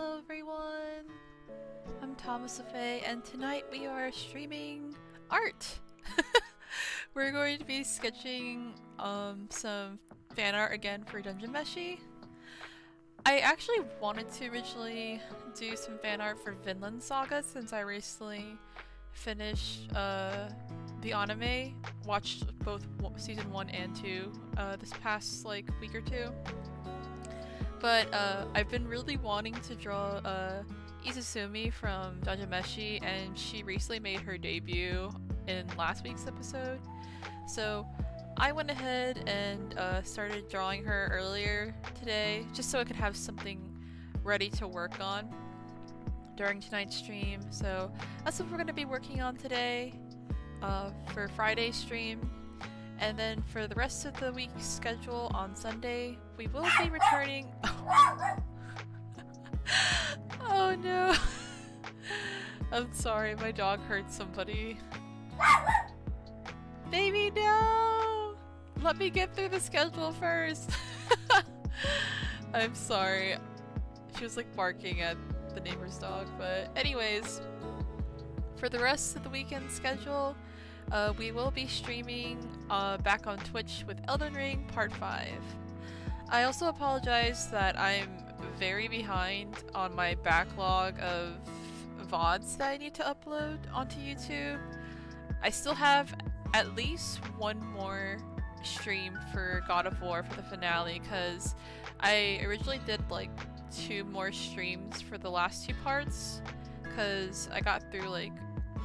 Hello everyone! I'm Tamas Le Fey, and tonight we are streaming art! We're going to be sketching some fan art again for Dungeon Meshi. I actually wanted to originally do some fan art for Vinland Saga since I recently finished the anime, watched both season 1 and 2 this past like week or two. But I've been really wanting to draw Izutsumi from Dungeon Meshi, and she recently made her debut in last week's episode. So I went ahead and started drawing her earlier today, just so I could have something ready to work on during tonight's stream. So that's what we're going to be working on today for Friday's stream. And then for the rest of the week's schedule on Sunday, we will be returning. Oh no! I'm sorry, my dog hurt somebody. Baby, no! Let me get through the schedule first! I'm sorry. She was like barking at the neighbor's dog, but anyways, for the rest of the weekend schedule, we will be streaming back on Twitch with Elden Ring Part 5. I also apologize that I'm very behind on my backlog of VODs that I need to upload onto YouTube. I still have at least one more stream for God of War for the finale, because I originally did like 2 more streams for the last 2 parts, because I got through like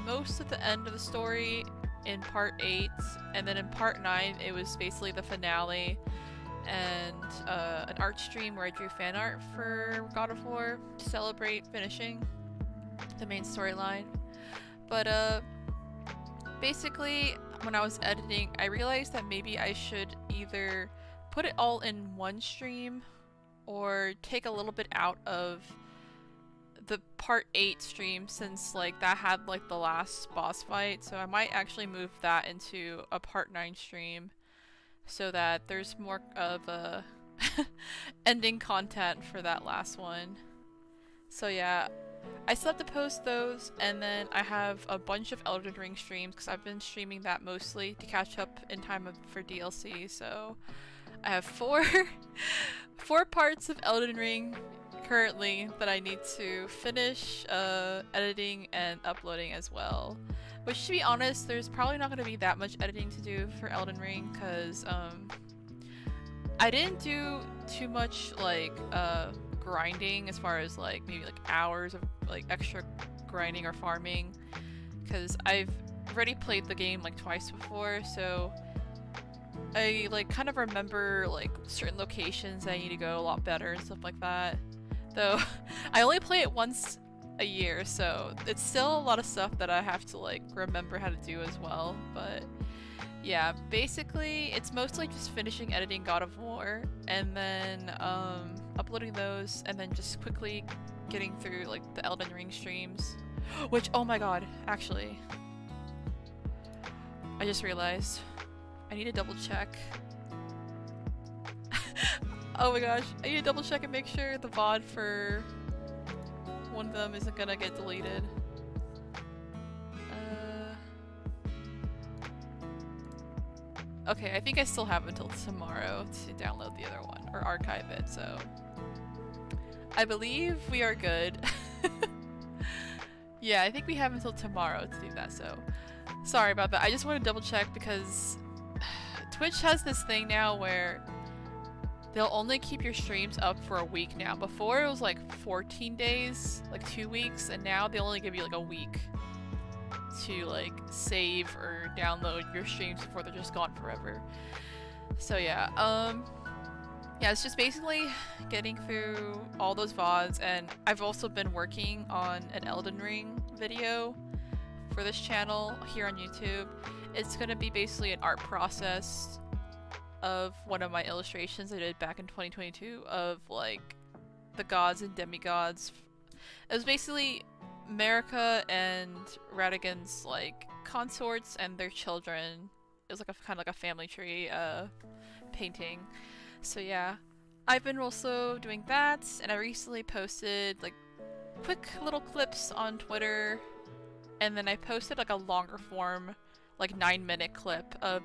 most of the end of the story in part 8, and then in part 9 it was basically the finale and an art stream where I drew fan art for God of War to celebrate finishing the main storyline. But basically when I was editing, I realized that maybe I should either put it all in one stream or take a little bit out of the part 8 stream, since like that had like the last boss fight, so I might actually move that into a part 9 stream so that there's more of a ending content for that last one. So yeah, I still have to post those, and then I have a bunch of Elden Ring streams because I've been streaming that mostly to catch up in time for DLC. So I have 4 parts of Elden Ring currently that I need to finish editing and uploading as well. Which, to be honest, there's probably not going to be that much editing to do for Elden Ring, because I didn't do too much like grinding as far as like maybe like hours of like extra grinding or farming, because I've already played the game like twice before, so I like kind of remember like certain locations that I need to go a lot better and stuff like that. Though I only play it once a year, so it's still a lot of stuff that I have to like remember how to do as well. But yeah, basically it's mostly just finishing editing God of War and then uploading those, and then just quickly getting through like the Elden Ring streams. Which, oh my god, actually, I just realized I need to double check. Oh my gosh, I need to double check and make sure the VOD for one of them isn't gonna get deleted. Okay, I think I still have until tomorrow to download the other one, or archive it, so I believe we are good. Yeah, I think we have until tomorrow to do that, so sorry about that. I just want to double check because Twitch has this thing now where they'll only keep your streams up for a week now. Before it was like 14 days, like 2 weeks, and now they only give you like a week to like save or download your streams before they're just gone forever. So yeah, yeah, it's just basically getting through all those VODs, and I've also been working on an Elden Ring video for this channel here on YouTube. It's gonna be basically an art process of one of my illustrations I did back in 2022 of like the gods and demigods. It was basically Marika and Radigan's like consorts and their children. It was like a kind of like a family tree painting. So yeah, I've been also doing that, and I recently posted like quick little clips on Twitter, and then I posted like a longer form, like 9-minute clip of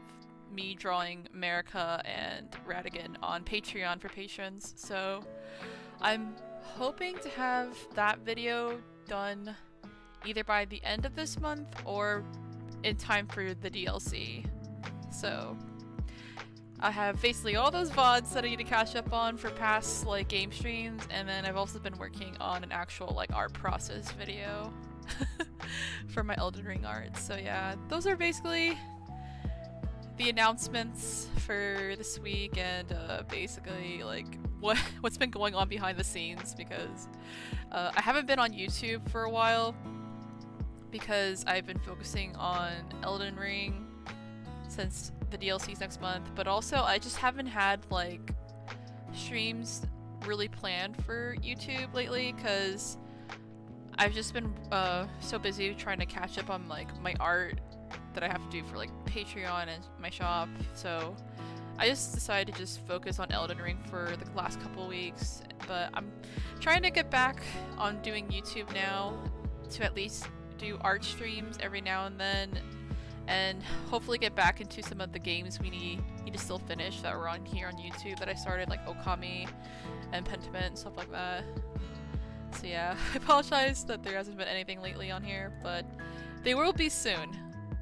me drawing America and Radigan on Patreon for patrons. So I'm hoping to have that video done either by the end of this month or in time for the DLC. So I have basically all those VODs that I need to catch up on for past like game streams, and then I've also been working on an actual like art process video for my Elden Ring art. So yeah, those are basically the announcements for this week, and basically like what's been going on behind the scenes, because I haven't been on YouTube for a while because I've been focusing on Elden Ring since the DLC's next month, but also I just haven't had like streams really planned for YouTube lately because I've just been so busy trying to catch up on like my art that I have to do for like Patreon and my shop. So I just decided to just focus on Elden Ring for the last couple weeks, but I'm trying to get back on doing YouTube now to at least do art streams every now and then, and hopefully get back into some of the games we need to still finish that were on here on YouTube that I started, like Okami and Pentiment and stuff like that. So yeah, I apologize that there hasn't been anything lately on here, but they will be soon,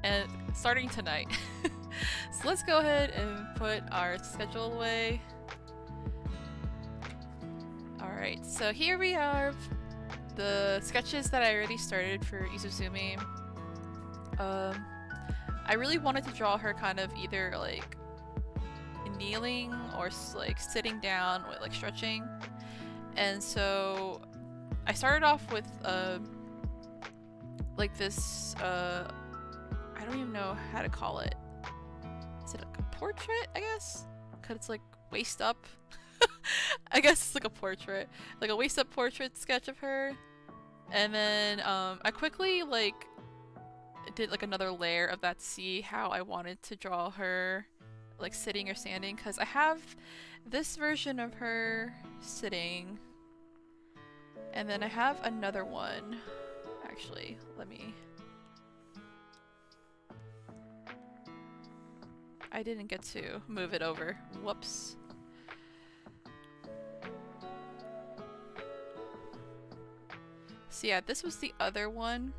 and starting tonight. So let's go ahead and put our schedule away. Alright, so here we are, the sketches that I already started for Izutsumi. I really wanted to draw her kind of either like kneeling or like sitting down with like stretching, and so I started off with like this I don't even know how to call it. Is it like a portrait, I guess? Cause it's like waist up. I guess it's like a portrait, like a waist up portrait sketch of her, and then I quickly like did like another layer of that to see how I wanted to draw her like sitting or standing, because I have this version of her sitting, and then I have another one. Actually, I didn't get to move it over. Whoops. So yeah, this was the other one.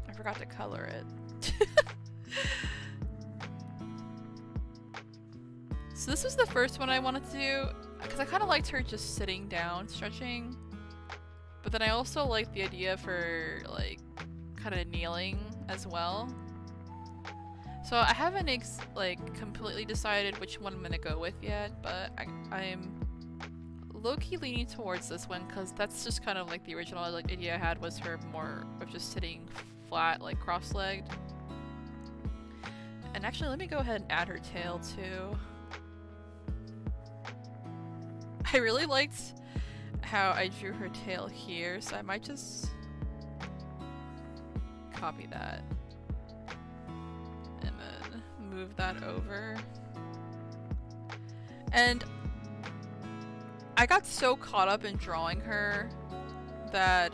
I forgot to color it. So this was the first one I wanted to do, because I kind of liked her just sitting down, stretching. But then I also liked the idea for like kind of kneeling as well. So I haven't like completely decided which one I'm gonna go with yet, but I'm low-key leaning towards this one because that's just kind of like the original like idea I had, was her more of just sitting flat, like cross-legged. And actually, let me go ahead and add her tail too. I really liked how I drew her tail here, so I might just copy that and then move that over. And I got so caught up in drawing her that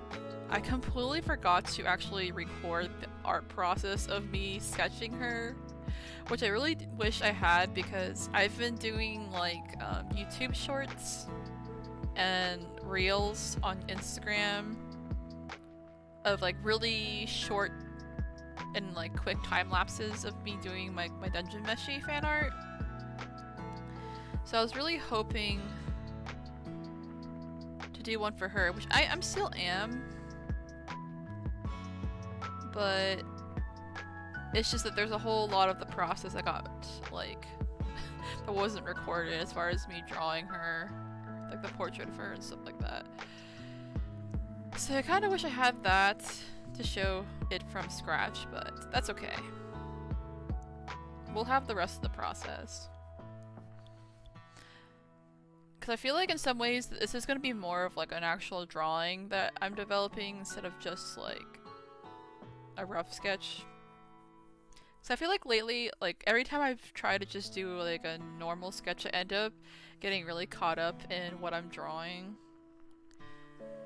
I completely forgot to actually record the art process of me sketching her, which I really wish I had, because I've been doing like YouTube shorts and reels on Instagram of like really short and like quick time lapses of me doing my Dungeon Meshi fan art. So I was really hoping to do one for her, which I'm still am, but it's just that there's a whole lot of the process I got like that wasn't recorded as far as me drawing her, like the portrait of her and stuff like that. So I kind of wish I had that to show it from scratch, but that's okay. We'll have the rest of the process. Because I feel like in some ways this is going to be more of like an actual drawing that I'm developing instead of just like a rough sketch. So I feel like lately, like every time I've tried to just do like a normal sketch, I end up getting really caught up in what I'm drawing.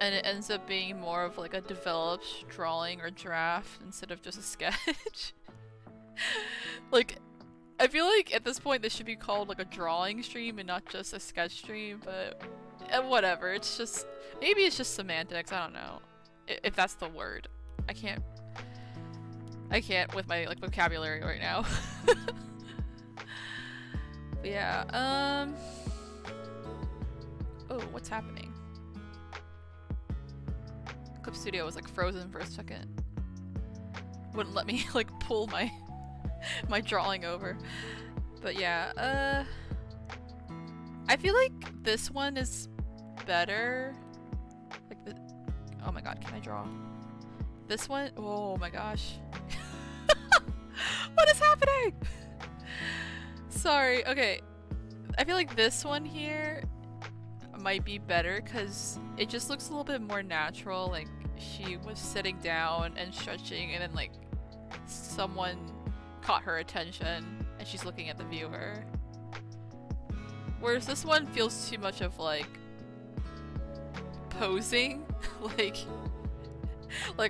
and it ends up being more of like a developed drawing or draft instead of just a sketch. Like, I feel like at this point this should be called like a drawing stream and not just a sketch stream, but whatever. It's just, maybe it's just semantics, I don't know. If that's the word. I can't with my like vocabulary right now. But yeah, oh, what's happening? Clip Studio was like frozen for a second. Wouldn't let me like pull my my drawing over. But yeah, I feel like this one is better. Like the, oh my god, can I draw? This one, oh my gosh. What is happening? Sorry, okay. I feel like this one here might be better because it just looks a little bit more natural. Like she was sitting down and stretching and then like someone caught her attention and she's looking at the viewer. Whereas this one feels too much of like posing, like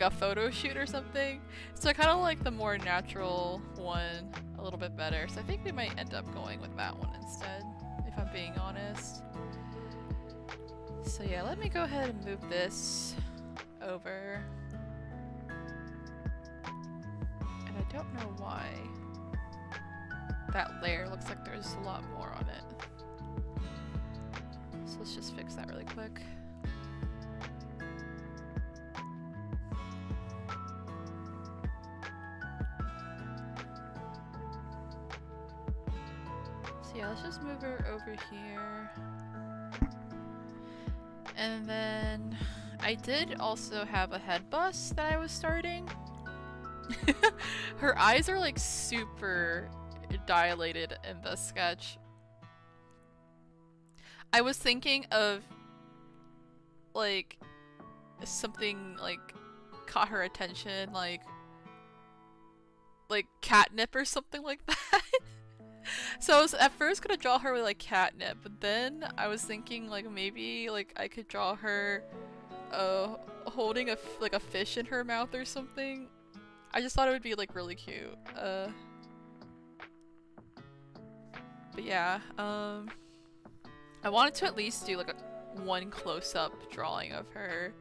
a photo shoot or something. So I kind of like the more natural one a little bit better. So I think we might end up going with that one instead, if I'm being honest. So yeah, let me go ahead and move this over. And I don't know why that layer looks like there's a lot more on it. So let's just fix that really quick. So yeah, let's just move her over here. And then I did also have a head bust that I was starting. Her eyes are like super dilated in this sketch. I was thinking of like something like caught her attention, like catnip or something like that. So I was at first gonna draw her with like catnip, but then I was thinking like maybe like I could draw her holding a fish in her mouth or something. I just thought it would be like really cute. But yeah, I wanted to at least do like one close-up drawing of her,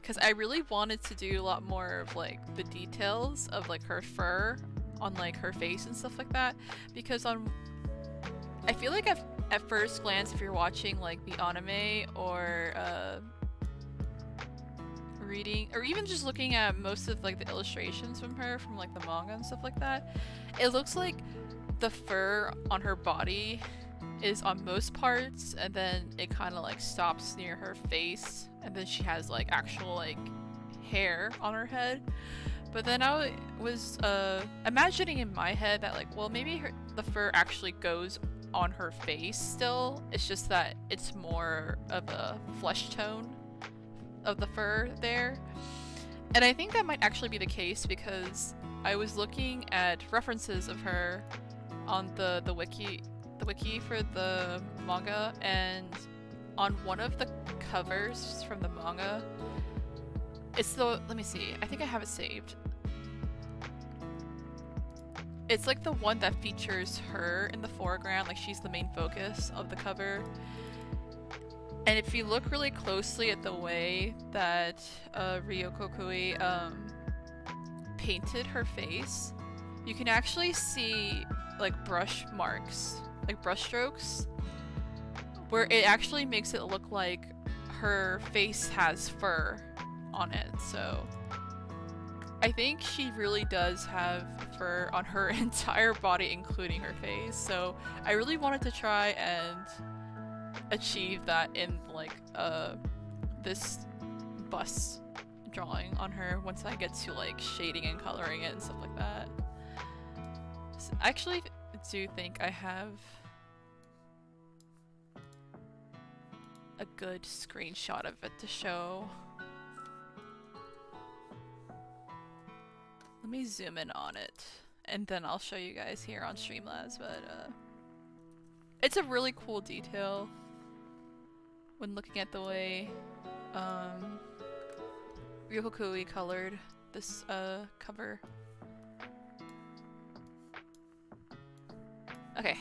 because I really wanted to do a lot more of like the details of like her fur on like her face and stuff like that, because I feel like at first glance, if you're watching like the anime or reading or even just looking at most of like the illustrations from her from like the manga and stuff like that, it looks like the fur on her body is on most parts and then it kind of like stops near her face and then she has like actual like hair on her head. But then I was imagining in my head that like, well, maybe the fur actually goes on her face still. It's just that it's more of a flesh tone of the fur there. And I think that might actually be the case because I was looking at references of her on the wiki for the manga, and on one of the covers from the manga, it's the, let me see, I think I have it saved. It's like the one that features her in the foreground, like she's the main focus of the cover. And if you look really closely at the way that Ryoko Kui painted her face, you can actually see like brush marks, like brush strokes, where it actually makes it look like her face has fur on it. So I think she really does have fur on her entire body, including her face. So I really wanted to try and achieve that in like this bust drawing on her once I get to like shading and coloring it and stuff like that. So I actually do think I have a good screenshot of it to show. Let me zoom in on it and then I'll show you guys here on Streamlabs, but it's a really cool detail when looking at the way Ryukokui colored this cover. Okay,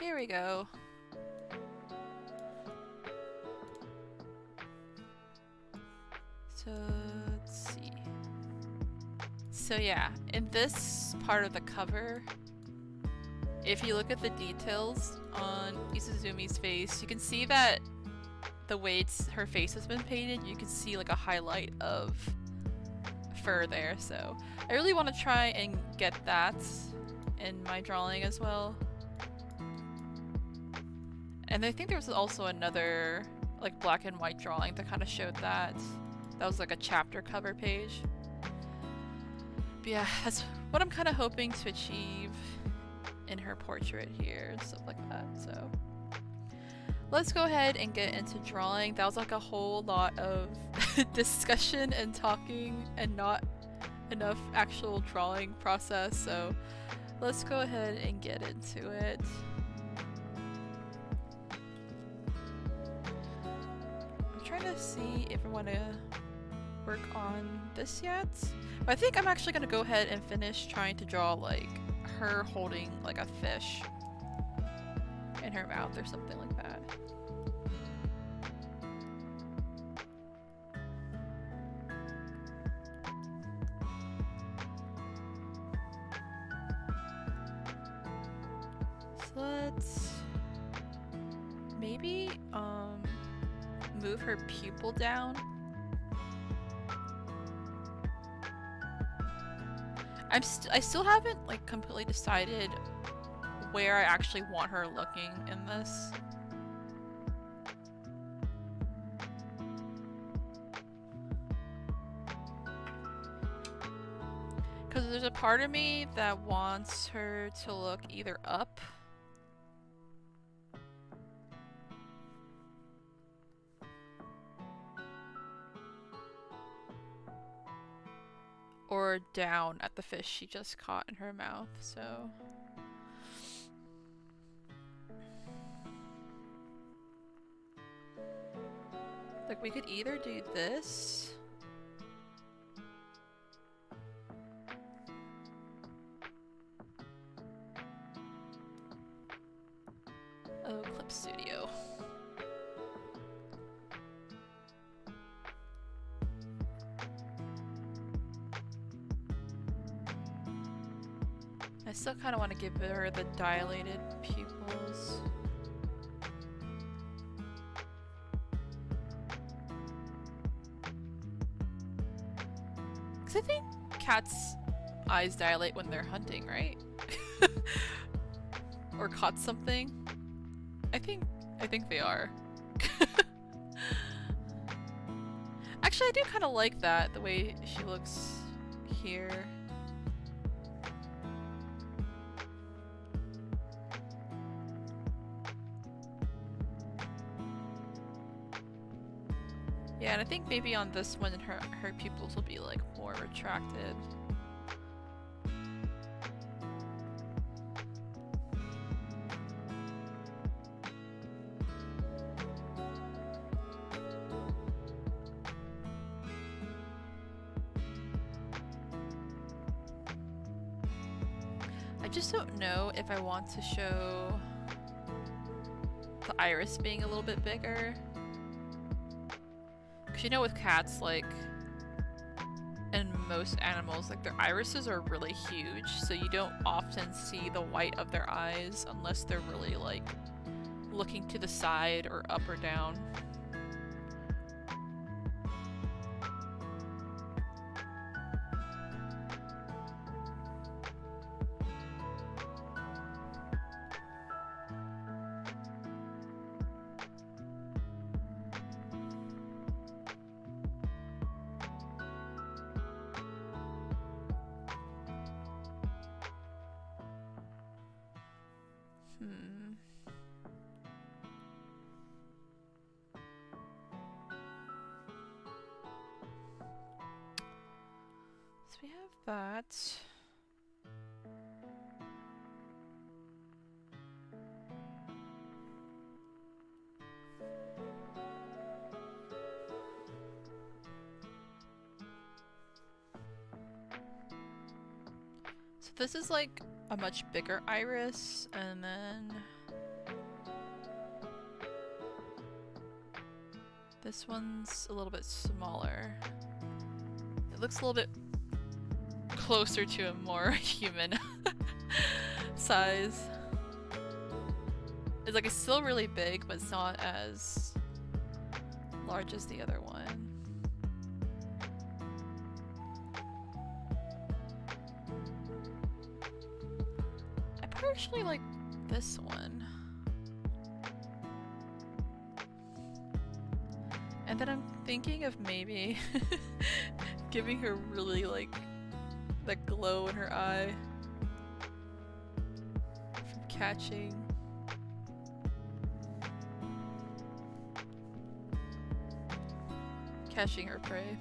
here we go. So let's see. So yeah, in this part of the cover, if you look at the details on Izutsumi's face, you can see that the way her face has been painted, you can see like a highlight of fur there. So I really want to try and get that in my drawing as well. And I think there was also another like black and white drawing that kind of showed that. That was like a chapter cover page. But yeah, that's what I'm kind of hoping to achieve in her portrait here, stuff like that. So let's go ahead and get into drawing. That was like a whole lot of discussion and talking and not enough actual drawing process. So let's go ahead and get into it. I'm trying to see if I want to work on this yet. But I think I'm actually going to go ahead and finish trying to draw like her holding like a fish in her mouth or something like that. So let's maybe move her pupil down. I still haven't like completely decided where I actually want her looking in this. Because there's a part of me that wants her to look either up or down at the fish she just caught in her mouth, so like we could either do this Clip Studio. I still kind of want to give her the dilated pupils. Because I think cats' eyes dilate when they're hunting, right? Or caught something. I think they are. Actually, I do kind of like that, the way she looks here. Yeah, and I think maybe on this one her pupils will be like more retracted. I just don't know if I want to show the iris being a little bit bigger. Because you know with cats, like, and most animals, like their irises are really huge, so you don't often see the white of their eyes unless they're really like looking to the side or up or down. We have that. this is like a much bigger iris, and then this one's a little bit smaller. It looks a little bit closer to a more human size. It's like, it's still really big, but it's not as large as the other one. I partially like this one. And then I'm thinking of maybe giving her really like that glow in her eye from catching her prey.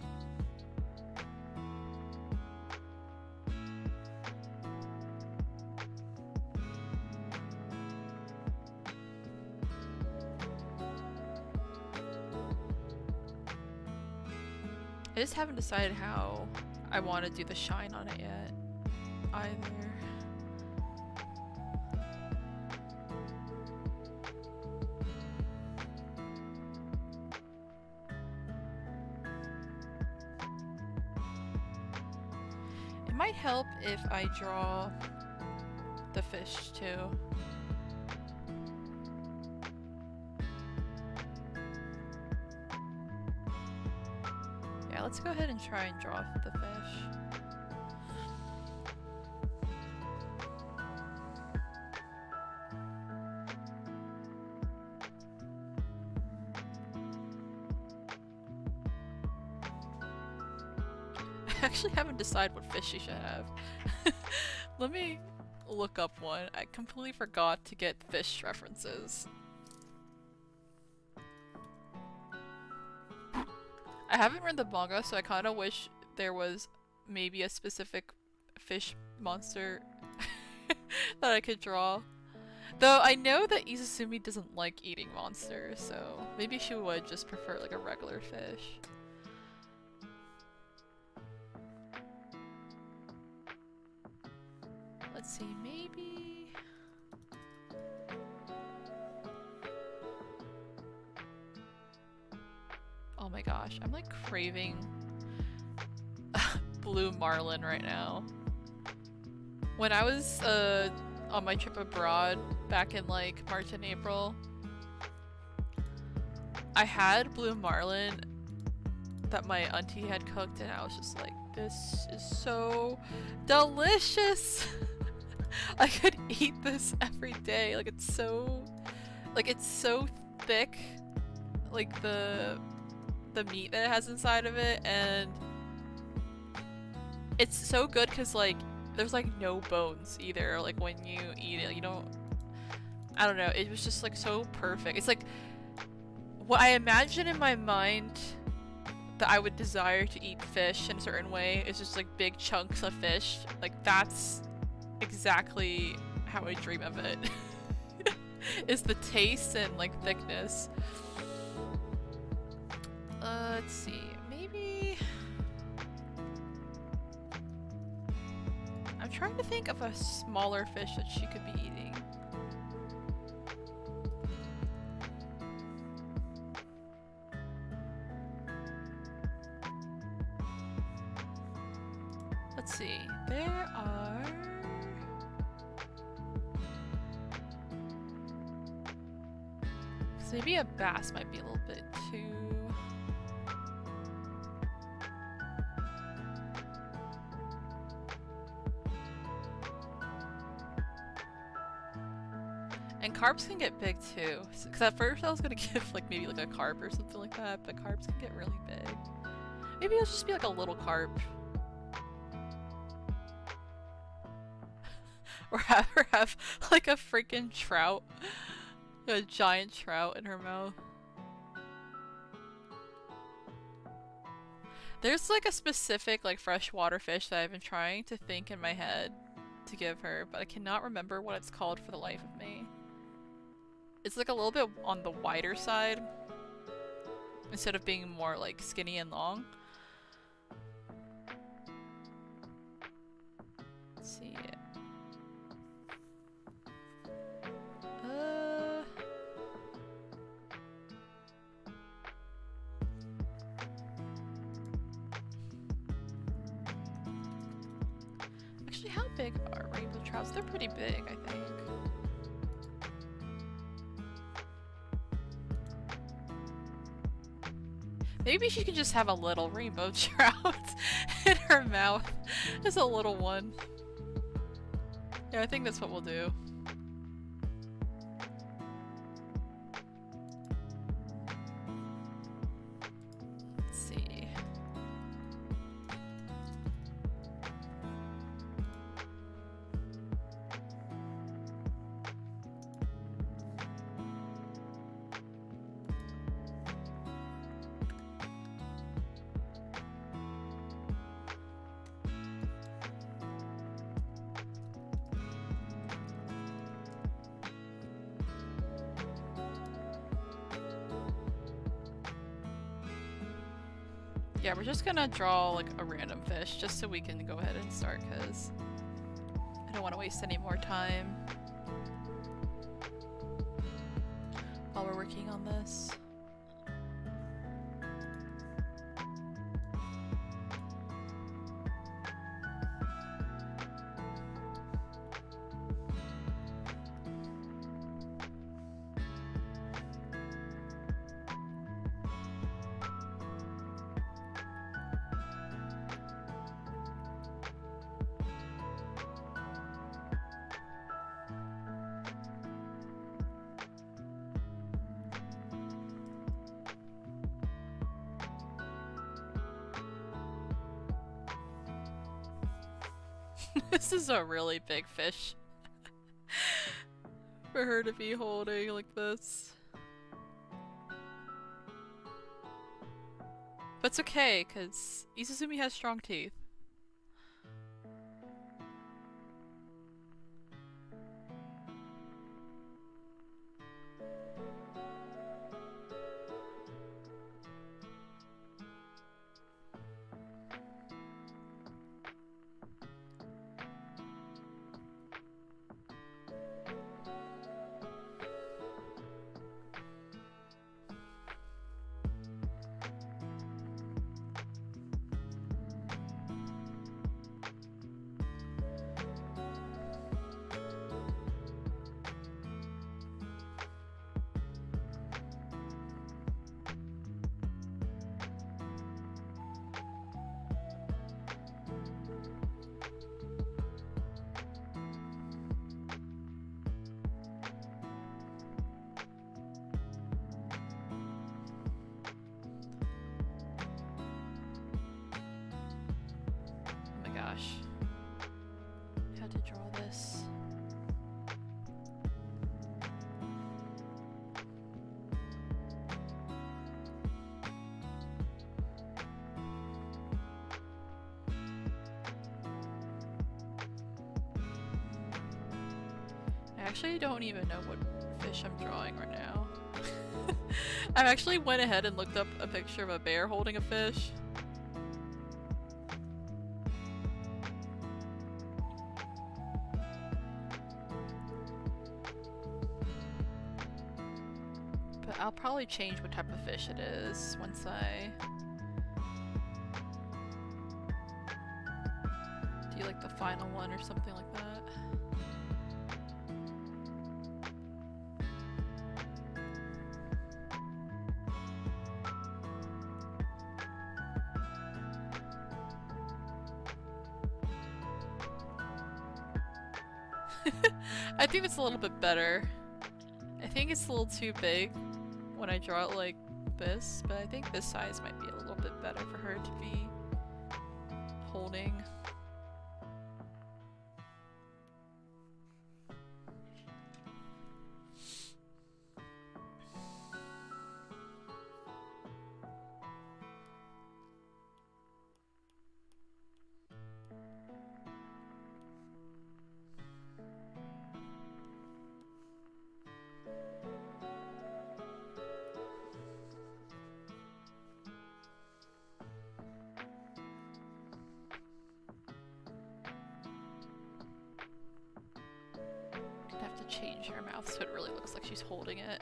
I just haven't decided how I want to do the shine on it yet, either. It might help if I draw the fish too. Yeah, let's go ahead and try and draw the fish. I actually haven't decided what fish she should have. Let me look up one. I completely forgot to get fish references. I haven't read the manga, so I kind of wish there was maybe a specific fish monster that I could draw. Though I know that Izutsumi doesn't like eating monsters, so maybe she would just prefer like a regular fish. Let's see, maybe... Oh my gosh, I'm like craving blue marlin right now. When I was on my trip abroad back in like March and April, I had blue marlin that my auntie had cooked, and I was just like, this is so delicious. I could eat this every day. Like, it's so thick, like the meat that it has inside of it, and it's so good because like there's like no bones either. Like when you eat it, you don't, I don't know, it was just like so perfect. It's like what I imagine in my mind that I would desire to eat fish in a certain way is just like big chunks of fish. Like that's exactly how I dream of it. Is the taste and like thickness. Let's see, maybe... I'm trying to think of a smaller fish that she could be eating. Let's see, there are... So maybe a bass might be a little bit too... And carbs can get big too. Because at first I was gonna give like maybe like a carp or something like that, but carbs can get really big. Maybe it'll just be like a little carp. Or have her have like a freaking trout. A giant trout in her mouth. There's like a specific like freshwater fish that I've been trying to think in my head to give her, but I cannot remember what it's called for the life of me. It's like a little bit on the wider side instead of being more like skinny and long. Let's see. big are rainbow trouts? They're pretty big, I think. Maybe she could just have a little rainbow trout in her mouth as a little one. Yeah, I think that's what we'll do. Let's see. Yeah, we're just gonna draw like a random fish just so we can go ahead and start, because I don't want to waste any more time while we're working on this. This is a really big fish for her to be holding like this. But it's okay, because Izutsumi has strong teeth. Had to draw this. I actually don't even know what fish I'm drawing right now. I actually went ahead and looked up a picture of a bear holding a fish. I'll probably change what type of fish it is once I do like the final one or something like that. I think it's a little bit better. I think it's a little too big when I draw it like this, but I think this size might be a little bit better for her to be holding. Change her mouth so it really looks like she's holding it.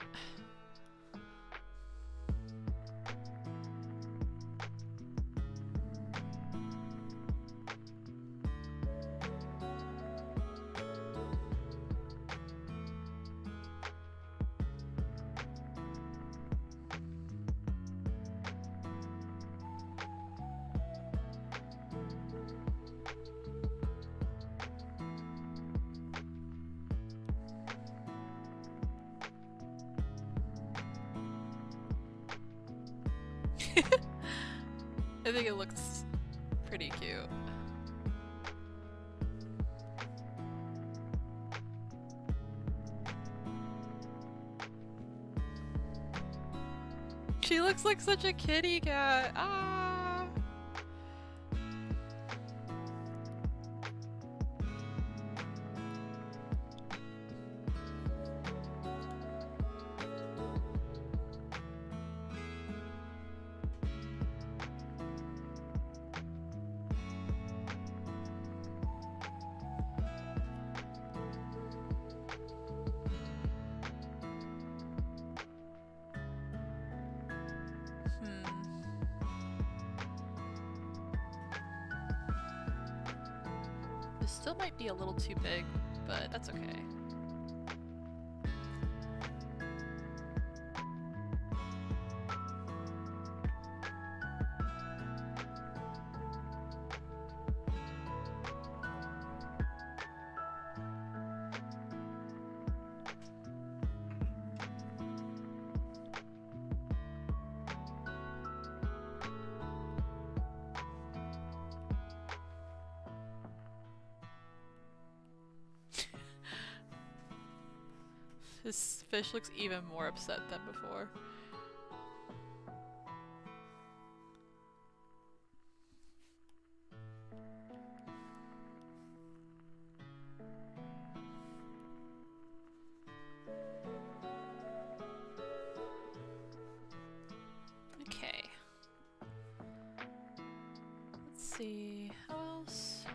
I think it looks pretty cute. She looks like such a kitty cat. Ah. This still might be a little too big, but that's okay. This fish looks even more upset than before. Okay. Let's see, how else?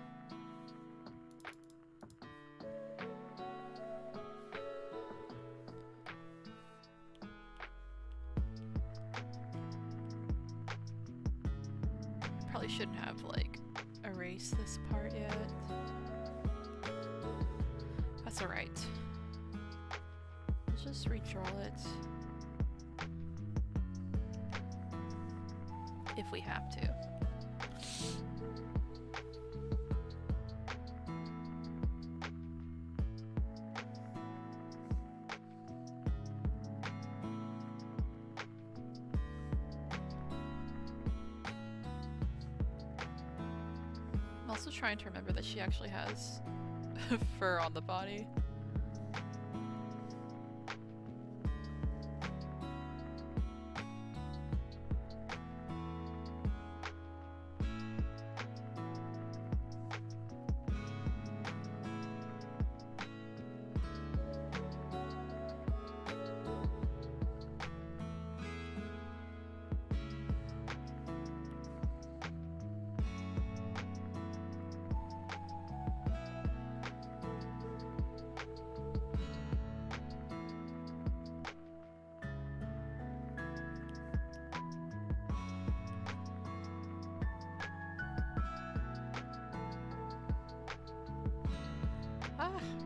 Probably shouldn't have, like, erased this part yet. That's alright. Let's just redraw it. If we have to. I'm also trying to remember that she actually has fur on the body.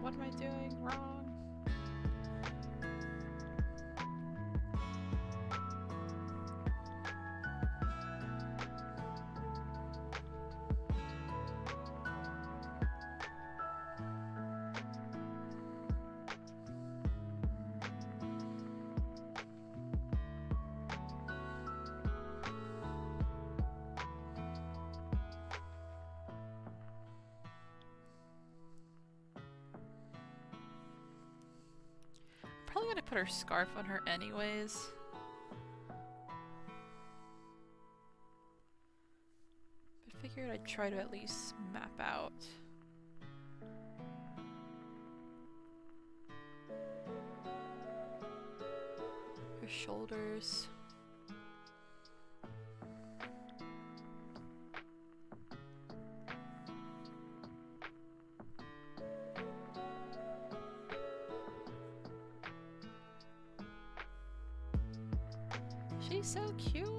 What am I doing wrong? Probably gonna put her scarf on her anyways. But figured I'd try to at least map out. Her shoulders. She's so cute.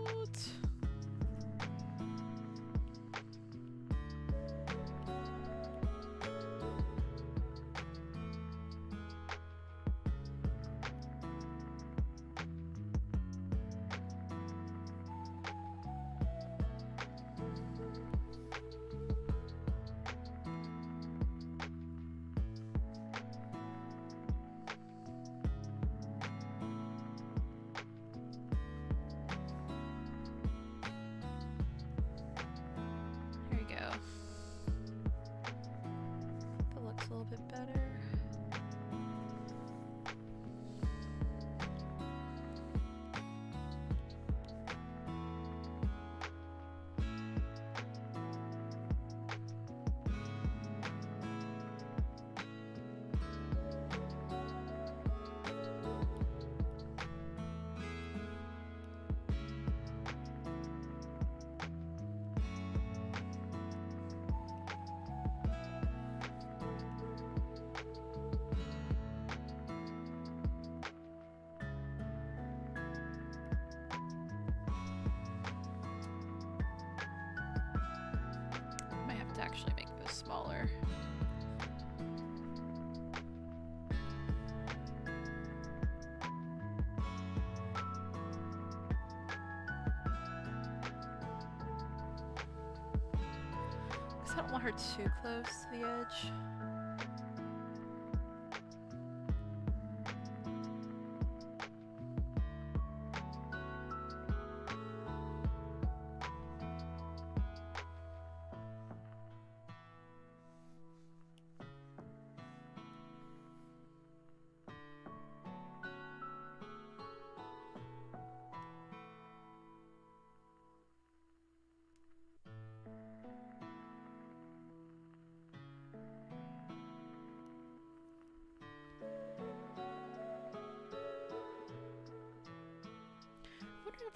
I don't want her too close to the edge.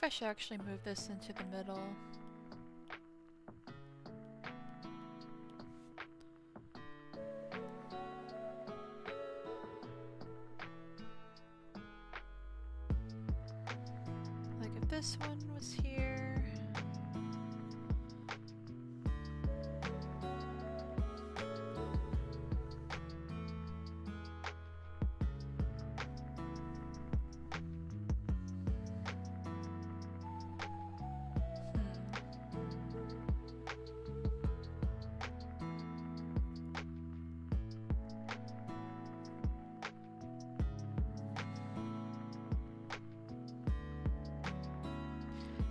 I should actually move this into the middle. Like if this one was here.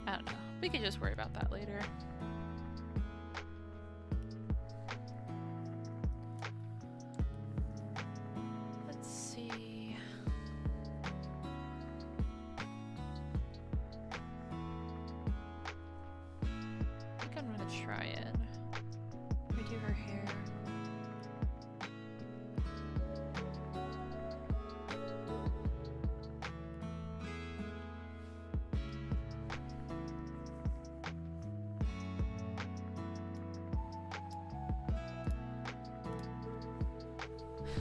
I don't know. We can just worry about that later. Let's see. I think I'm gonna try and redo her hair.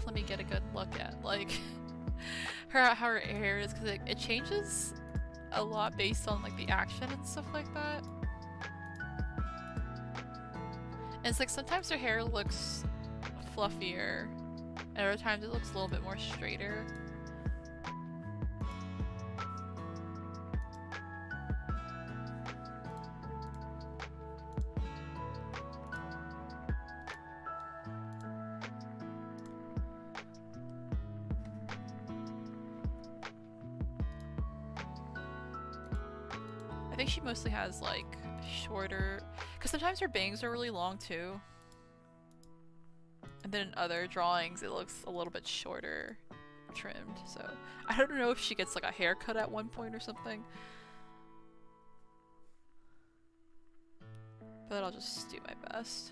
Let me get a good look at like how her hair is, because it changes a lot based on like the action and stuff like that. And it's like sometimes her hair looks fluffier and other times it looks a little bit more straighter. I think she mostly has like shorter, because sometimes her bangs are really long too. And then in other drawings it looks a little bit shorter trimmed, so I don't know if she gets like a haircut at one point or something. But I'll just do my best.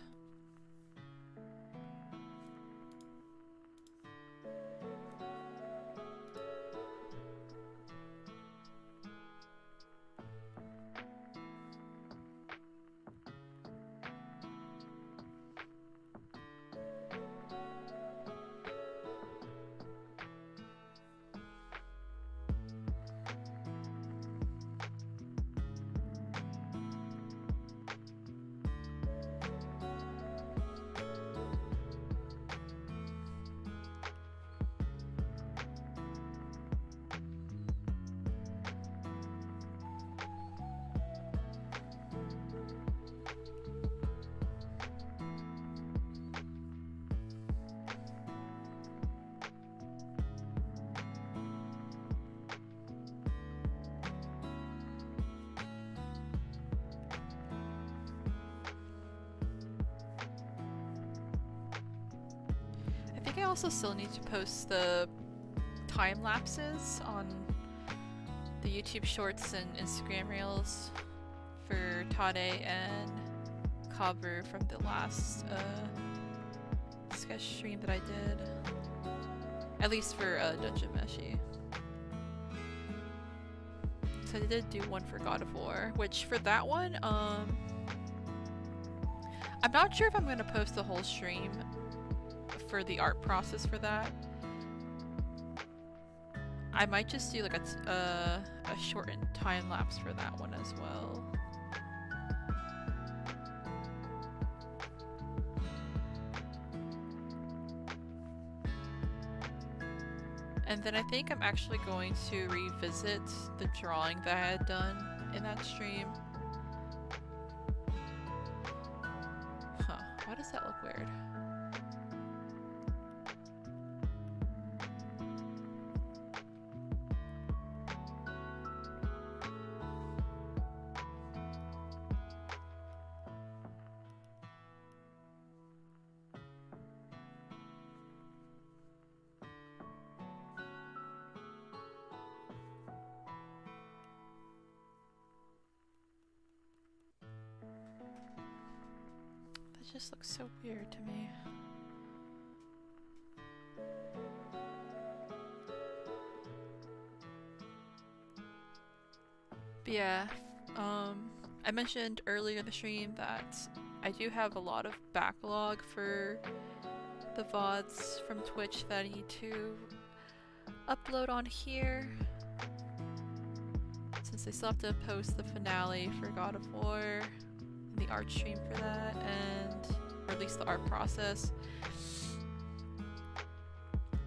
I also still need to post the time lapses on the YouTube Shorts and Instagram Reels for Tade and Kabru from the last sketch stream that I did. At least for Dungeon Meshi. So I did do one for God of War, which for that one, I'm not sure if I'm going to post the whole stream for the art process for that. I might just do like a shortened time lapse for that one as well. And then I think I'm actually going to revisit the drawing that I had done in that stream. Huh, why does does that look weird? That just looks so weird to me. But yeah, I mentioned earlier in the stream that I do have a lot of backlog for the VODs from Twitch that I need to upload on here. Since I still have to post the finale for God of War, and the art stream for that, and or at least the art process.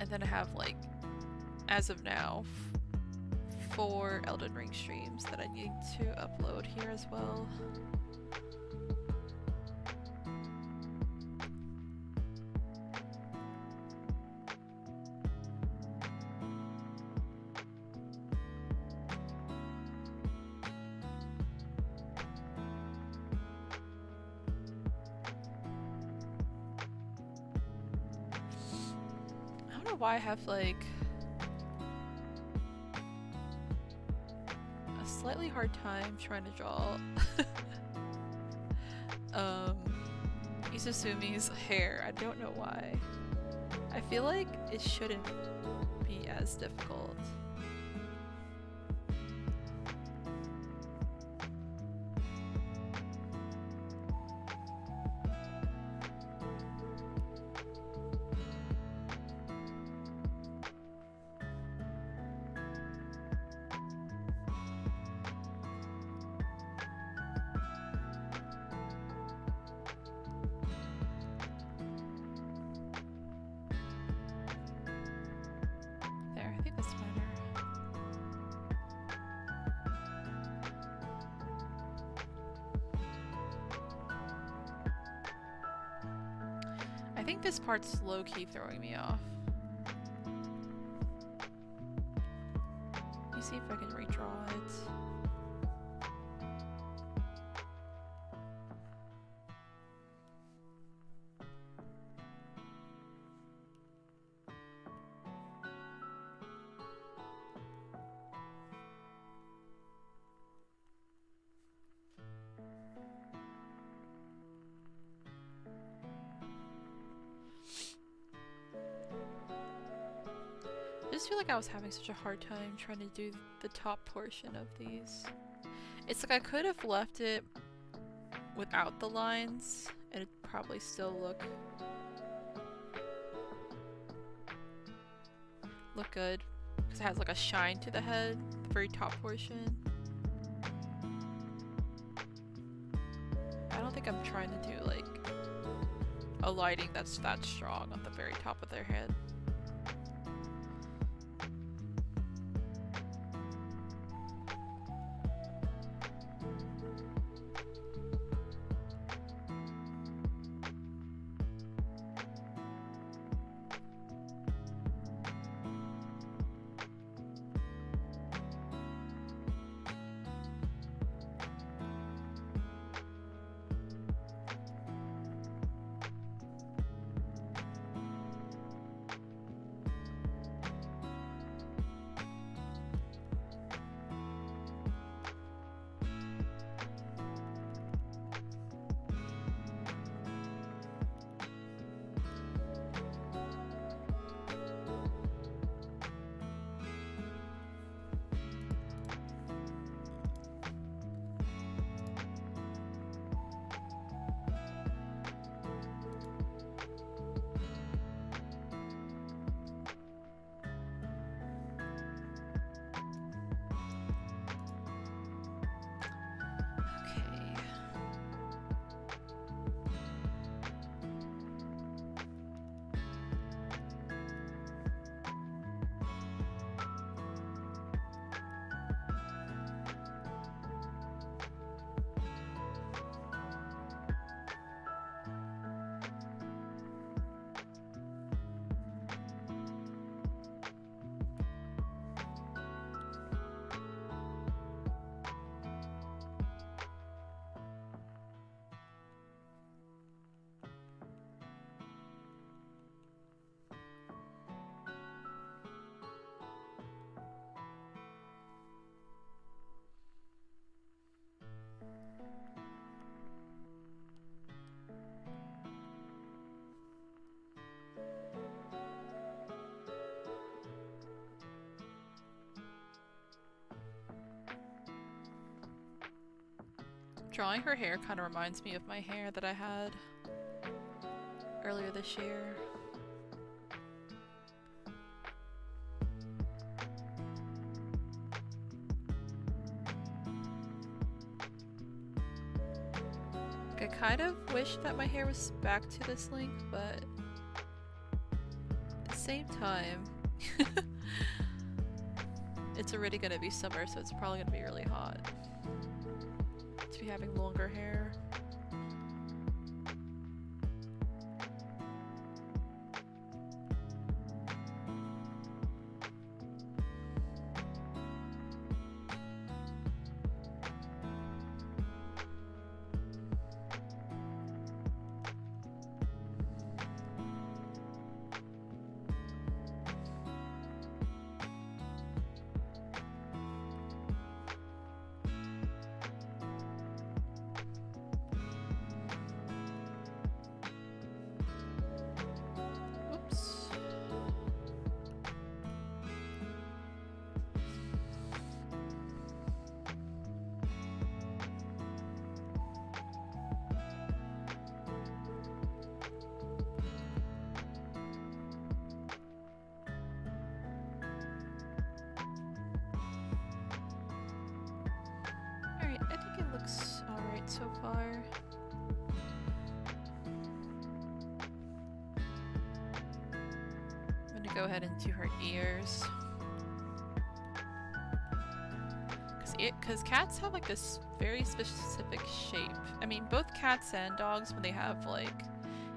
And then I have, like, as of now, 4 Elden Ring streams that I need to upload here as well. I don't know why I have, like, a slightly hard time trying to draw Izutsumi's hair. I don't know why. I feel like it shouldn't be as difficult. There, I think that's better. I think this part's low-key throwing me off. Let me see if I can redraw it. I just feel like I was having such a hard time trying to do the top portion of these. It's like I could have left it without the lines and it'd probably still look good because it has like a shine to the head, the very top portion. I don't think I'm trying to do like a lighting that's that strong on the very top of their head. Drawing her hair kind of reminds me of my hair that I had earlier this year. I kind of wish that my hair was back to this length, but at the same time, it's already gonna be summer, so it's probably gonna be really hot to be having longer hair. So far. I'm gonna go ahead and do her ears. Because cats have like this very specific shape. I mean, both cats and dogs, when they have like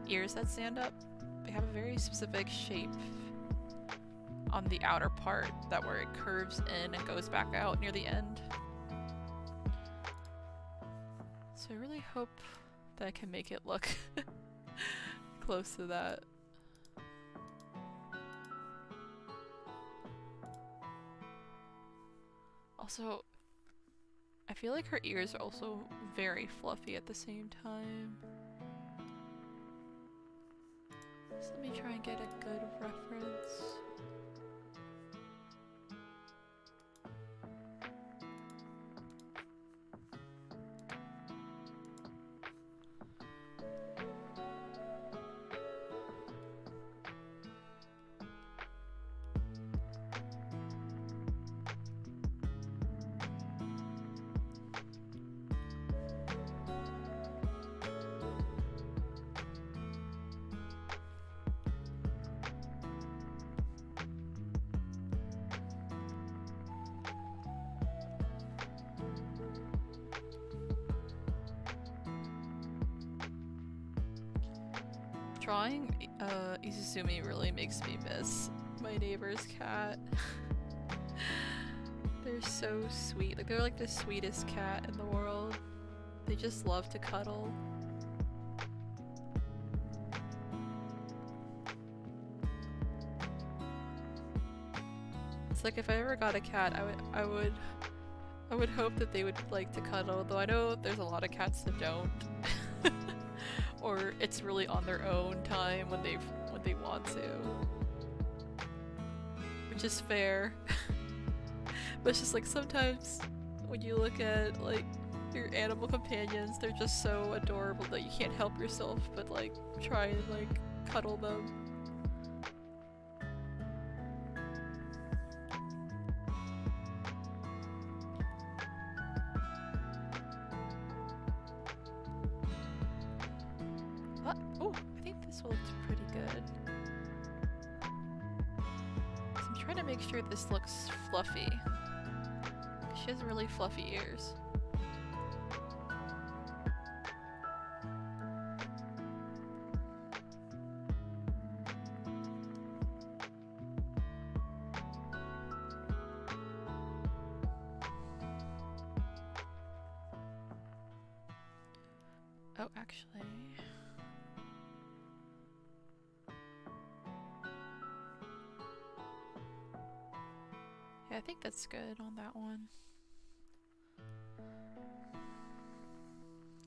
ears that stand up, they have a very specific shape on the outer part, that where it curves in and goes back out near the end. So I really hope that I can make it look close to that. Also, I feel like her ears are also very fluffy at the same time. So let me try and get a good reference. Drawing Izutsumi really makes me miss my neighbor's cat. They're so sweet. Like, they're like the sweetest cat in the world. They just love to cuddle. It's like if I ever got a cat, I would hope that they would like to cuddle, though I know there's a lot of cats that don't. Or it's really on their own time when they want to. Which is fair. But it's just like sometimes when you look at like your animal companions, they're just so adorable that you can't help yourself but like try and like cuddle them. Oh, I think this will look pretty good. So I'm trying to make sure this looks fluffy. She has really fluffy ears. Oh, actually... yeah, I think that's good on that one.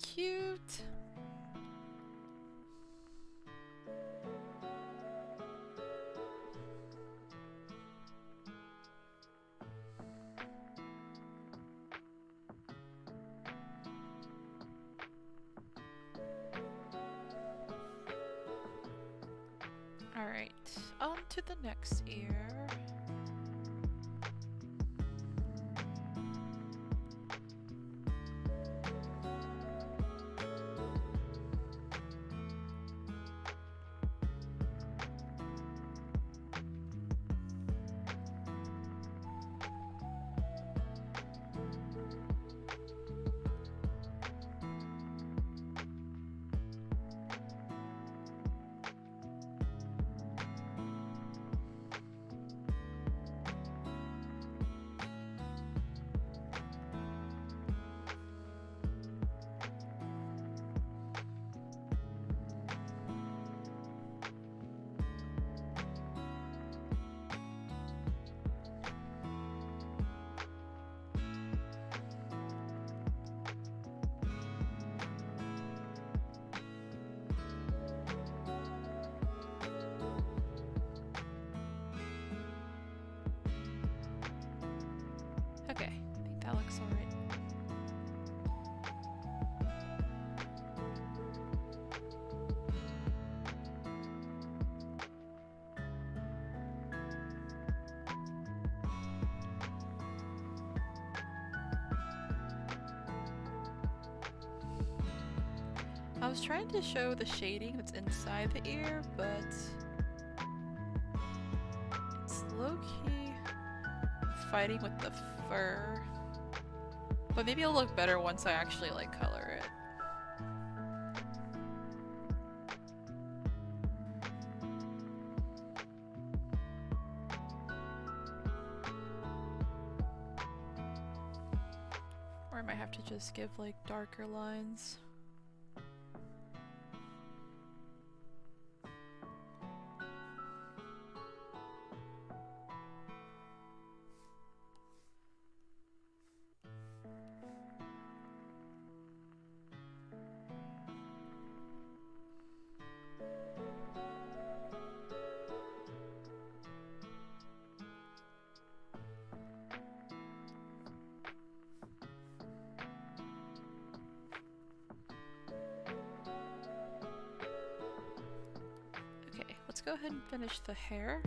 Cute! to the next ear. Okay, I think that looks alright. I was trying to show the shading that's inside the ear, but it's low-key fighting with the fur. But maybe it'll look better once I actually like color it. Or I might have to just give like darker lines. Let's go ahead and finish the hair.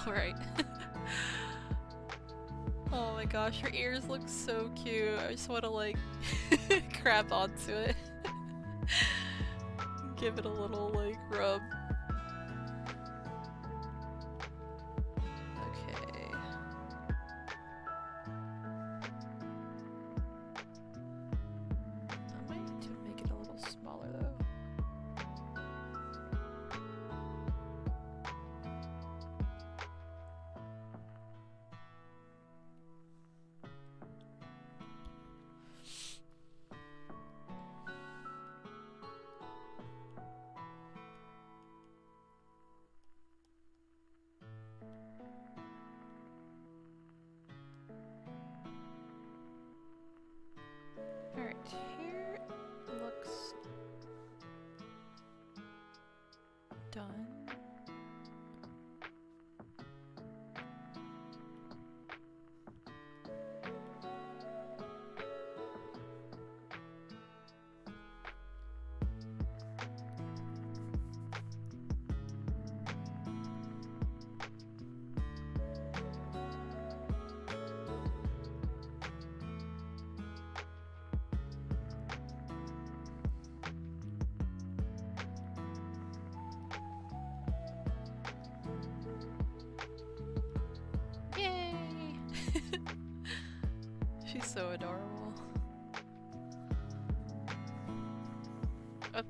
Alright. Oh my gosh, her ears look so cute. I just want to like grab onto it. Give it a little like rub. Okay. I might need to make it a little smaller though.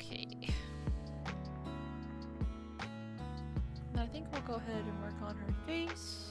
Okay. I think we'll go ahead and work on her face.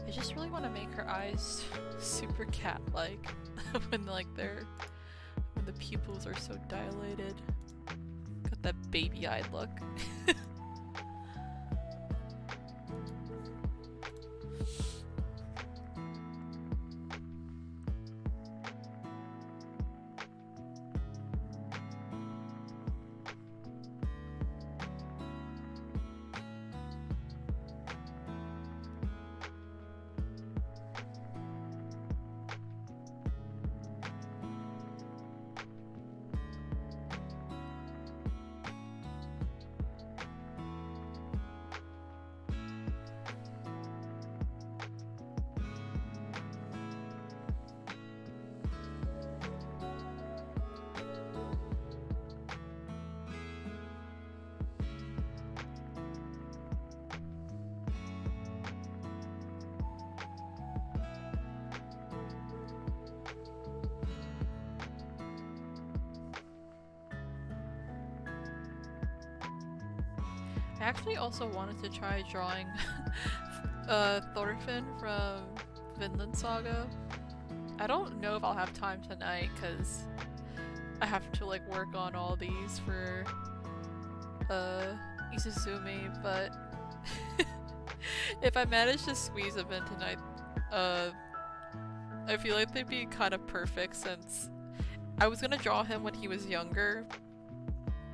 I just really want to make her eyes super cat-like when when the pupils are so dilated. Got that baby-eyed look. I actually also wanted to try drawing Thorfinn from Vinland Saga. I don't know if I'll have time tonight because I have to like work on all these for Izutsumi, but if I manage to squeeze them in tonight, I feel like they'd be kind of perfect since I was gonna draw him when he was younger,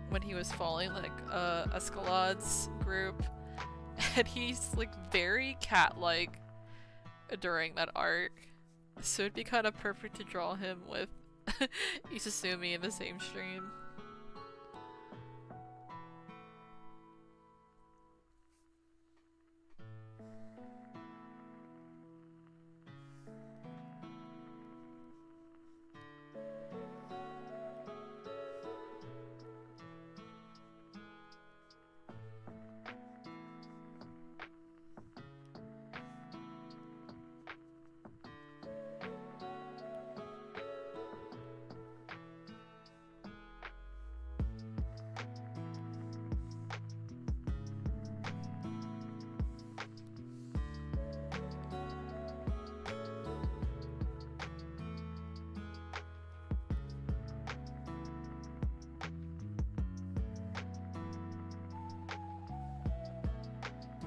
when he was following like Escalad's group, and he's like very cat-like during that arc, so it'd be kind of perfect to draw him with Izutsumi in the same stream.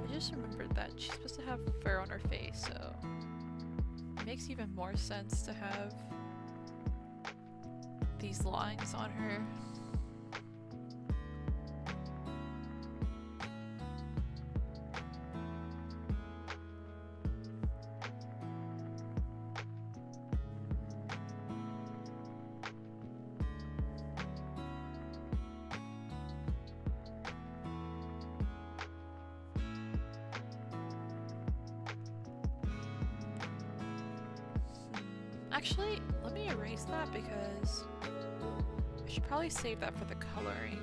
I just remembered that she's supposed to have fur on her face, so it makes even more sense to have these lines on her. Actually, let me erase that because I should probably save that for the coloring.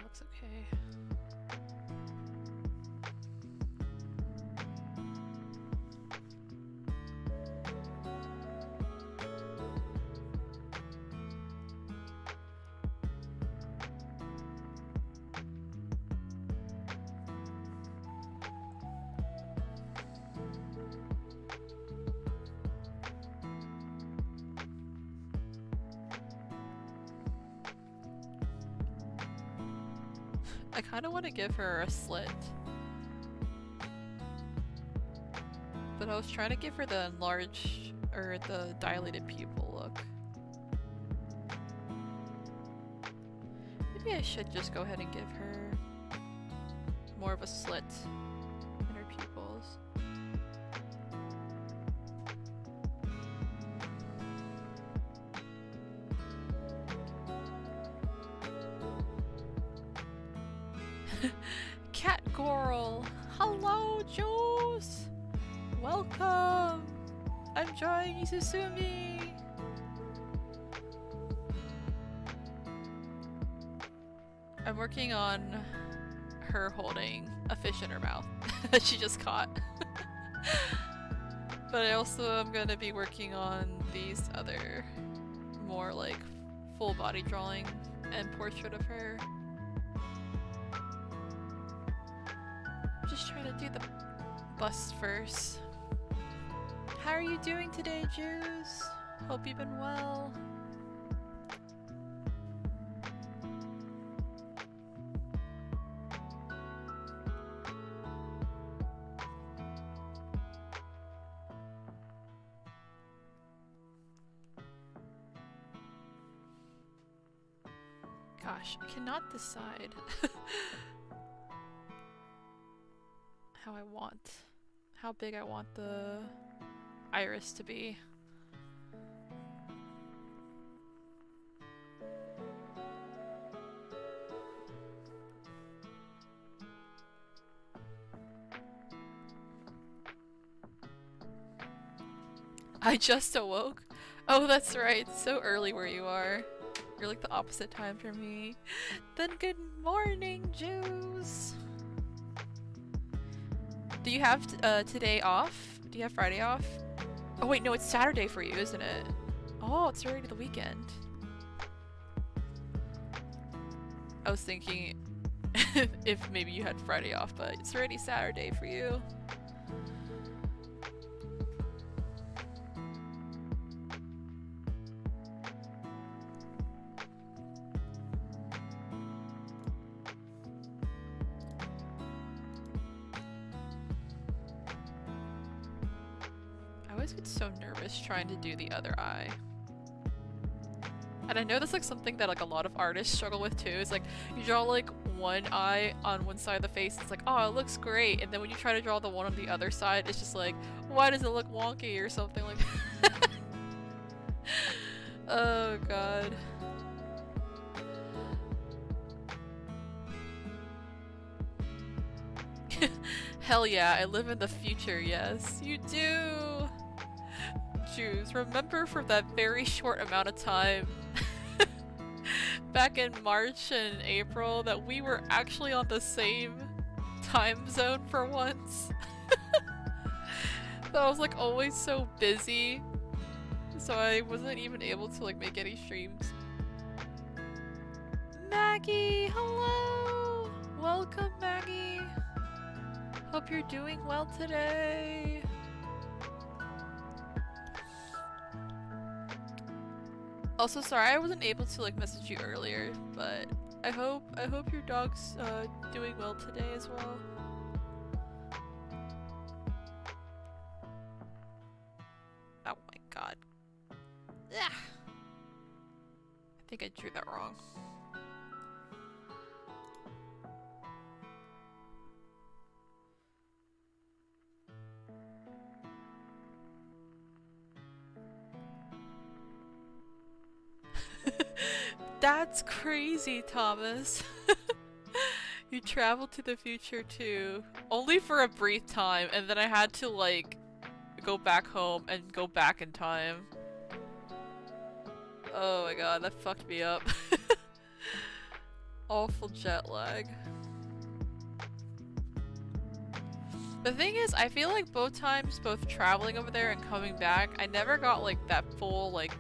Looks okay. I kind of want to give her a slit, but I was trying to give her the enlarged or the dilated pupil look. Maybe I should just go ahead and give her more of a slit in her pupils. Cat Girl! Hello, Jules! Welcome! I'm joining Izutsumi! I'm working on her holding a fish in her mouth that she just caught. But I also am going to be working on these other more like full body drawing and portrait of her. Just trying to do the bust first. How are you doing today, Jews? Hope you've been well. Gosh, I cannot decide how big I want the iris to be. I just awoke? Oh, that's right. It's so early where you are. You're like the opposite time for me. Then good morning, Jews! Do you have today off? Do you have Friday off? Oh wait, no, it's Saturday for you, isn't it? Oh, it's already the weekend. I was thinking if maybe you had Friday off, but it's already Saturday for you. I get so nervous trying to do the other eye. And I know that's like something that like a lot of artists struggle with too. It's like you draw like one eye on one side of the face, it's like, oh, it looks great, and then when you try to draw the one on the other side, it's just like, why does it look wonky or something like that? Oh god. Hell yeah, I live in the future, yes. You do! Jews, remember for that very short amount of time back in March and April that we were actually on the same time zone for once? But I was like always so busy, so I wasn't even able to like make any streams. Maggie, hello! Welcome, Maggie! Hope you're doing well today. Also, sorry I wasn't able to like message you earlier, but I hope your dog's doing well today as well. Oh my god. Yeah. I think I drew that wrong. That's crazy, Thomas. You traveled to the future too. Only for a brief time, and then I had to like go back home and go back in time. Oh my god, that fucked me up. Awful jet lag. The thing is, I feel like both times, both traveling over there and coming back, I never got like that full like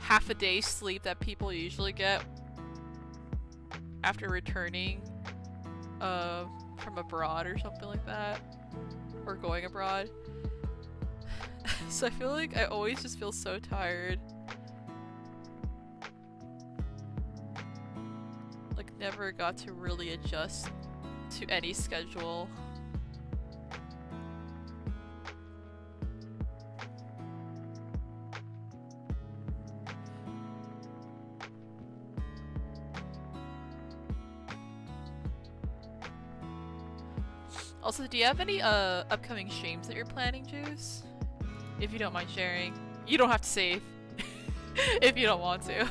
half a day sleep that people usually get after returning from abroad or something like that, or going abroad. So I feel like I always just feel so tired. Like never got to really adjust to any schedule. Also, do you have any upcoming streams that you're planning, Juice? If you don't mind sharing. You don't have to save if you don't want to.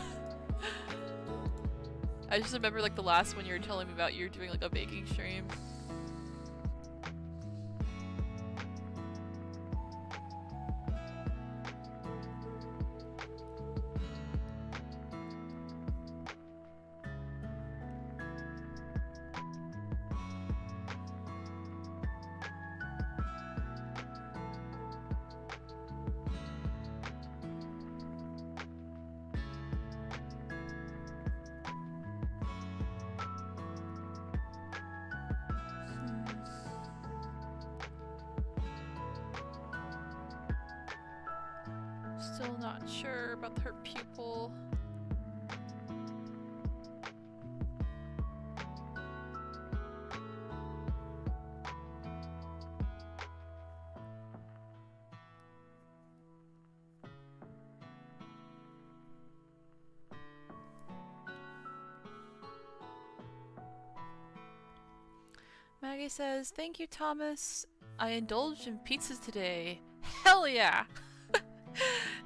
I just remember like the last one you were telling me about, you were doing like a baking stream. Still not sure about her pupil. Maggie says, "Thank you, Thomas. I indulged in pizzas today. Hell yeah!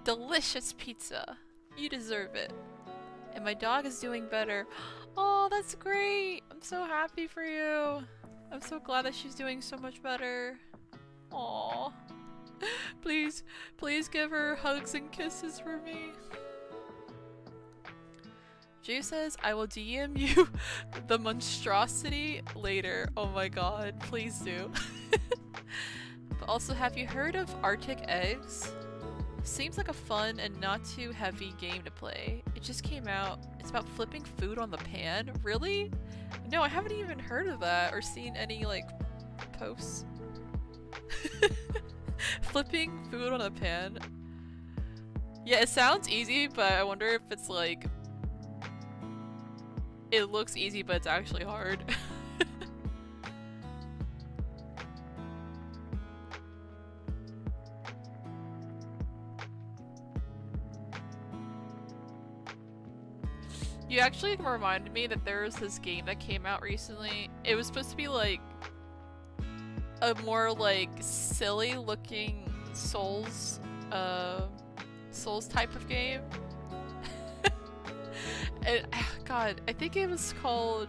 Delicious pizza. You deserve it. And my dog is doing better." Oh, that's great! I'm so happy for you. I'm so glad that she's doing so much better. Aww. Please, please give her hugs and kisses for me. Jay says, "I will DM you the monstrosity later." Oh my god, please do. But also, have you heard of Arctic Eggs? Seems like a fun and not too heavy game to play. It just came out. It's about flipping food on the pan. Really? No, I haven't even heard of that or seen any like posts. Flipping food on a pan. Yeah, it sounds easy, but I wonder if it's like it looks easy, but it's actually hard. You actually reminded me that there was this game that came out recently. It was supposed to be like a more like silly looking Souls type of game. And God, I think it was called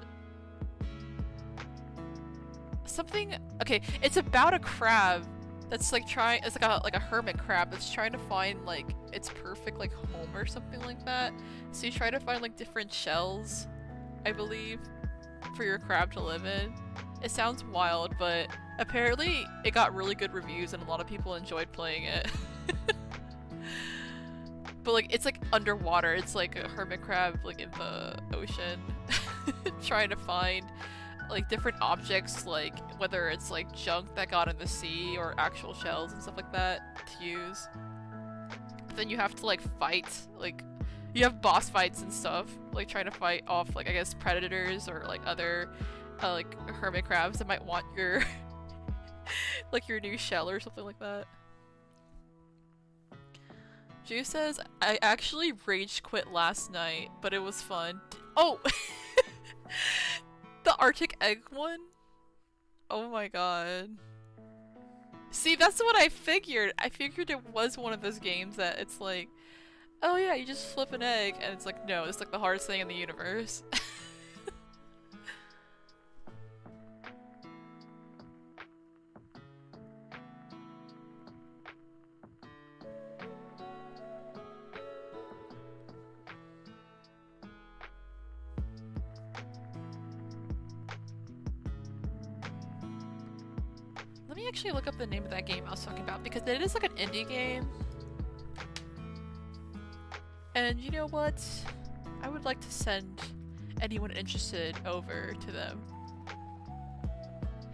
something. Okay, it's about a crab that's like trying. It's like a hermit crab that's trying to find like its perfect like home or something like that. So you try to find like different shells, I believe, for your crab to live in. It sounds wild, but apparently it got really good reviews and a lot of people enjoyed playing it. But like it's like underwater. It's like a hermit crab like in the ocean trying to find like different objects, like whether it's like junk that got in the sea or actual shells and stuff like that to use. But then you have to like fight, like you have boss fights and stuff, like trying to fight off like I guess predators or like other like hermit crabs that might want your like your new shell or something like that. Ju says, I actually rage quit last night, but it was fun. Oh! The Arctic Egg one? Oh my god. See, that's what I figured. I figured it was one of those games that it's like, oh yeah, you just flip an egg, and it's like, no, it's like the hardest thing in the universe. Let me actually look up the name of that game I was talking about, because it is like an indie game. And you know what? I would like to send anyone interested over to them.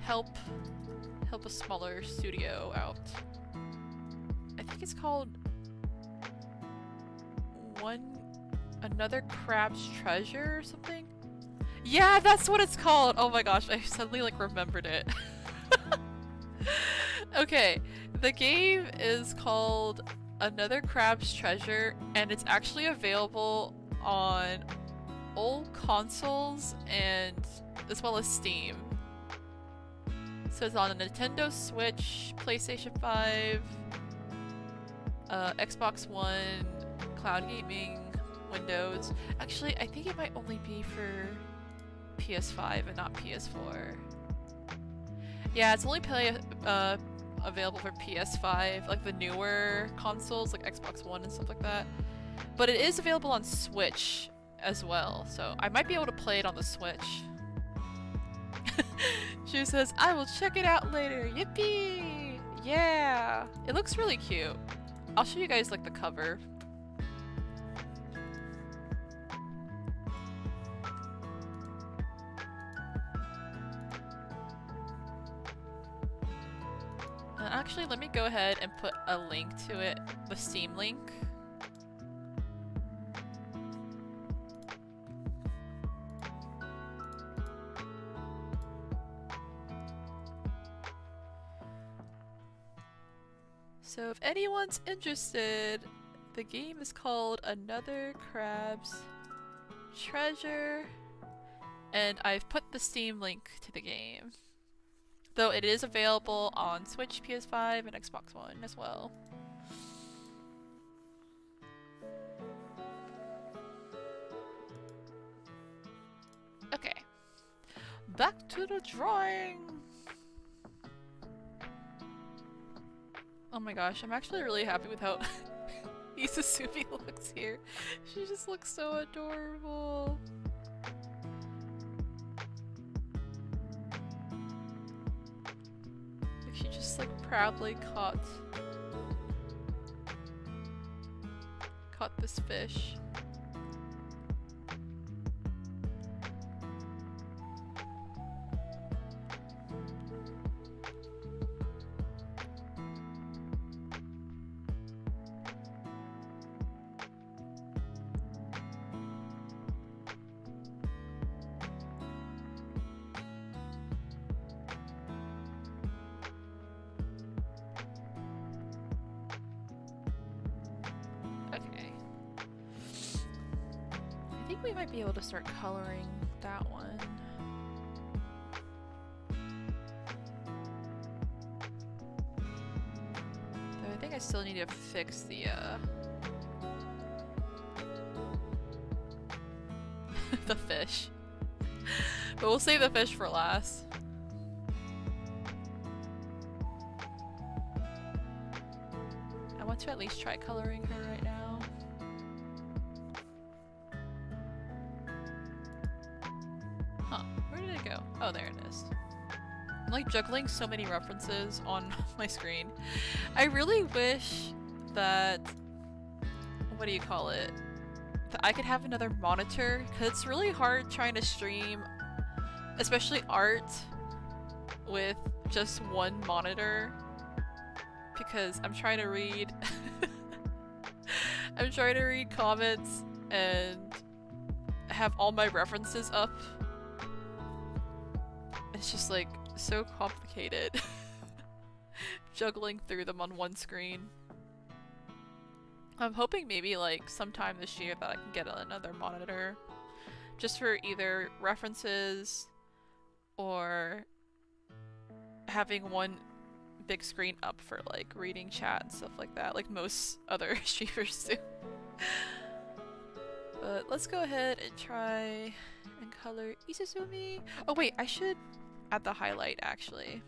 Help a smaller studio out. I think it's called Another Crab's Treasure or something? Yeah, that's what it's called! Oh my gosh, I suddenly like remembered it. Okay, the game is called Another Crab's Treasure, and it's actually available on old consoles and as well as Steam. So it's on a Nintendo Switch, PlayStation 5, Xbox One, cloud gaming, Windows. Actually, I think it might only be for PS5 and not PS4. Yeah, it's only available for PS5, like the newer consoles, like Xbox One and stuff like that. But it is available on Switch as well, so I might be able to play it on the Switch. She says, I will check it out later. Yippee! Yeah! It looks really cute. I'll show you guys like the cover. Actually, let me go ahead and put a link to it, the Steam link. So if anyone's interested, the game is called Another Crab's Treasure, and I've put the Steam link to the game. Though it is available on Switch, PS5, and Xbox One as well. Okay. Back to the drawing! Oh my gosh, I'm actually really happy with how Izutsumi looks here. She just looks so adorable. She just like proudly caught this fish. We might be able to start coloring that one. Though I think I still need to fix the the fish. But we'll save the fish for last. to at least try coloring her right now. Huh, where did it go? Oh, there it is. I'm like juggling so many references on my screen. I really wish that, what do you call it? That I could have another monitor, because it's really hard trying to stream, especially art, with just one monitor. Because I'm trying to read I'm trying to read comments and have all my references up. It's just like so complicated juggling through them on one screen. I'm hoping maybe like sometime this year that I can get another monitor just for either references or having one big screen up for like reading chat and stuff like that, like most other streamers do. But let's go ahead and try and color Izutsumi. Oh wait, I should add the highlight actually.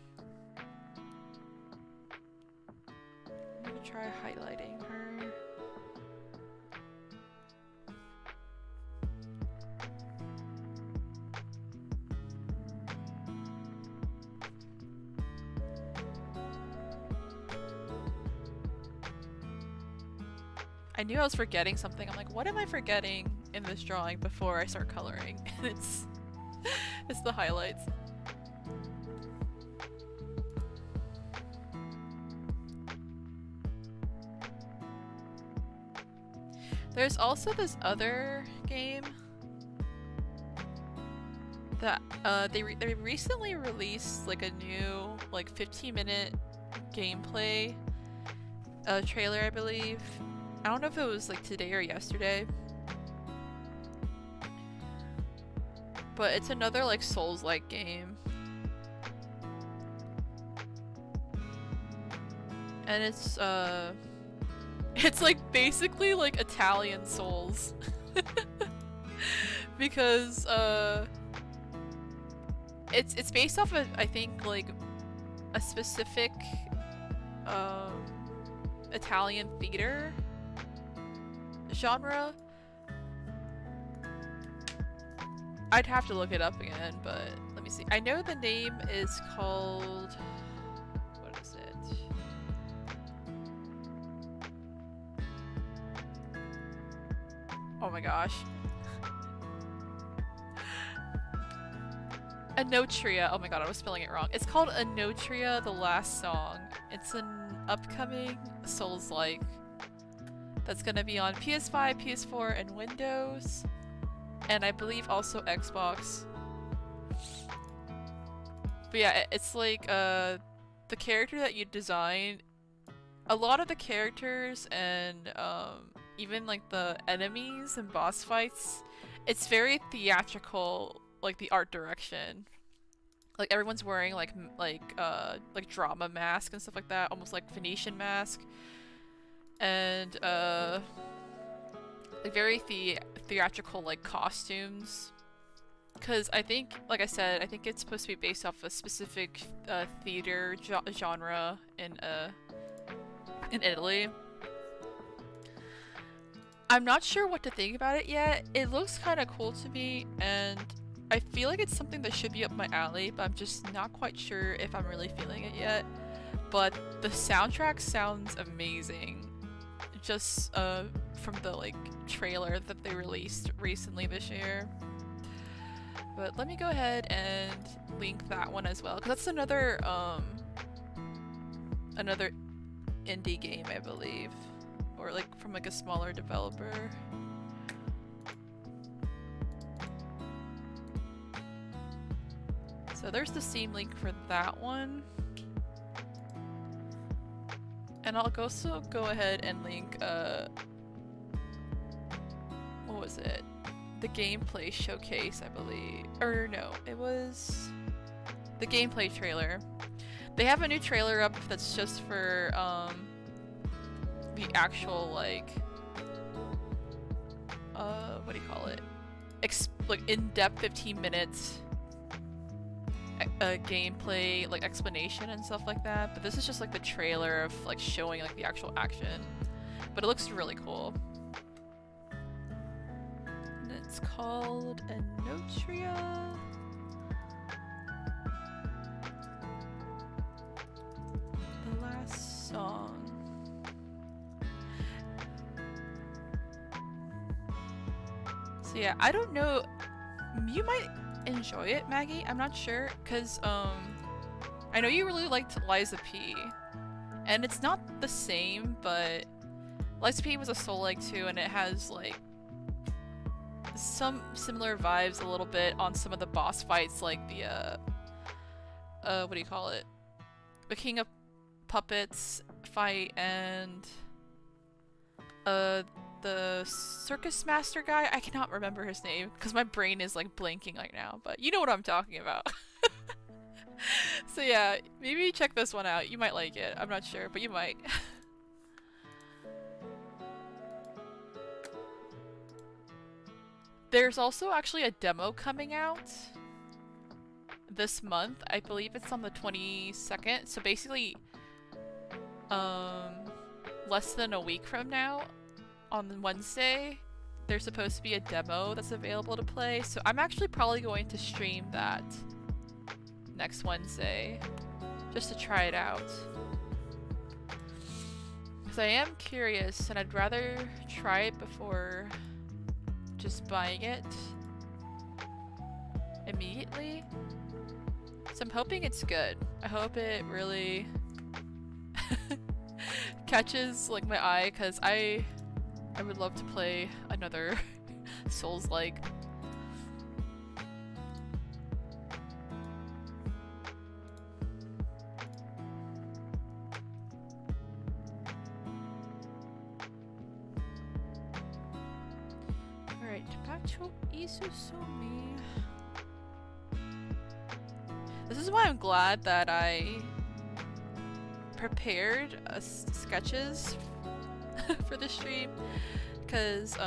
I'm gonna try highlighting her. I knew I was forgetting something. I'm like, what am I forgetting in this drawing before I start coloring? And it's the highlights. There's also this other game that they recently released like a new like 15-minute gameplay trailer, I believe. I don't know if it was like today or yesterday, but it's another like Souls-like game, and it's like basically like Italian Souls because it's based off of, I think, like a specific Italian theater genre. I'd have to look it up again, but let me see. I know the name is called... what is it? Oh my gosh. Anotria. Oh my god, I was spelling it wrong. It's called Anotria: The Last Song. It's an upcoming Souls-like that's gonna be on PS5, PS4, and Windows, and I believe also Xbox. But yeah, it's like the character that you design, a lot of the characters and even like the enemies and boss fights, it's very theatrical, like the art direction. Like everyone's wearing like drama mask and stuff like that, almost like Venetian mask. And like very theatrical like costumes, because I think, like I said, I think it's supposed to be based off a specific theater genre in Italy. I'm not sure what to think about it yet. It looks kind of cool to me, and I feel like it's something that should be up my alley, but I'm just not quite sure if I'm really feeling it yet. But the soundtrack sounds amazing. Just from the like trailer that they released recently this year. But let me go ahead and link that one as well, because that's another indie game, I believe, or like from like a smaller developer. So there's the Steam link for that one. And I'll also go ahead and link, what was it? The gameplay showcase, I believe. Or no, it was the gameplay trailer. They have a new trailer up that's just for, the actual, like, what do you call it? Like, in-depth 15 minutes gameplay like explanation and stuff like that, but this is just like the trailer of like showing like the actual action. but it looks really cool. And it's called Enotria. The last song. So yeah, I don't know. You might enjoy it, Maggie. I'm not sure, cause I know you really liked Liza P, and it's not the same, but Liza P was a soul-like too, and it has like some similar vibes a little bit on some of the boss fights, like the what do you call it? The King of Puppets fight and the circus master guy. I cannot remember his name because my brain is like blanking right now, but you know what I'm talking about. So yeah, maybe check this one out. You might like it. I'm not sure, but you might. There's also actually a demo coming out this month. I believe it's on the 22nd. So basically, less than a week from now, on Wednesday, there's supposed to be a demo that's available to play. So I'm actually probably going to stream that next Wednesday, just to try it out. Because I am curious, and I'd rather try it before just buying it immediately. So I'm hoping it's good. I hope it really catches like my eye, because I would love to play another Souls-like. Alright, back to Izutsumi. This is why I'm glad that I prepared sketches for the stream, because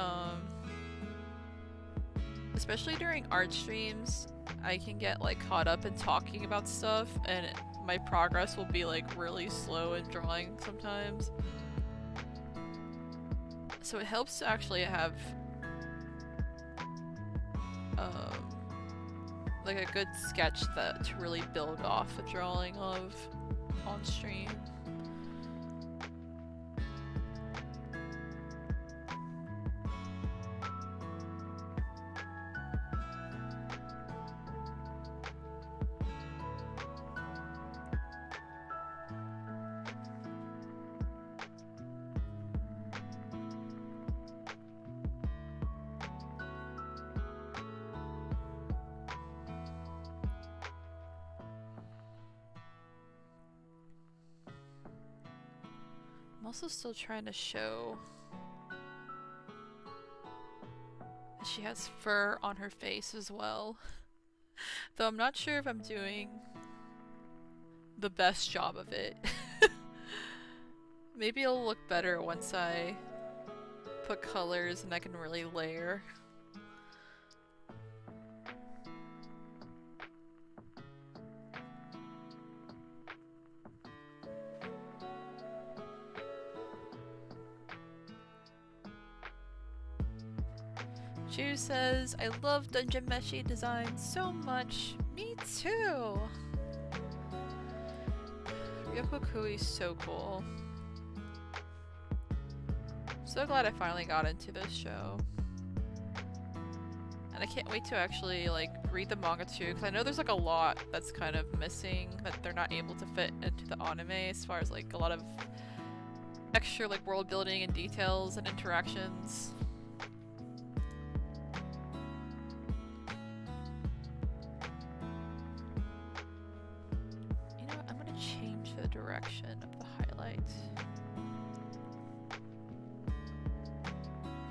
especially during art streams, I can get like caught up in talking about stuff, and my progress will be like really slow in drawing sometimes. So it helps to actually have like a good sketch that to really build off a drawing of on stream. I'm also still trying to show that she has fur on her face as well. Though I'm not sure if I'm doing the best job of it. Maybe it'll look better once I put colors and I can really layer. Ju says, I love Dungeon Meshi design so much. Me too! Ryoko Kui's so cool. So glad I finally got into this show. And I can't wait to actually like read the manga too, because I know there's like a lot that's kind of missing that they're not able to fit into the anime, as far as like a lot of extra like world building and details and interactions. Direction of the highlight.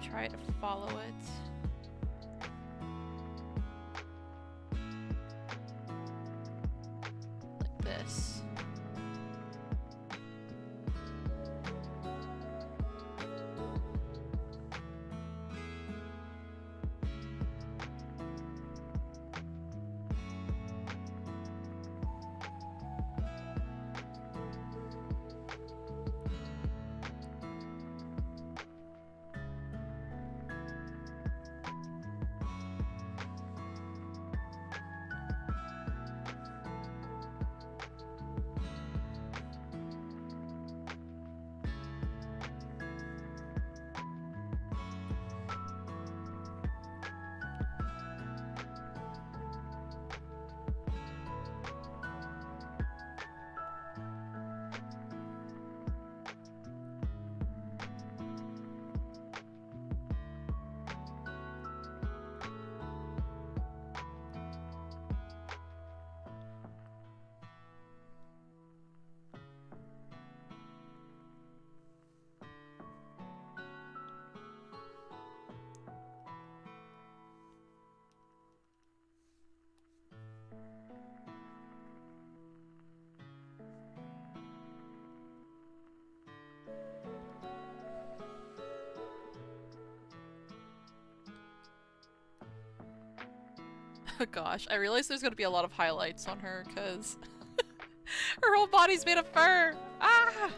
Try to follow it. Like this. Oh gosh, I realize there's gonna be a lot of highlights on her because her whole body's made of fur! Ah!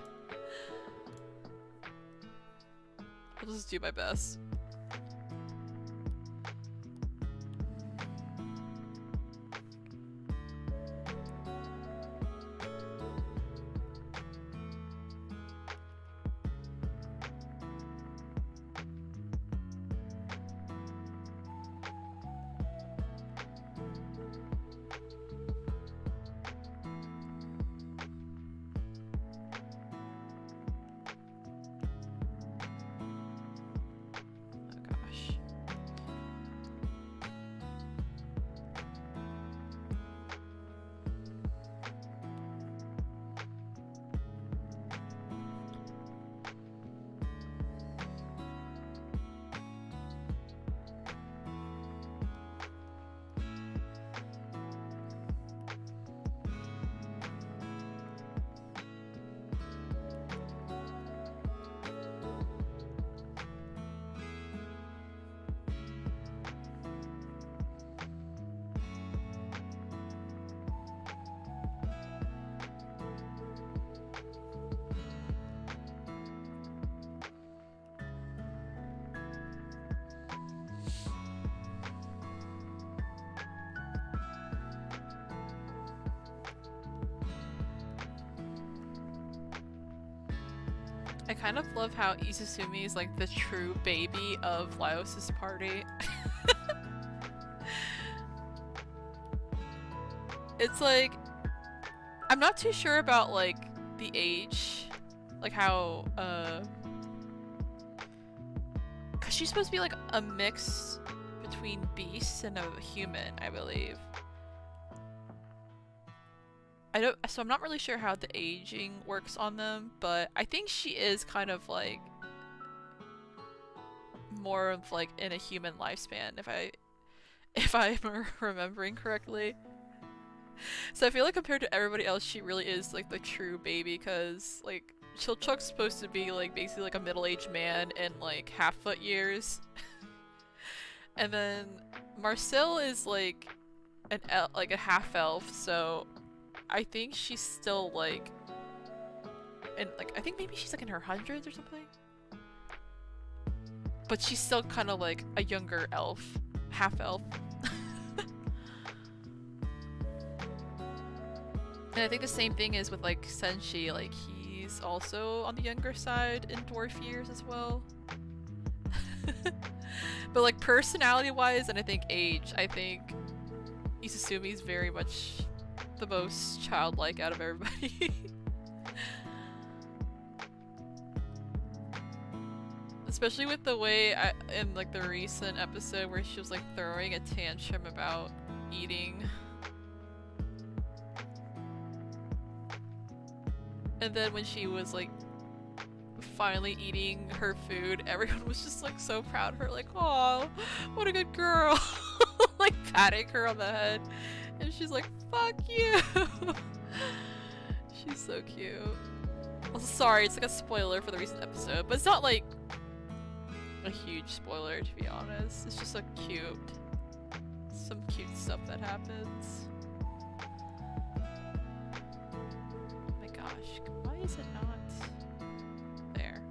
I'll just do my best. I kind of love how Izutsumi is like the true baby of Laos's party. It's like, I'm not too sure about like the age, like how, cause she's supposed to be like a mix between beast and a human, I believe. So I'm not really sure how the aging works on them, but I think she is kind of like more of like in a human lifespan, if I'm remembering correctly. So I feel like compared to everybody else, she really is like the true baby, because like Chilchuk's supposed to be like basically like a middle-aged man in like half-foot years, and then Marcel is like like a half-elf, so I think she's still like, and like I think maybe she's like in her hundreds or something, but she's still kind of like a younger elf, half-elf. And I think the same thing is with like Senshi, like he's also on the younger side in dwarf years as well. But like personality-wise and I think age, I think Izutsumi's very much the most childlike out of everybody. Especially with the way in like the recent episode where she was like throwing a tantrum about eating. And then when she was like finally eating her food, everyone was just like so proud of her, like, "Oh, what a good girl." Like patting her on the head. And she's like, "Fuck you." She's so cute. Also, sorry, it's like a spoiler for the recent episode, but it's not like a huge spoiler, to be honest. It's just like some cute stuff that happens. Oh my gosh, why is it not there?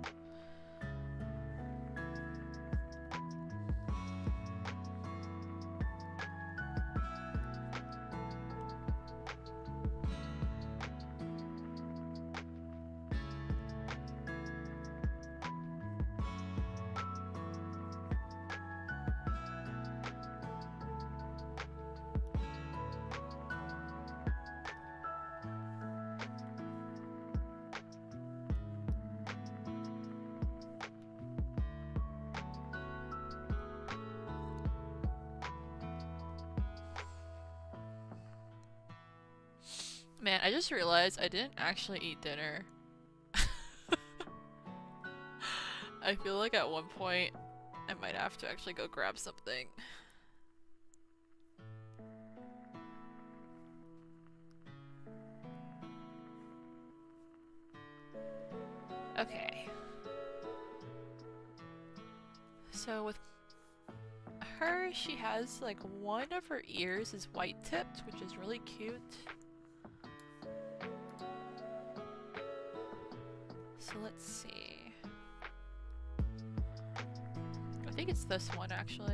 Man, I just realized I didn't actually eat dinner. I feel like at one point I might have to actually go grab something. Okay. So with her, she has like one of her ears is white tipped, which is really cute. So let's see. I think it's this one actually.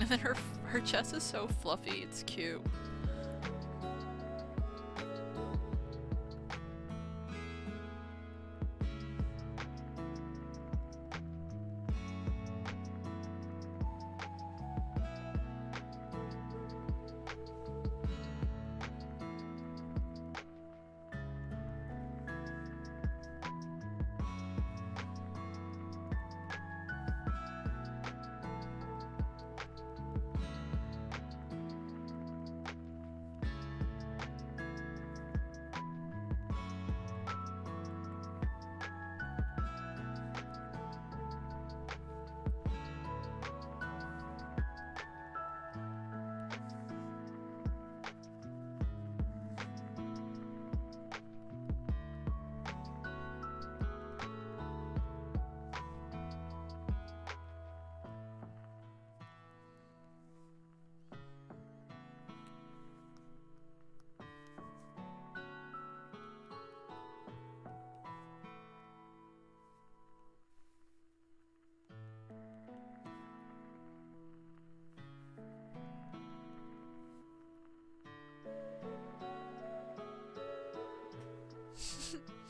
And then her chest is so fluffy, it's cute.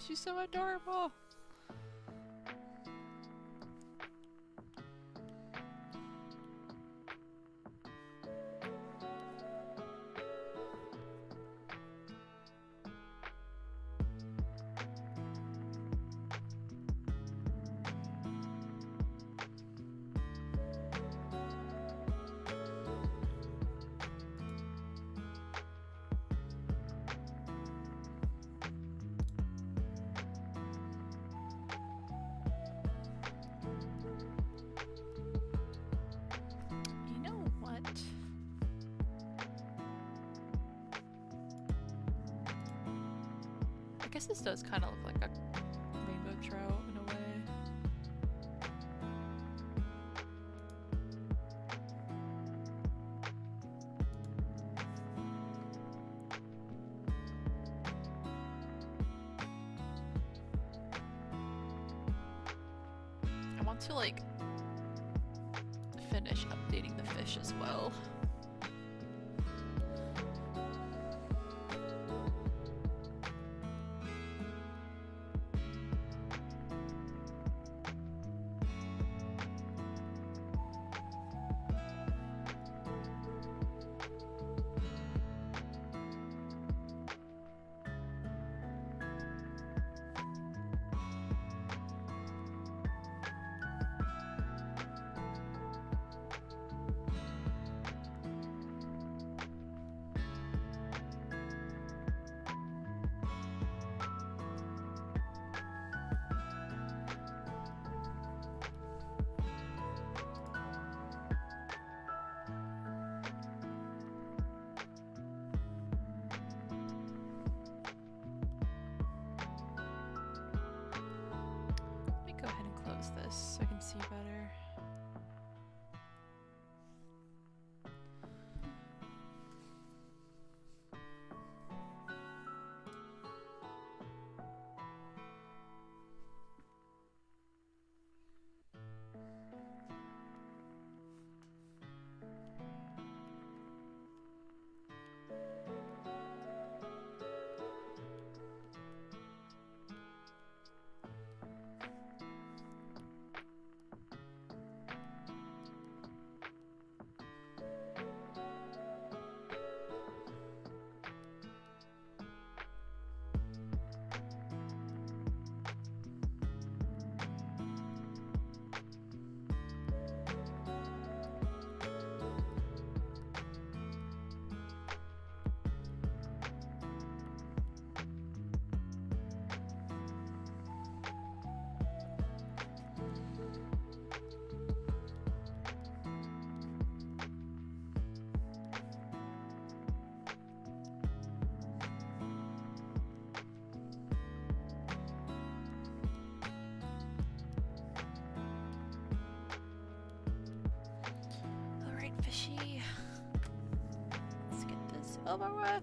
She's so adorable. I guess this does kind of look like a rainbow trout in a way. I want to like finish updating the fish as well. This so I can see better. over with.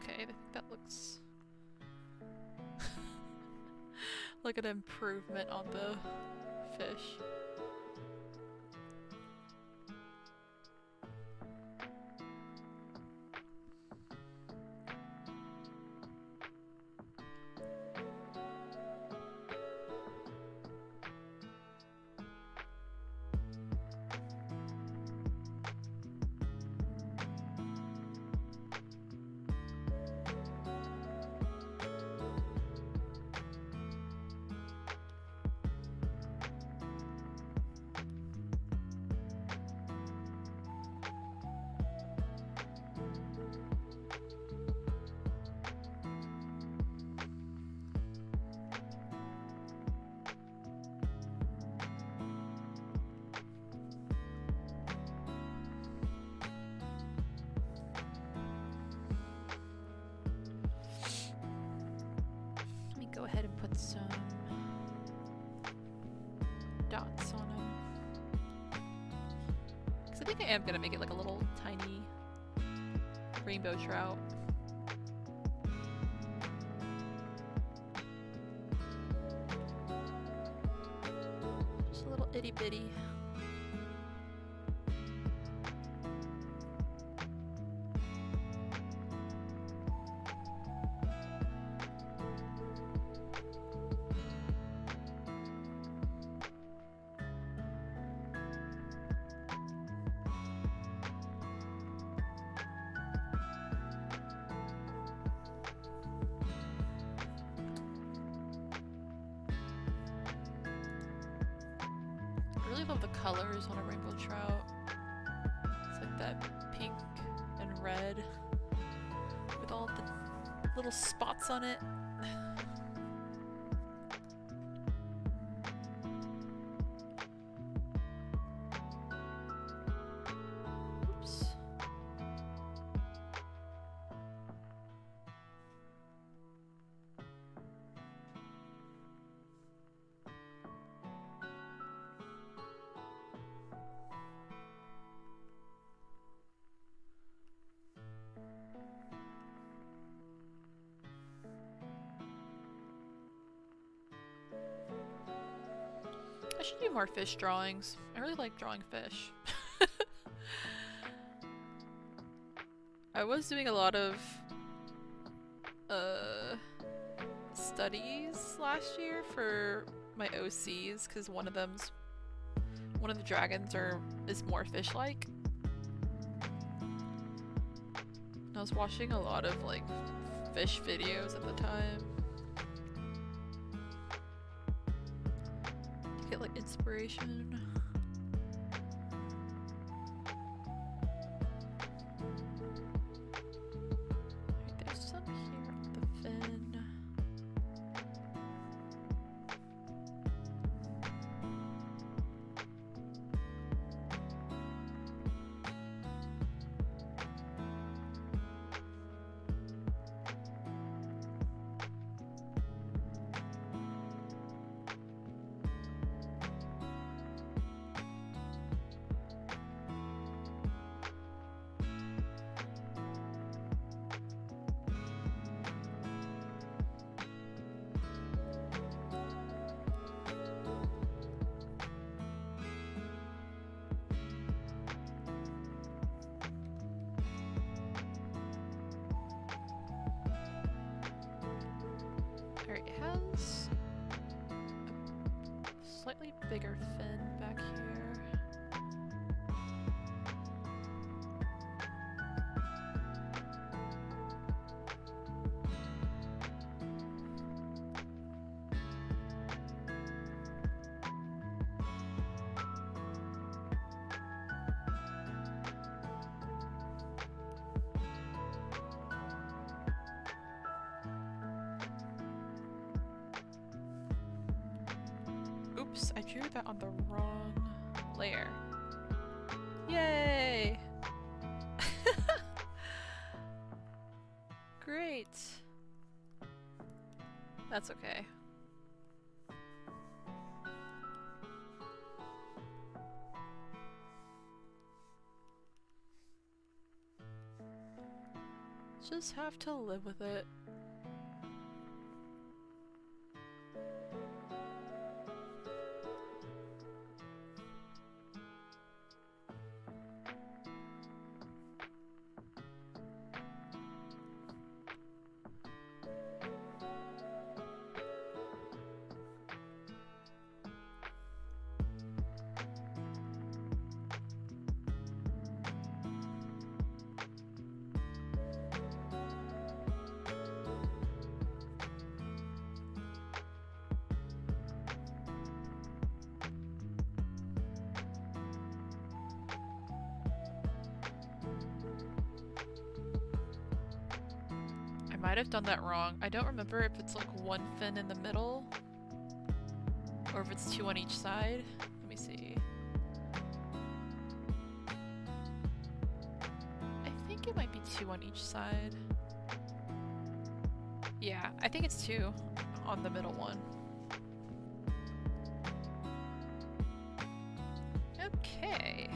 Okay, I think that looks like an improvement on the fish. Go ahead and put some dots on them. Because I think I am going to make it like a little tiny rainbow trout. Just a little itty bitty. I really love the colors on a rainbow trout. It's like that pink and red with all the little spots on it. Oops. I should do more fish drawings. I really like drawing fish. I was doing a lot of studies last year for my OCs because one of the dragons is more fish-like. I was watching a lot of like fish videos at the time. Get like inspiration. Right, there's some here on the fin. slightly bigger fin back here. Oops, I drew that on the wrong layer. Yay! Great. That's okay. Just have to live with it. I might have done that wrong. I don't remember if it's like one fin in the middle or if it's two on each side. Let me see. I think it might be two on each side. Yeah, I think it's two on the middle one. Okay.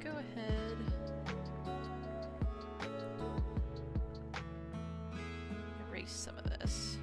Go ahead. Erase some of this.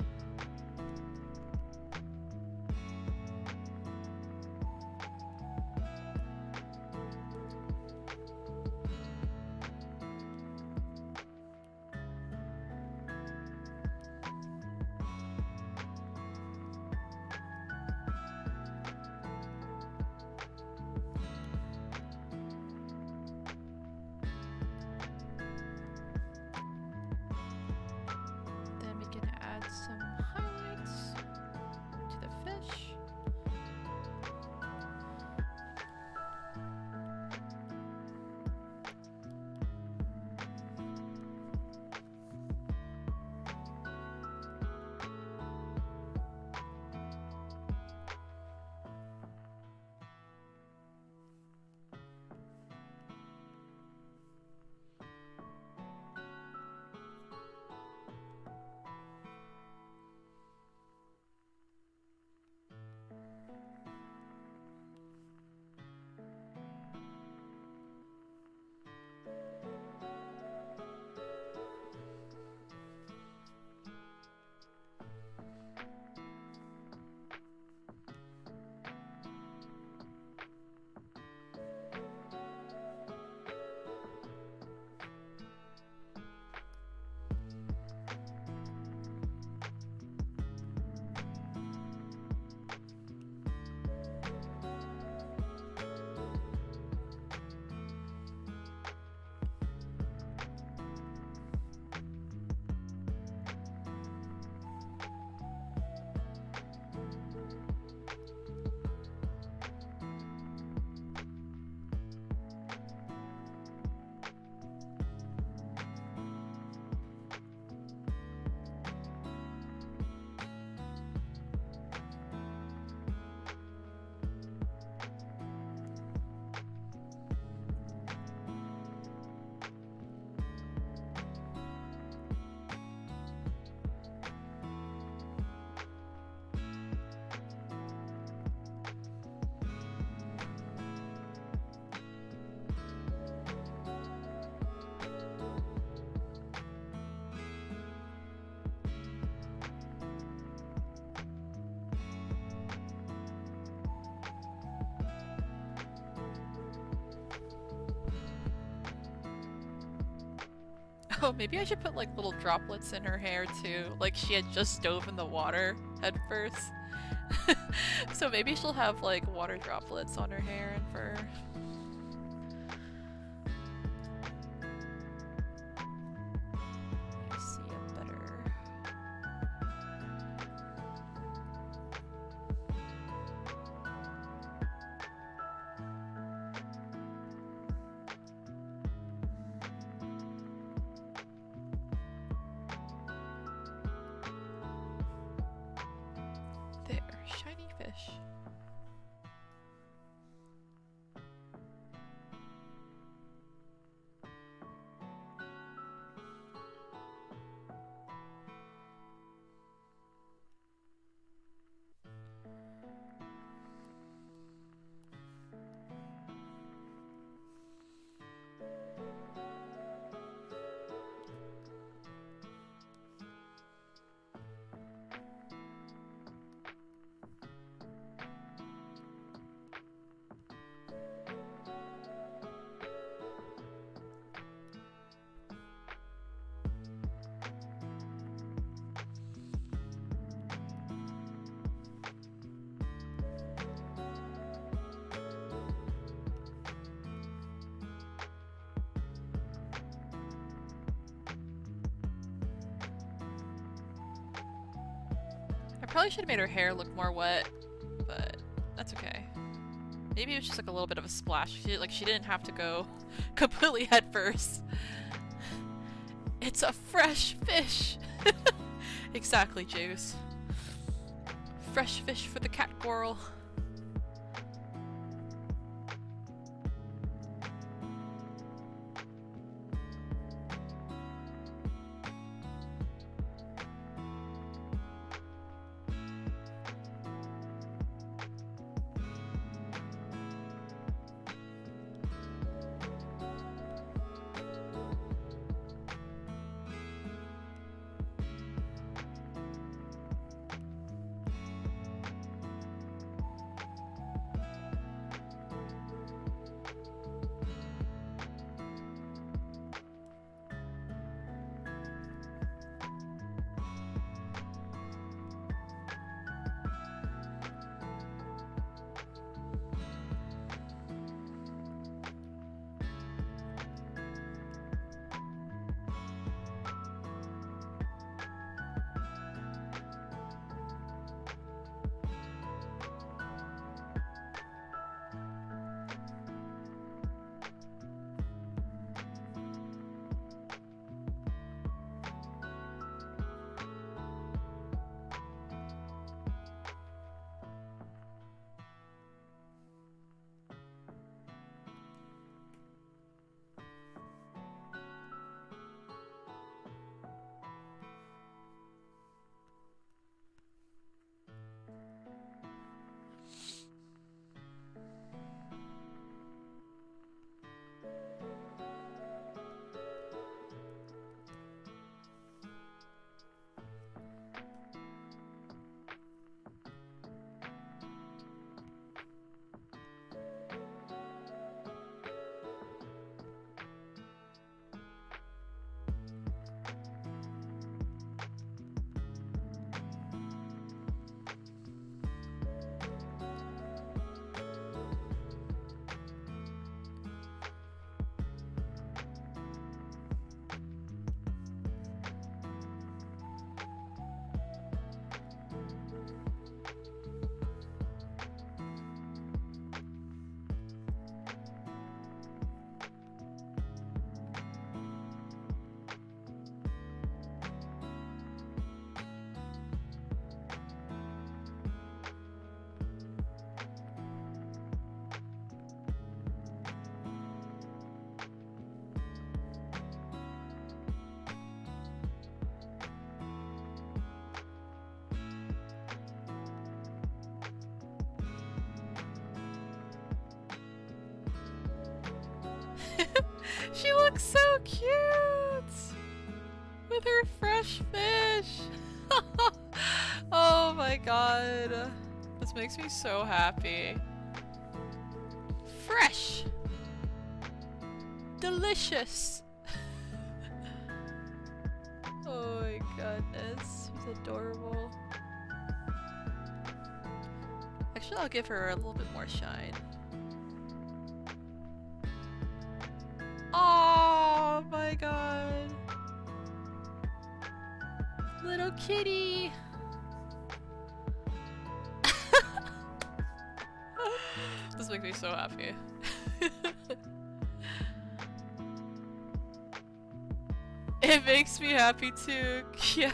Oh, maybe I should put like little droplets in her hair too, like she had just dove in the water head first. So maybe she'll have like water droplets on her hair and fur. Let me see it better. There, shiny fish. I probably should have made her hair look more wet, but that's okay. Maybe it was just like a little bit of a splash. She didn't have to go completely head first. It's a fresh fish! Exactly, Juice. Fresh fish for the cat girl. She looks so cute! With her fresh fish! Oh my god. This makes me so happy. Fresh! Delicious! Oh my goodness, she's adorable. Actually, I'll give her a little bit more shine. Oh my god. Little kitty. This makes me so happy. It makes me happy too. Yeah.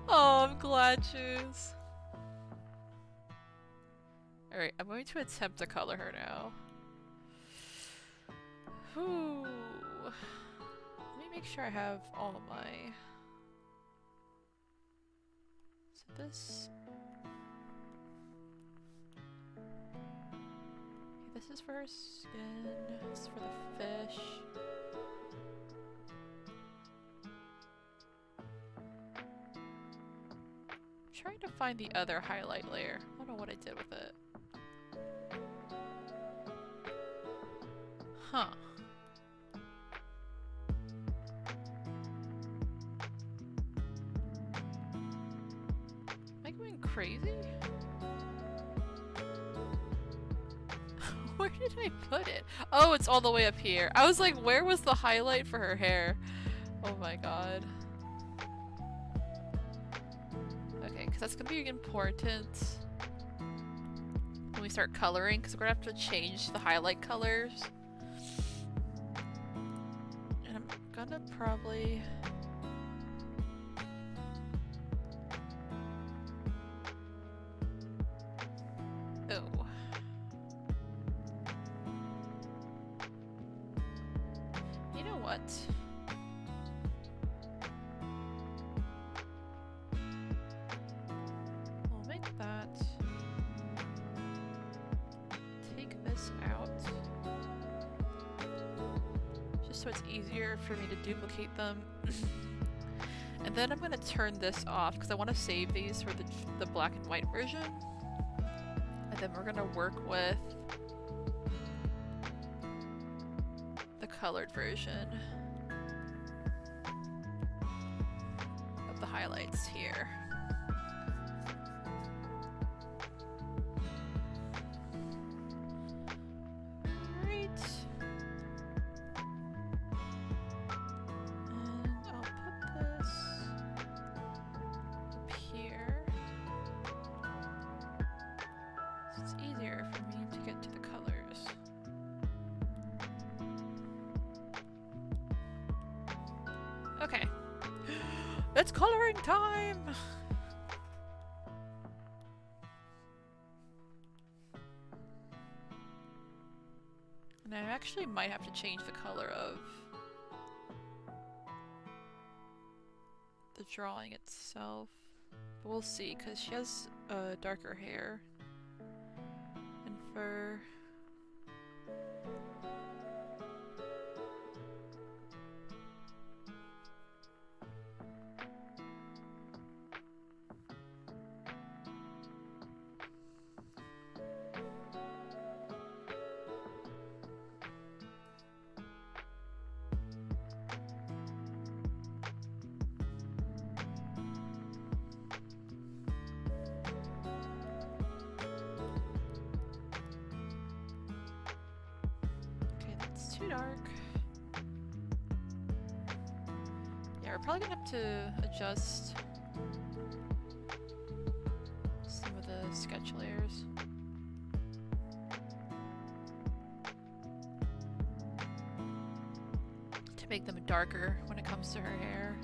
Oh, I'm glad, Juice. Alright, I'm going to attempt to color her now. Ooh. Let me make sure I have all of my... So this... Okay, this is for her skin, this is for the fish. I'm trying to find the other highlight layer. I don't know what I did with it. Huh. Am I going crazy? Where did I put it? Oh, it's all the way up here. I was like, where was the highlight for her hair? Oh my god. Okay, because that's gonna be important when we start coloring, because we're gonna have to change the highlight colors. And I'm gonna probably... Oh. You know what? We'll make that. Take this out. Just so it's easier for me to duplicate them. And then I'm going to turn this off because I want to save these for the black and white version. And then we're going to work with the colored version of the highlights here. Right. And I'll put this up here. So it's easier for me to get to the colors. Okay. It's coloring time! And I actually might have to change the color of the drawing itself. But we'll see, because she has darker hair and fur. Too dark. Yeah, we're probably gonna have to adjust some of the sketch layers. To make them darker when it comes to her hair.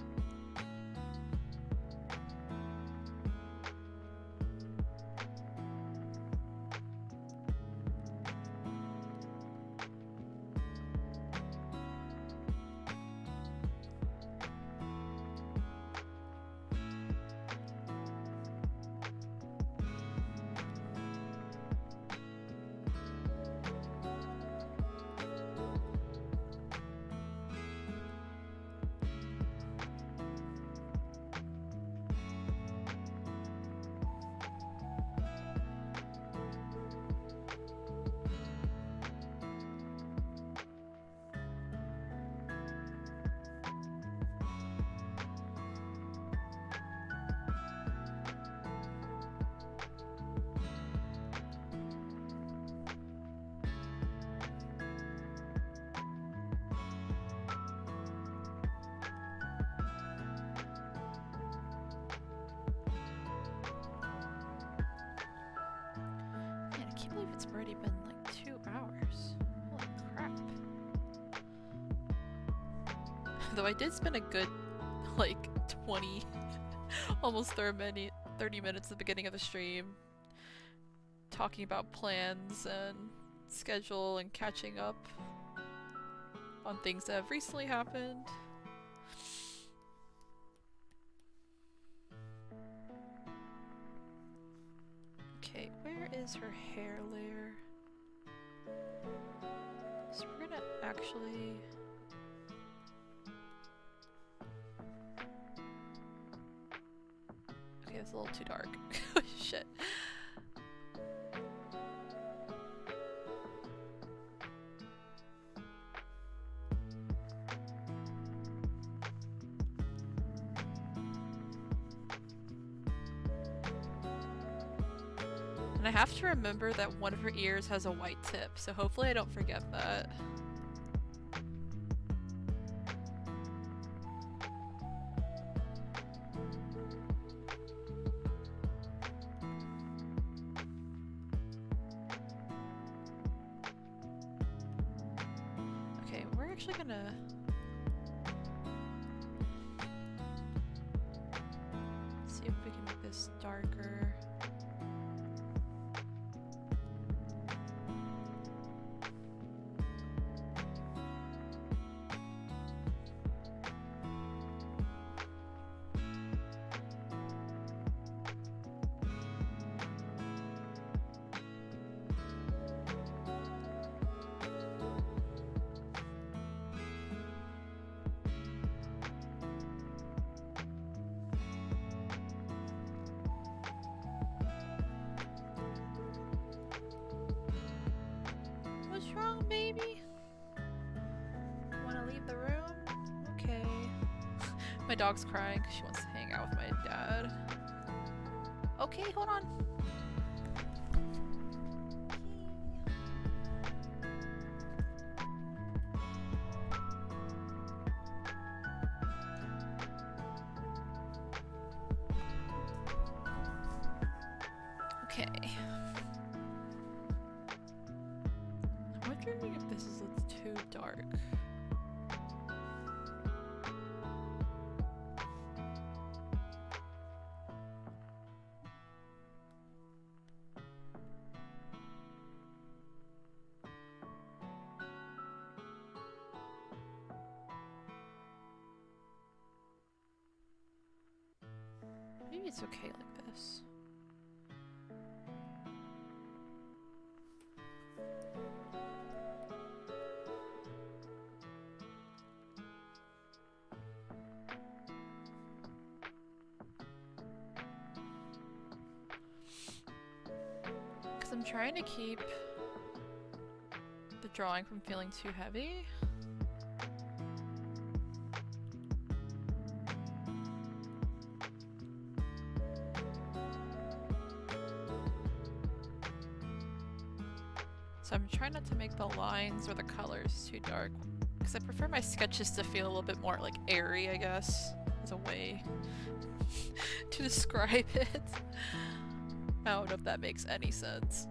can't believe it's already been like 2 hours. Holy crap. Though I did spend a good like 20, almost 30 minutes at the beginning of the stream talking about plans and schedule and catching up on things that have recently happened. Okay, where is her hair layer? So we're gonna actually... Okay, it's a little too dark. Shit. And I have to remember that one of her ears has a white tip, so hopefully I don't forget that. Okay, we're actually gonna... see if we can make this darker. What's wrong, baby? Wanna leave the room? Okay. My dog's crying because she wants to hang out with my dad. Okay, hold on. Okay. I'm wondering if this is too dark. Maybe it's okay like this. Because I'm trying to keep the drawing from feeling too heavy. So I'm trying not to make the lines or the colors too dark, because I prefer my sketches to feel a little bit more like airy, I guess, as a way to describe it. I don't know if that makes any sense.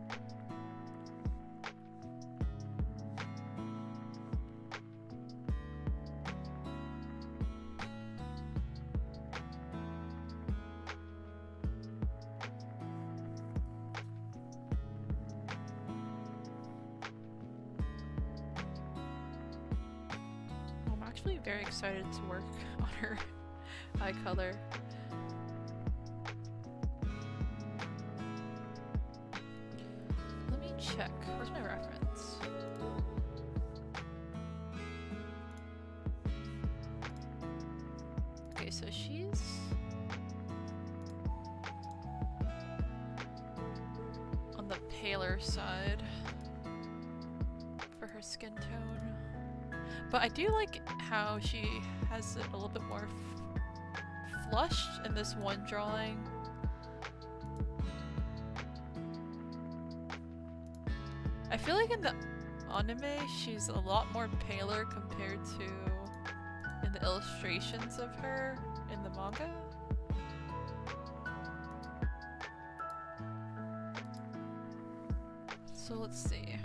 I'm actually very excited to work on her eye color. Let me check. Where's my reference? Okay, so she's on the paler side for her skin tone. But I do like how she has it a little bit more flushed in this one drawing. I feel like in the anime she's a lot more paler compared to in the illustrations of her in the manga. So let's see.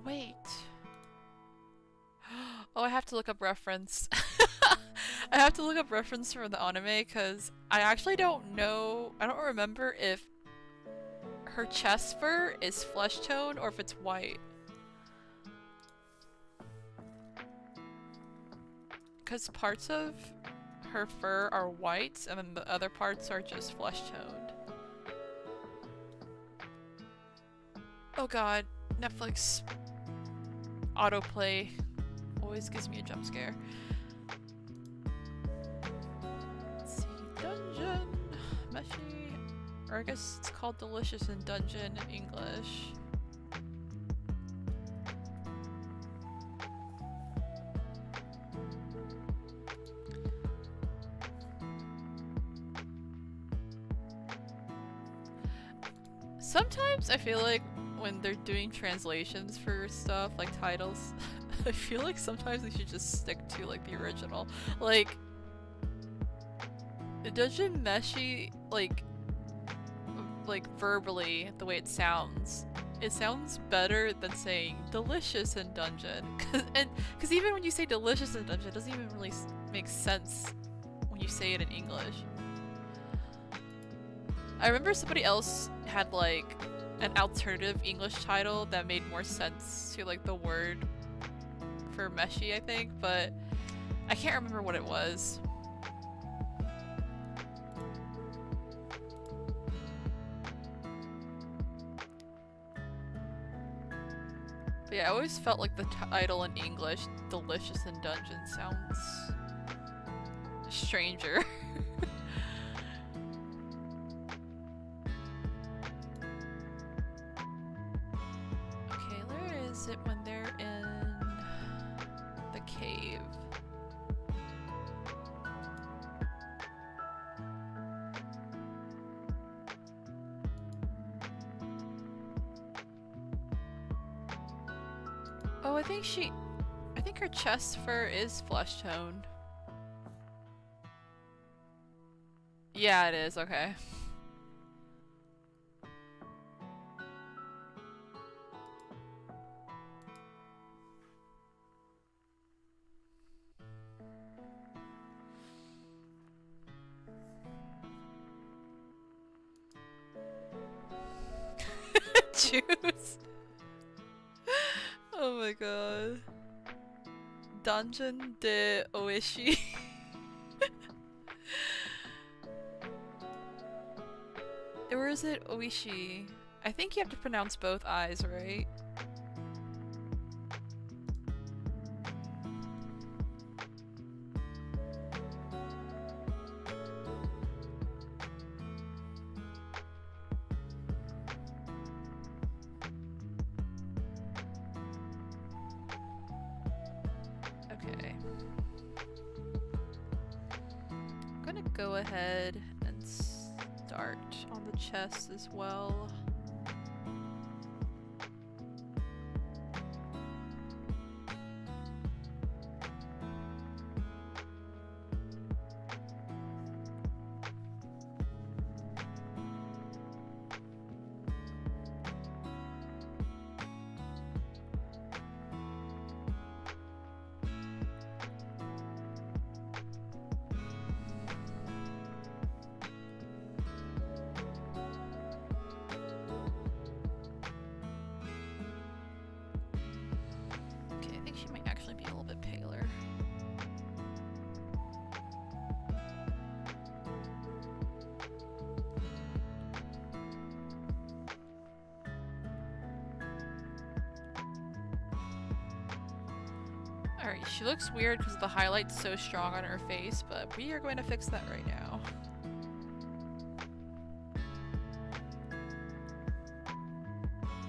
Wait. Oh, I have to look up reference. I have to look up reference from the anime because I actually don't know. I don't remember if her chest fur is flesh tone or if it's white. Because parts of her fur are white and then the other parts are just flesh toned. Oh god, Netflix autoplay always gives me a jump scare. Let's see, dungeon, Meshi, or I guess it's called delicious in dungeon in English. Sometimes I feel like when they're doing translations for stuff, like titles, I feel like sometimes they should just stick to like the original. Like, Dungeon Meshi, like verbally, the way it sounds better than saying delicious in dungeon. Cause even when you say delicious in dungeon, it doesn't even really make sense when you say it in English. I remember somebody else had like an alternative English title that made more sense to like the word for Meshi, I think, but I can't remember what it was. But yeah, I always felt like the title in English, Delicious in Dungeon, sounds stranger. It when they're in the cave. Oh, I think her chest fur is flesh toned. Yeah, it is, okay. Juice. Oh my god. Dungeon de Oishi. Or is it Oishi? I think you have to pronounce both I's, right? Go ahead and start on the chest as well. Alright, she looks weird because the highlight's so strong on her face, but we are going to fix that right now.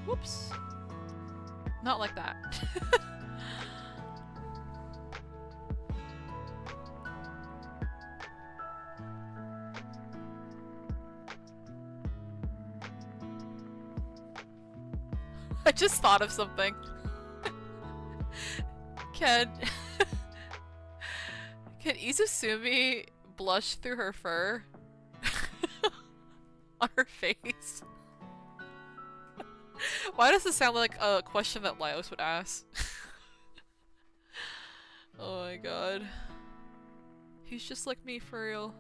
Whoops. Not like that. I just thought of something. Can Izutsumi blush through her fur on her face? Why does this sound like a question that Laios would ask? Oh my god. He's just like me for real.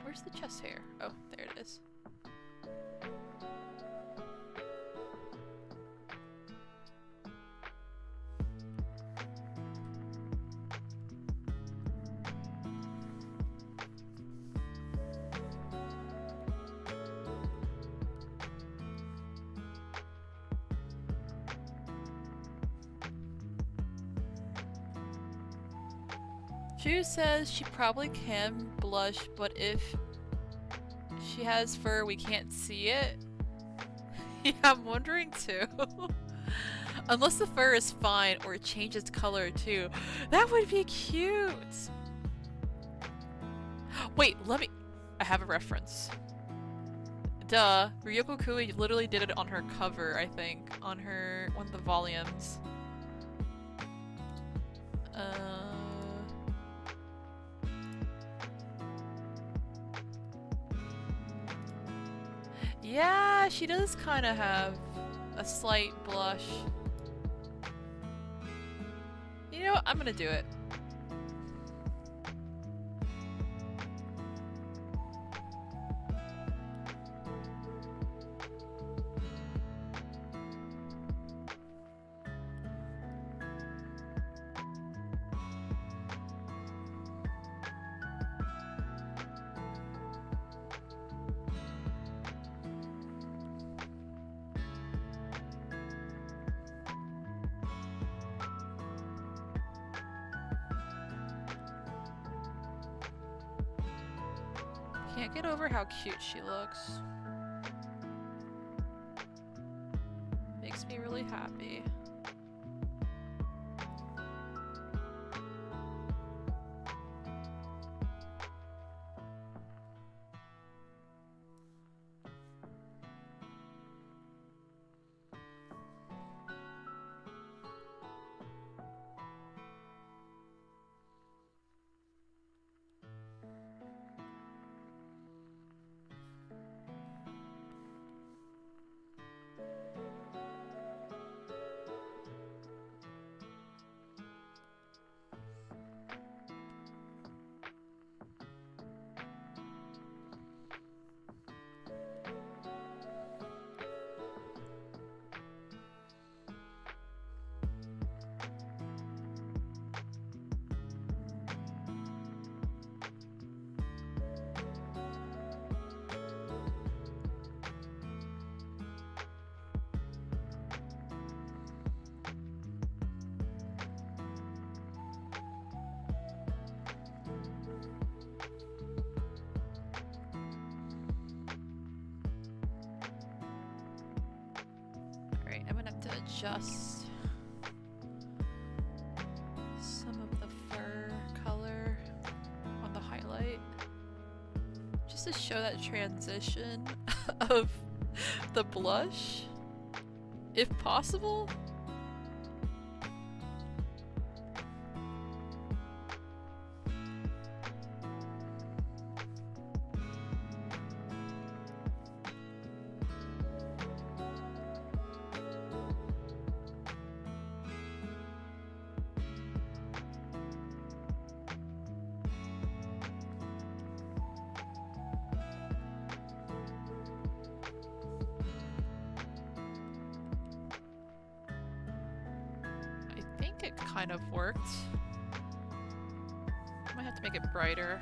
Where's the chest hair? Oh, there it is. Drew says she probably can blush, but if she has fur, we can't see it. Yeah, I'm wondering too. Unless the fur is fine or it changes color too. That would be cute! Wait, I have a reference. Duh, Ryoko Kui literally did it on her cover, I think. On one of the volumes. Yeah, she does kind of have a slight blush. You know what? I'm gonna do it. Can't get over how cute she looks. Makes me really happy. Adjust some of the fur color on the highlight just to show that transition of the blush, if possible. It kind of worked. I might have to make it brighter.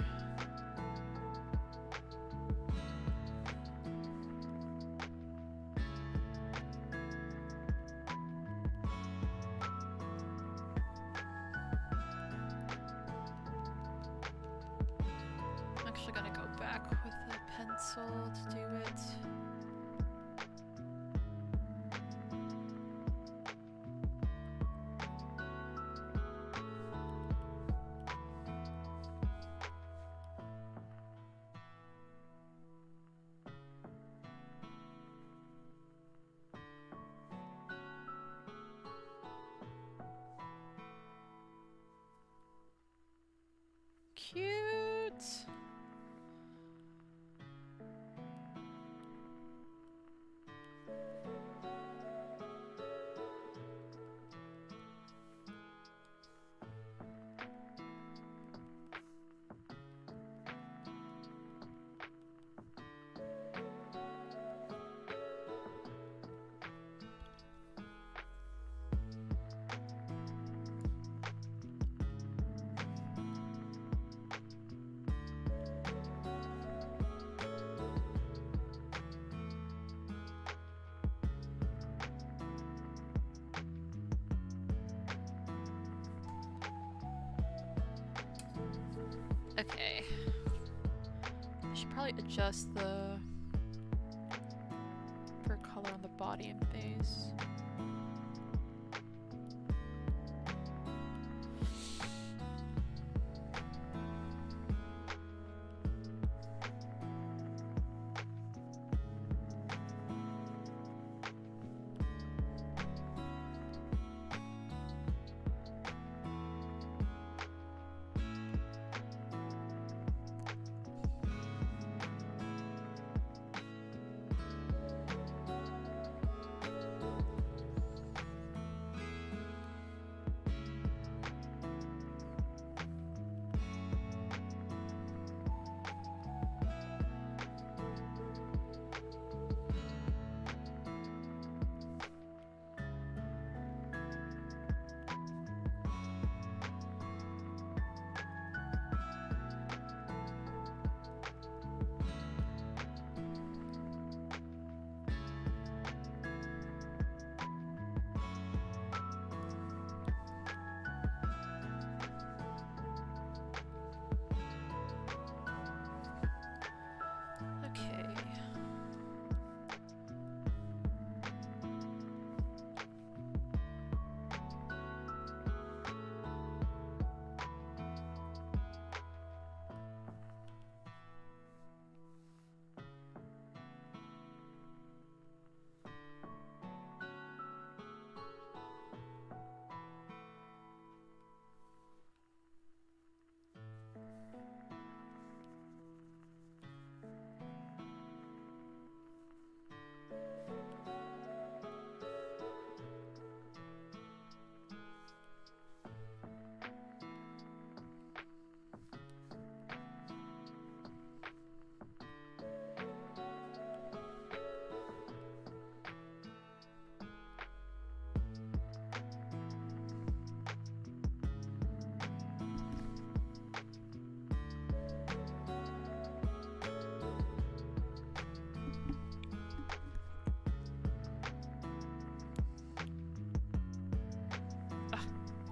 I'm actually gonna go back with the pencil to do it. probably adjust the fur color on the body and face.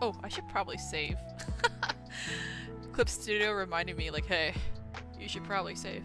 Oh, I should probably save. Clip Studio reminded me, like, hey, you should probably save.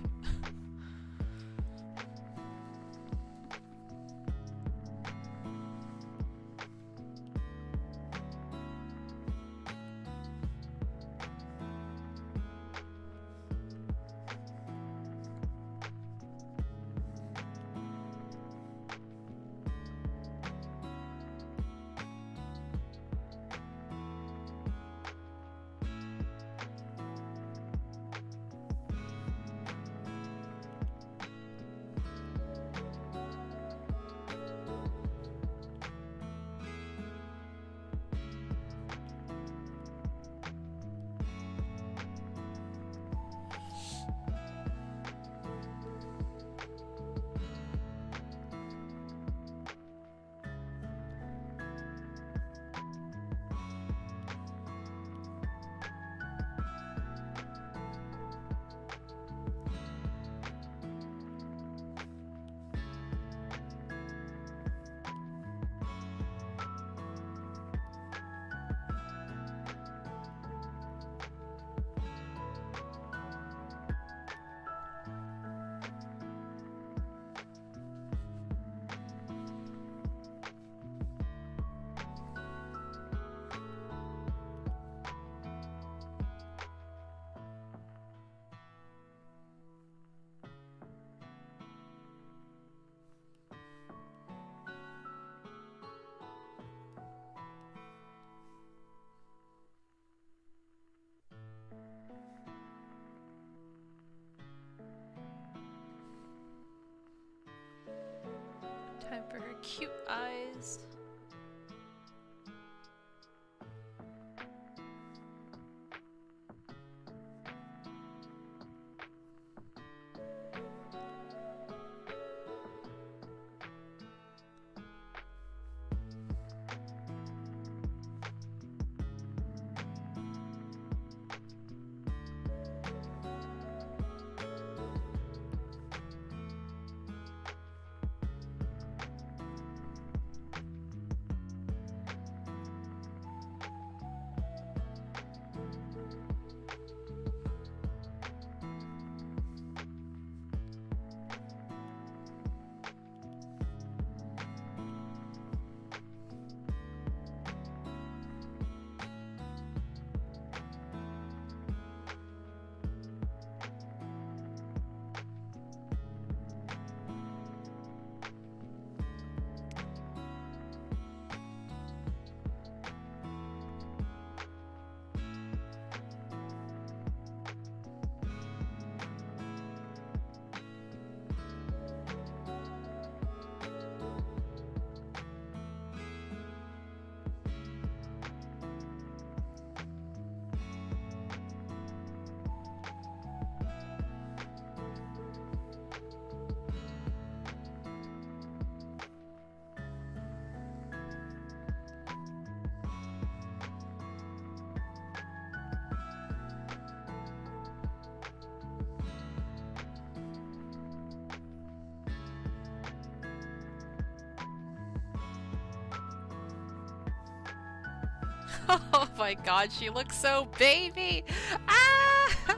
Oh my god, she looks so baby! Ah!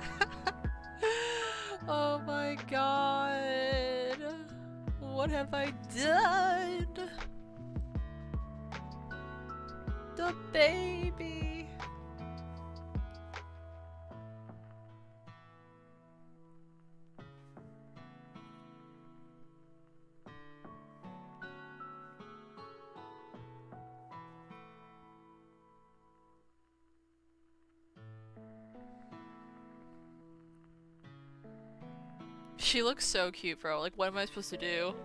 Oh my god. What have I done? The baby. She looks so cute, bro. Like, what am I supposed to do?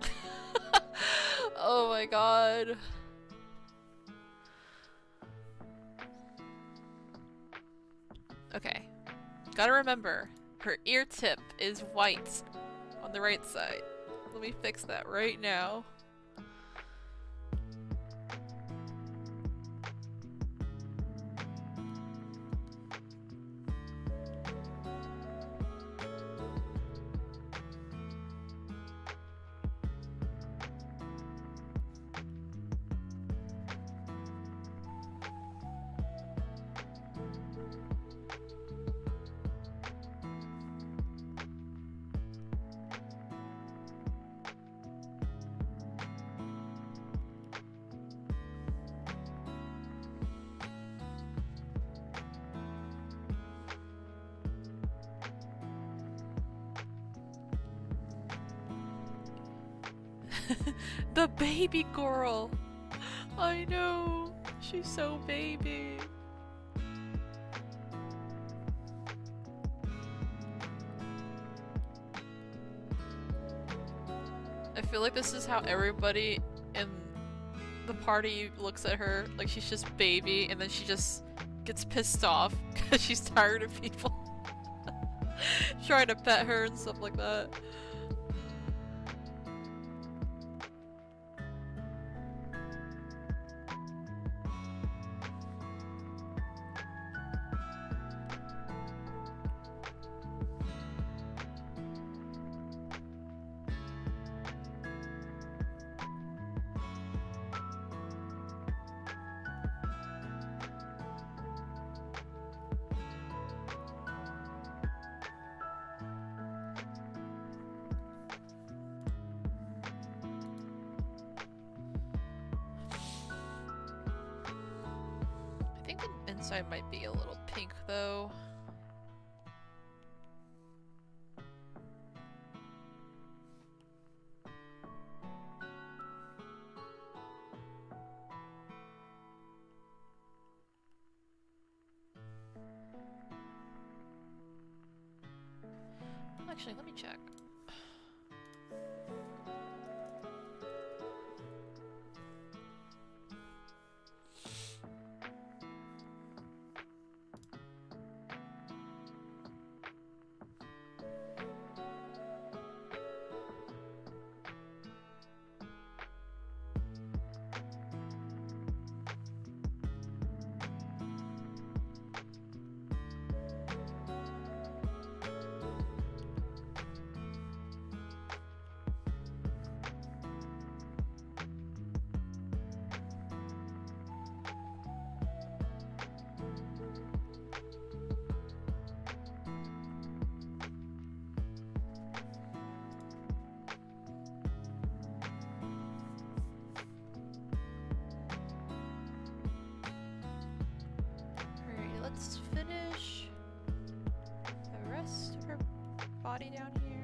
Oh my god. Okay. Gotta remember, her ear tip is white on the right side. Let me fix that right now. The baby girl! I know! She's so baby! I feel like this is how everybody in the party looks at her, like she's just baby, and then she just gets pissed off because she's tired of people trying to pet her and stuff like that. I think the inside might be a little pink though. Actually, let me check. Let's finish the rest of her body down here.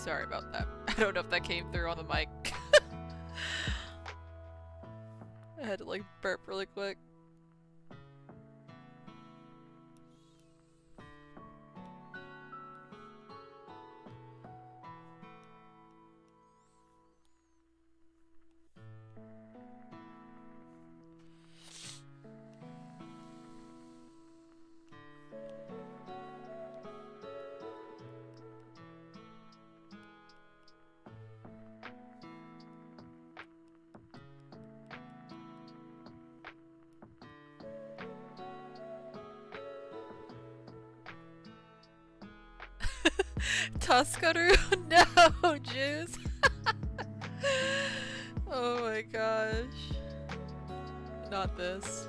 Sorry about that. I don't know if that came through on the mic. I had to like burp really quick. Tuskaru? No, Juice. Oh my gosh. Not this.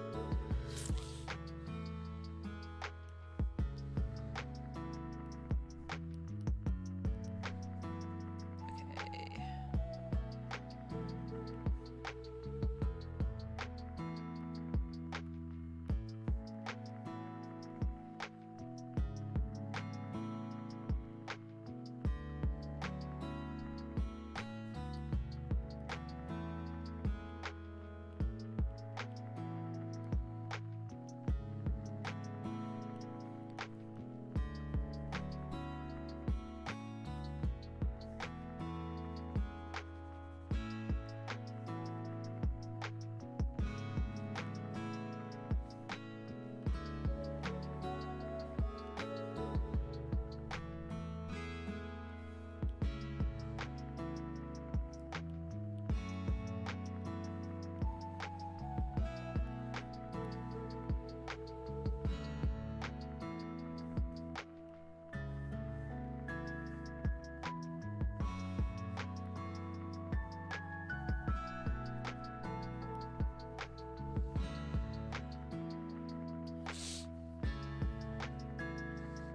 Okay.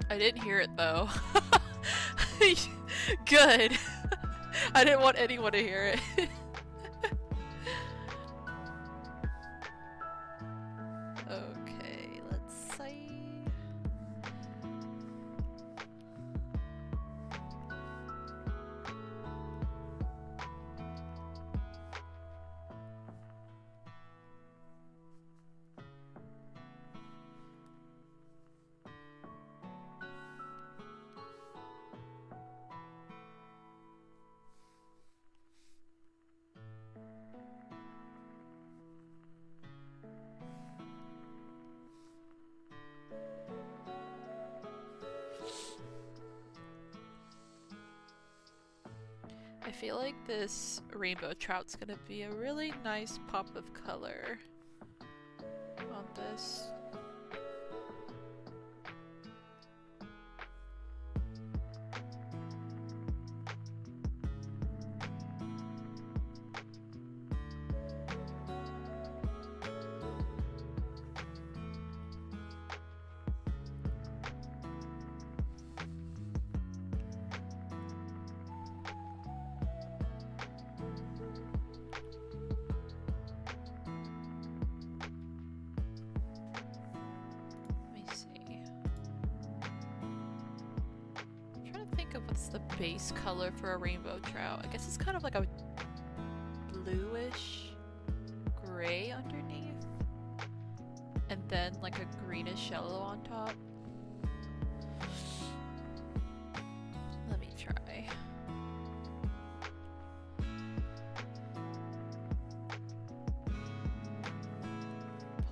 I didn't hear it though. Good. I didn't want anyone to hear it. Okay, let's see. I feel like this rainbow trout's gonna be a really nice pop of color on this. What's the base color for a rainbow trout? I guess it's kind of like a bluish gray underneath and then like a greenish yellow on top. Let me try.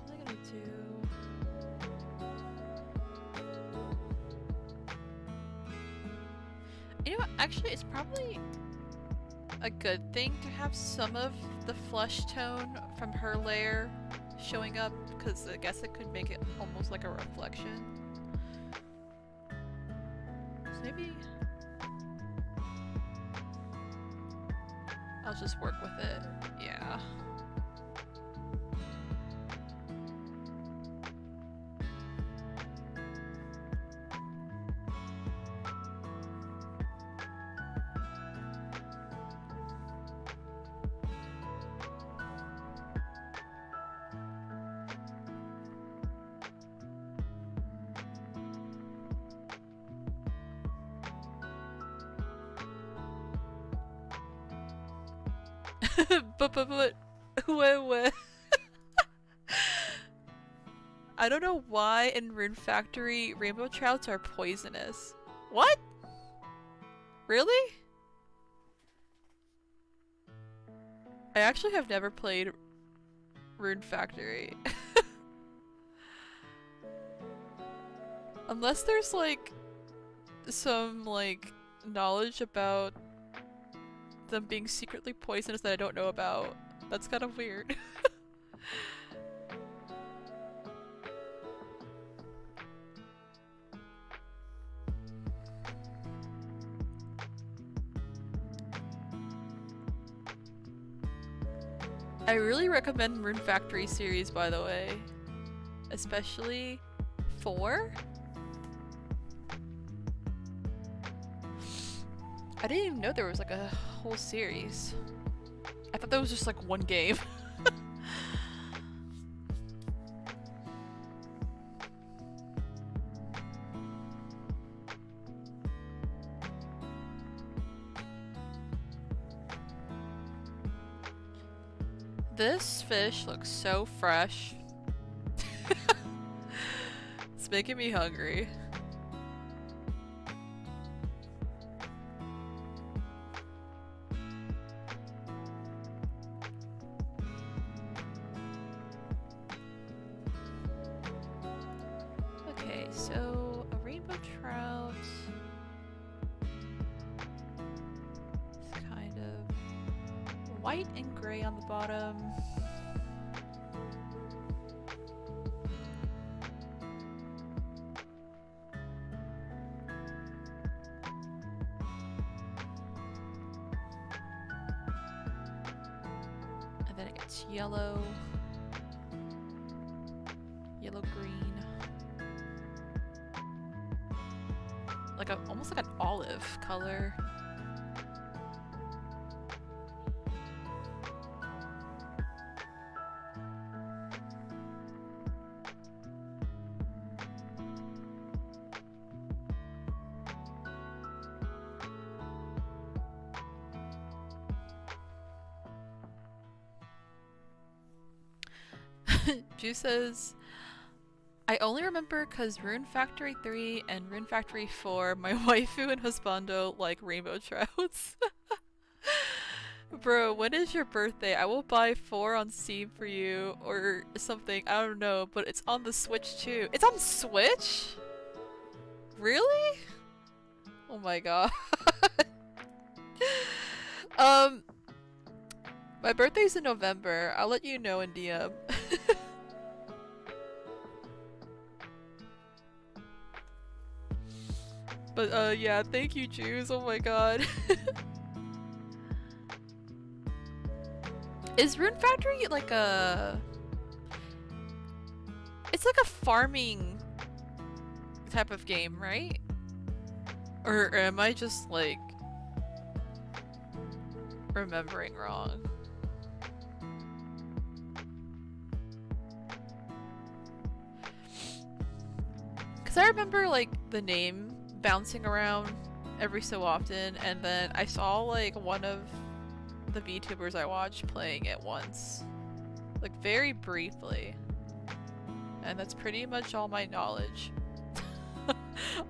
Probably gonna do You know what, actually it's probably a good thing to have some of the flush tone from her layer showing up, because I guess it could make it almost like a reflection. So maybe I'll just work with it, yeah. but, what? I don't know why in Rune Factory rainbow trouts are poisonous. What? Really? I actually have never played Rune Factory. Unless there's like some like knowledge about them being secretly poisonous that I don't know about. That's kind of weird. I really recommend Rune Factory series, by the way. Especially 4? I didn't even know there was like a whole series. I thought that was just like one game. This fish looks so fresh. It's making me hungry. Okay, so a rainbow trout. It's kind of white and gray on the bottom. And then it gets yellow, yellow-green. Like a, almost like an olive color. Ju says, I only remember cause Rune Factory 3 and Rune Factory 4, my waifu and husbando like rainbow trouts. Bro, when is your birthday? I will buy 4 on Steam for you or something, I don't know, but it's on the Switch too. It's on Switch? Really? Oh my god. My birthday's in November. I'll let you know in DM. But yeah, thank you, Jews. Oh my god. Is Rune Factory like a... It's like a farming type of game, right? Or am I just like remembering wrong? Cause I remember like the name bouncing around every so often, and then I saw like one of the VTubers I watched playing it once, like very briefly, and that's pretty much all my knowledge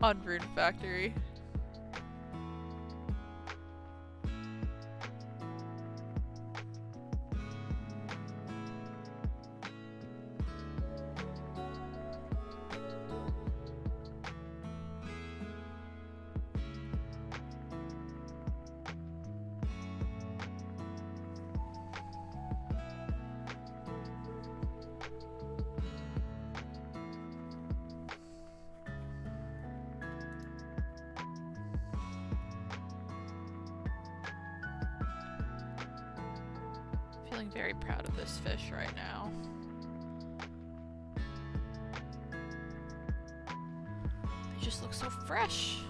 on Rune Factory. Feeling very proud of this fish right now. They just look so fresh.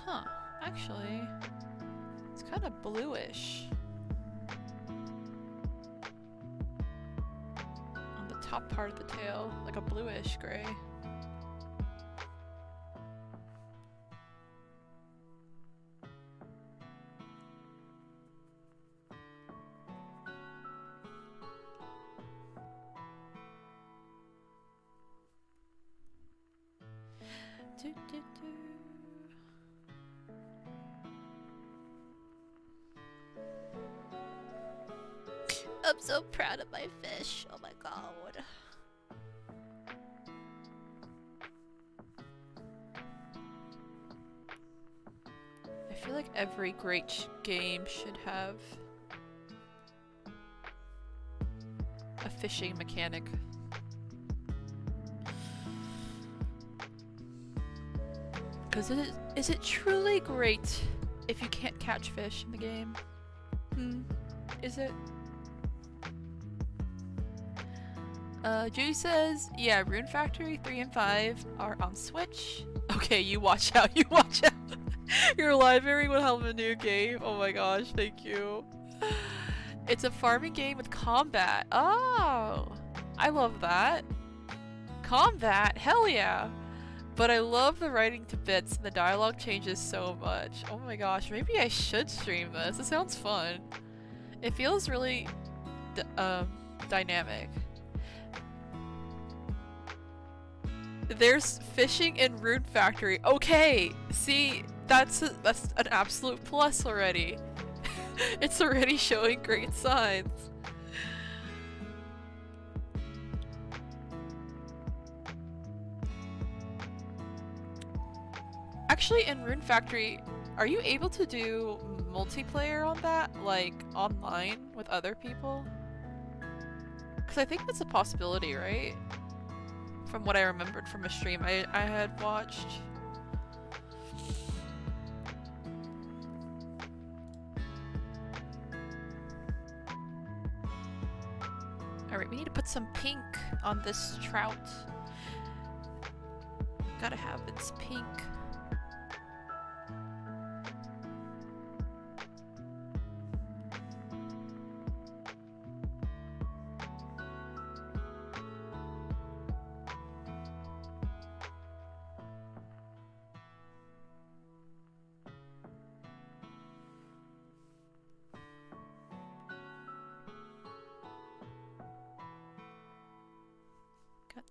Huh, actually, it's kind of bluish on the top part of the tail, like a bluish gray. I'm so proud of my fish. Oh my god. I feel like every great game should have a fishing mechanic. Because is it truly great if you can't catch fish in the game? Is it? Judy says, yeah, Rune Factory 3 and 5 are on Switch. Okay, you watch out, you watch out. Your library will have a new game. Oh my gosh, thank you. It's a farming game with combat. Oh, I love that. Combat, hell yeah. But I love the writing to bits and the dialogue changes so much. Oh my gosh, maybe I should stream this. It sounds fun. It feels really dynamic. There's fishing in Rune Factory. Okay, see, that's an absolute plus already. It's already showing great signs. Actually, in Rune Factory, are you able to do multiplayer on that? Like, online with other people? Because I think that's a possibility, right? From what I remembered from a stream I had watched. Alright, we need to put some pink on this trout. Gotta have its pink.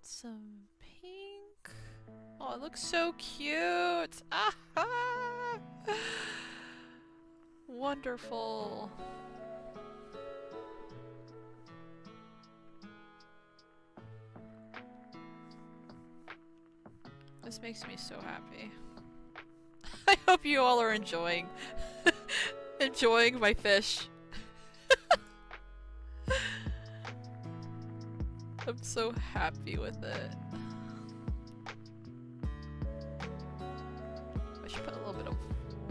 Some pink. Oh, it looks so cute. Ah, wonderful. This makes me so happy. I hope you all are enjoying enjoying my fish. I'm so happy with it. I should put a little bit of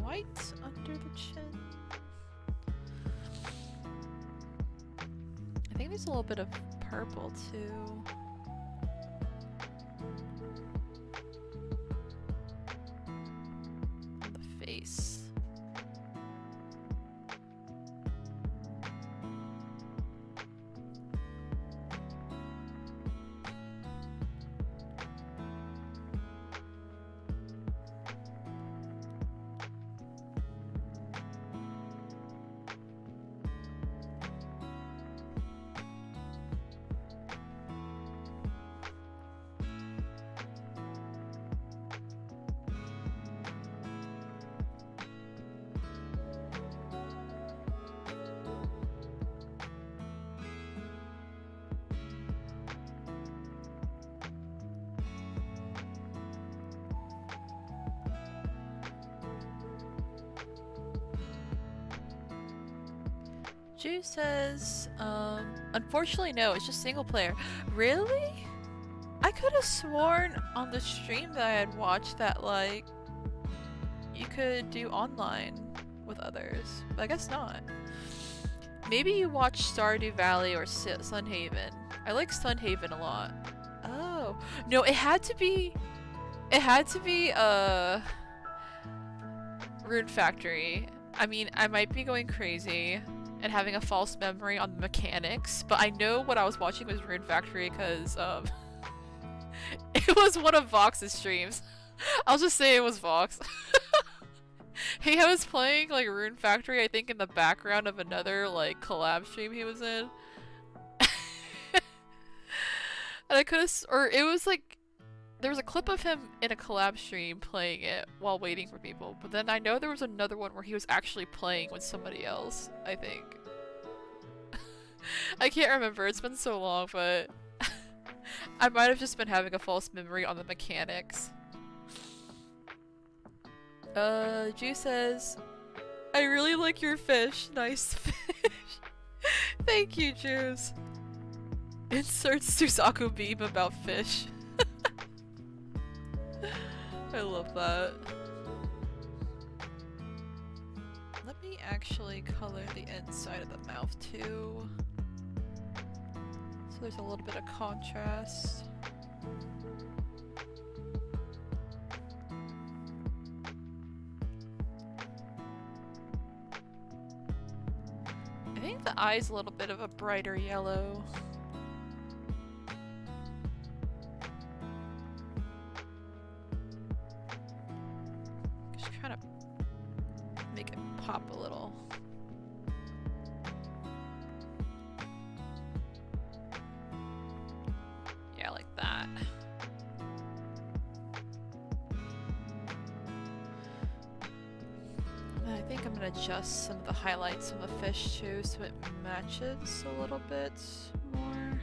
white under the chin. I think there's a little bit of purple too. On the face. Ju says, unfortunately no, it's just single player. Really? I could have sworn on the stream that I had watched that, like, you could do online with others, but I guess not. Maybe you watch Stardew Valley or Sunhaven. I like Sunhaven a lot. Oh, no, it had to be, Rune Factory. I mean, I might be going crazy and having a false memory on the mechanics, but I know what I was watching was Rune Factory because it was one of Vox's streams. I'll just say it was Vox. He was playing like Rune Factory, I think, in the background of another like collab stream he was in. And I could have, or it was like there was a clip of him in a collab stream playing it while waiting for people, but then I know there was another one where he was actually playing with somebody else, I think. I can't remember, it's been so long, but I might have just been having a false memory on the mechanics. Ju says, I really like your fish. Nice fish. Thank you, Juice. Insert Susaku meme about fish. I love that. Let me actually color the inside of the mouth too. So there's a little bit of contrast. I think the eye's a little bit of a brighter yellow. Just trying to make it pop a little. Yeah, like that. And I think I'm gonna adjust some of the highlights of the fish too so it matches a little bit more.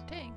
Dang.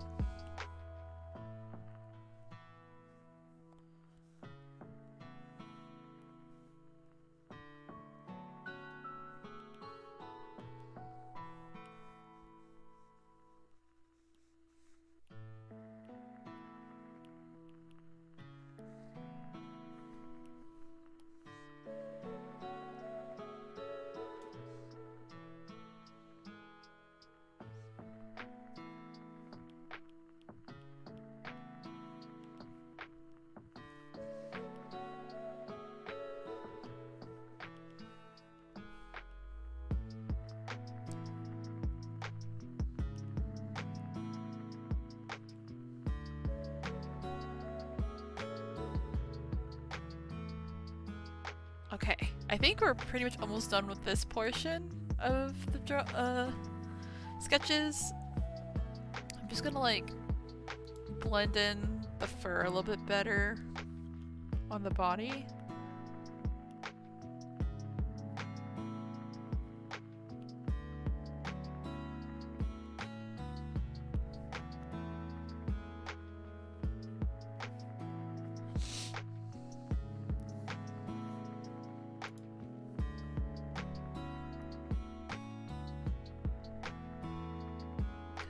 Okay, I think we're pretty much almost done with this portion of the sketches. I'm just gonna like blend in the fur a little bit better on the body.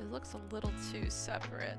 It looks a little too separate.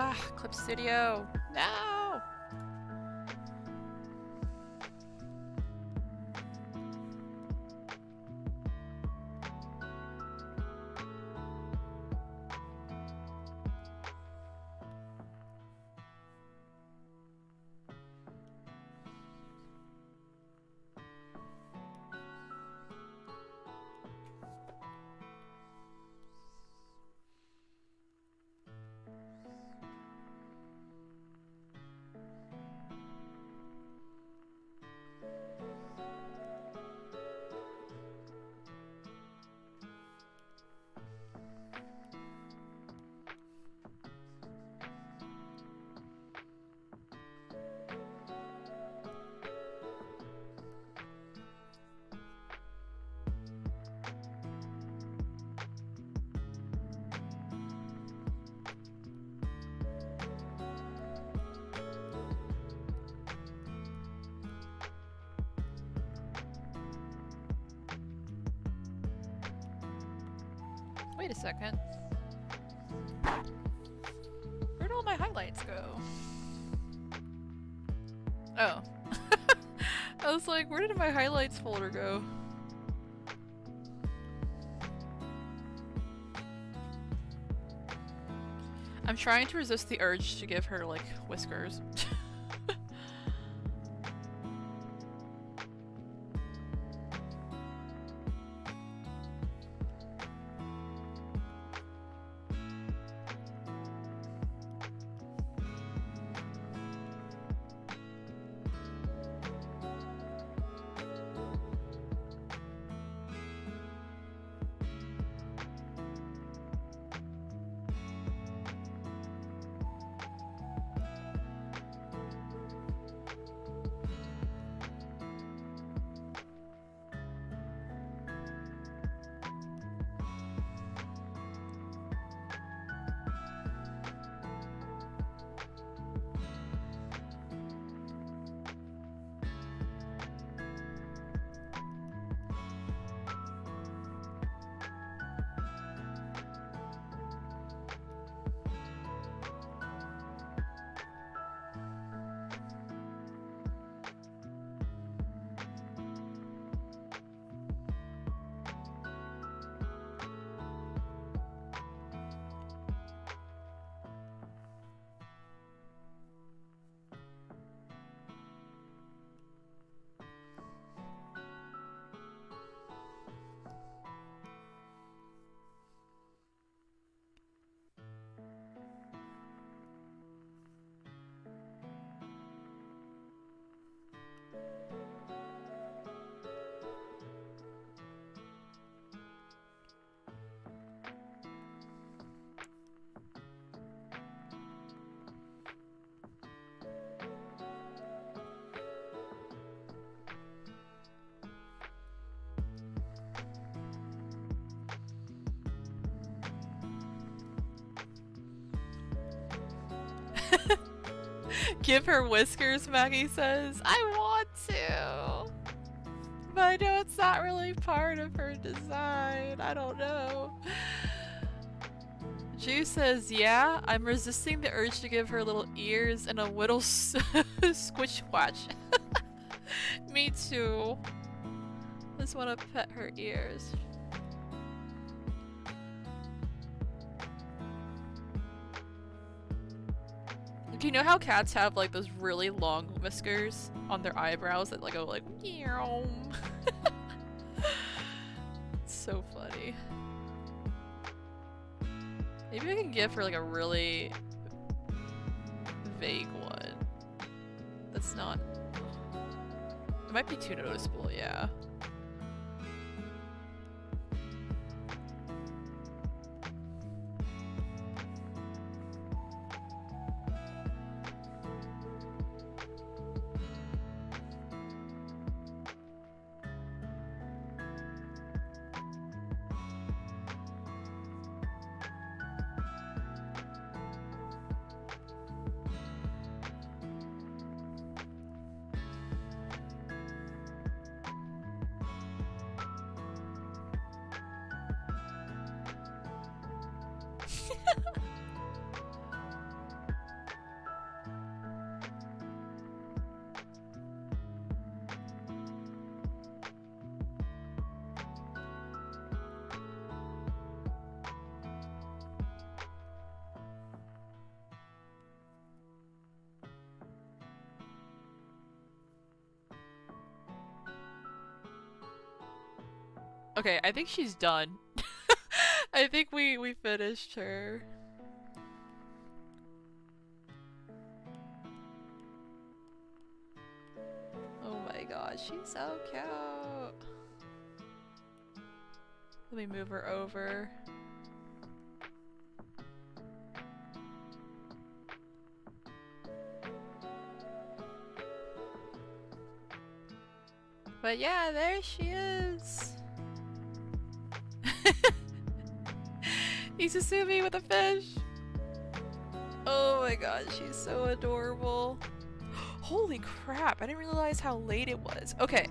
Ah, Clip Studio. No! Wait a second. Where'd all my highlights go? Oh. I was like, where did my highlights folder go? I'm trying to resist the urge to give her, like, whiskers. Give her whiskers, Maggie says. I want to. But I know it's not really part of her design. I don't know. Ju says, yeah, I'm resisting the urge to give her little ears and a little squish watch. Me too. Just want to pet her ears. Do you know how cats have like those really long whiskers on their eyebrows that like go like meow? It's so funny. Maybe I can give her like a really vague one. That's not. It might be too noticeable, yeah. Okay, I think she's done. I think we finished her. Oh my god, she's so cute. Let me move her over. But yeah, there she is. Izutsumi with a fish. Oh my god, she's so adorable. Holy crap, I didn't realize how late it was. Okay,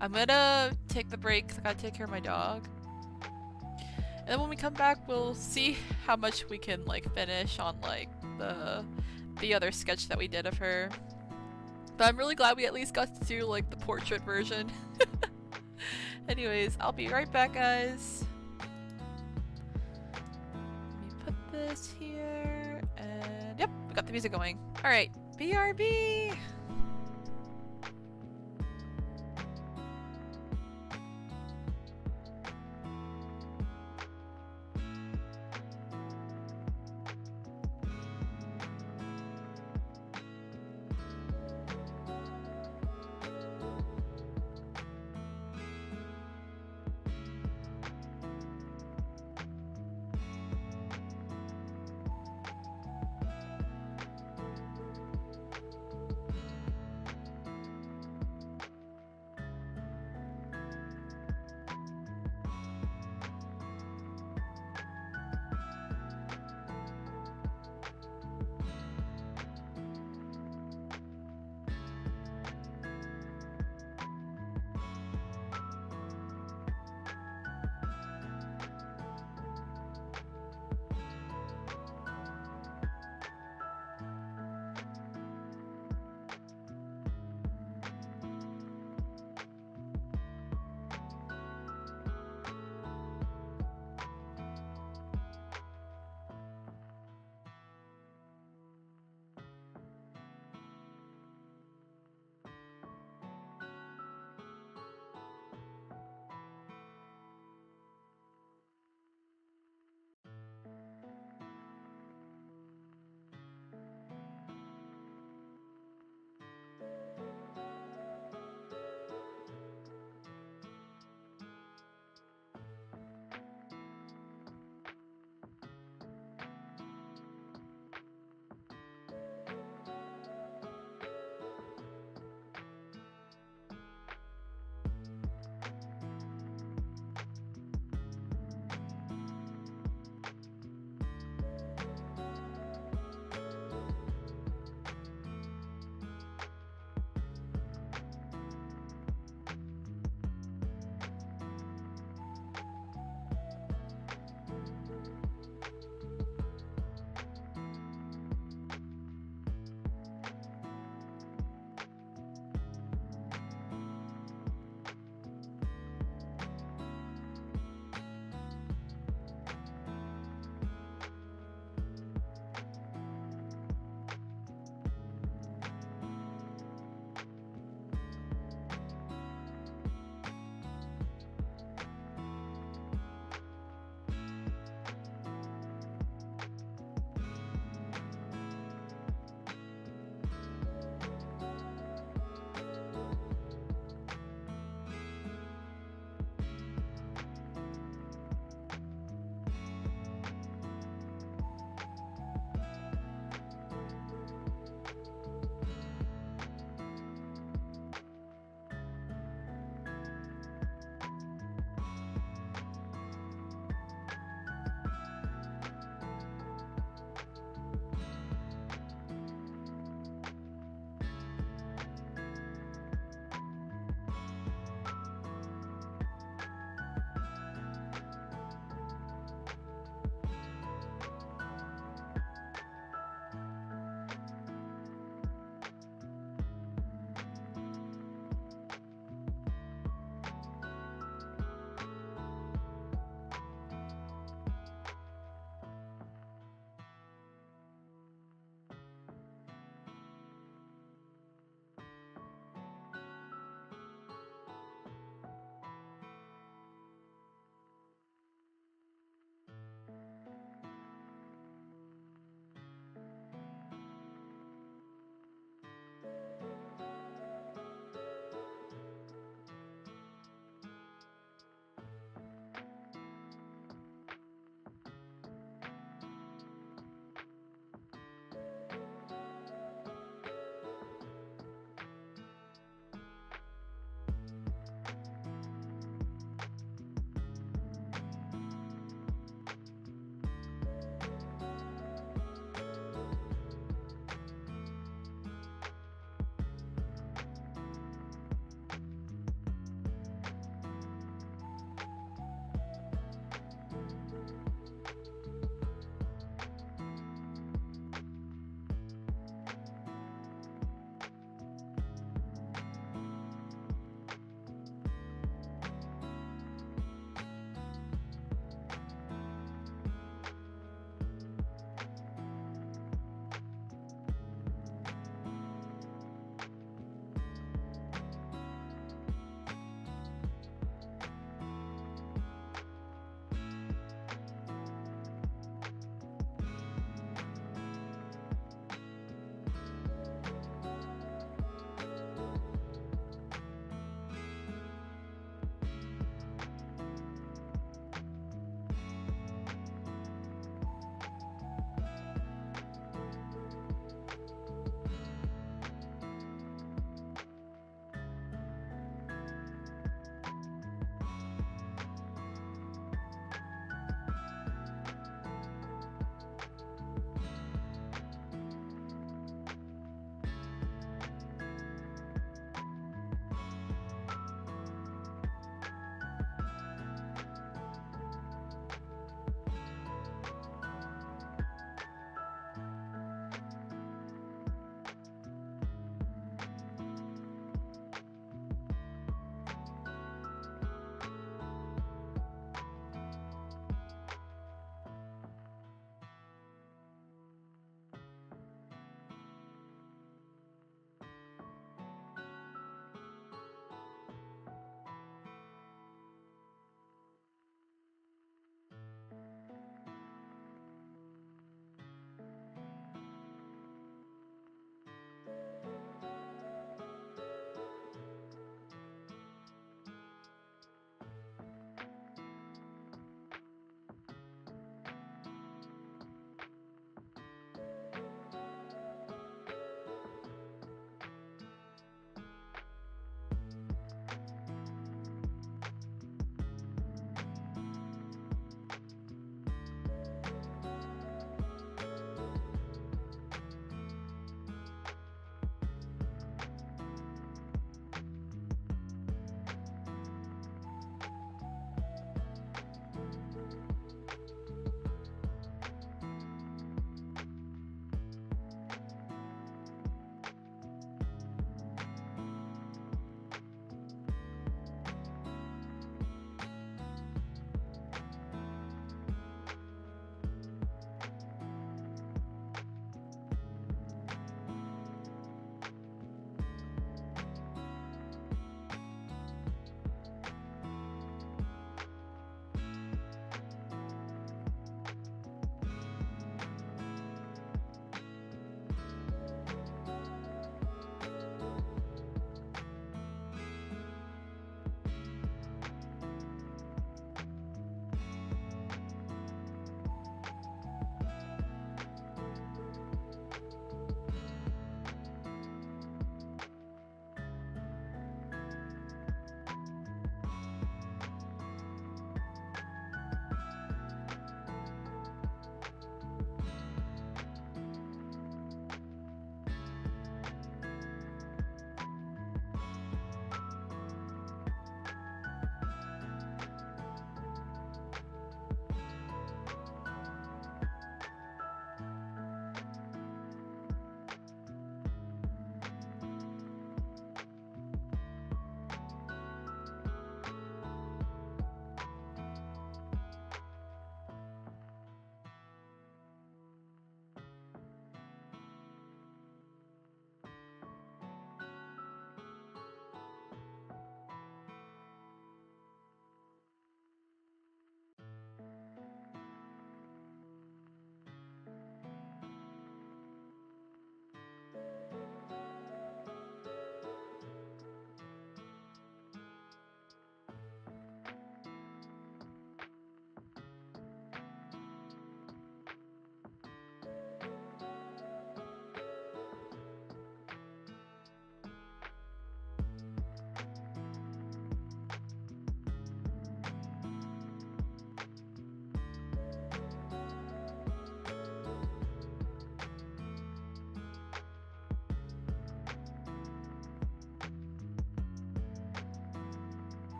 I'm gonna take the break because I gotta take care of my dog. And then when we come back, we'll see how much we can like finish on like the other sketch that we did of her. But I'm really glad we at least got to do like the portrait version. Anyways, I'll be right back, guys. Let me put this here, and yep, we got the music going. Alright, BRB!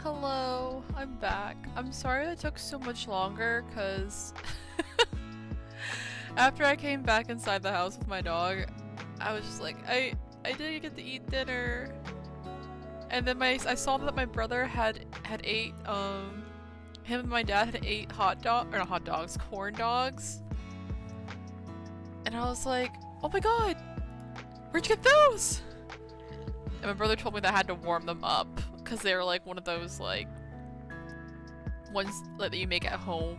Hello, I'm back. I'm sorry it took so much longer, cause after I came back inside the house with my dog, I was just like, I didn't get to eat dinner. And then I saw that my brother had ate, him and my dad had ate corn dogs. And I was like, oh my god, where'd you get those? And my brother told me that I had to warm them up, because they were like one of those like ones that you make at home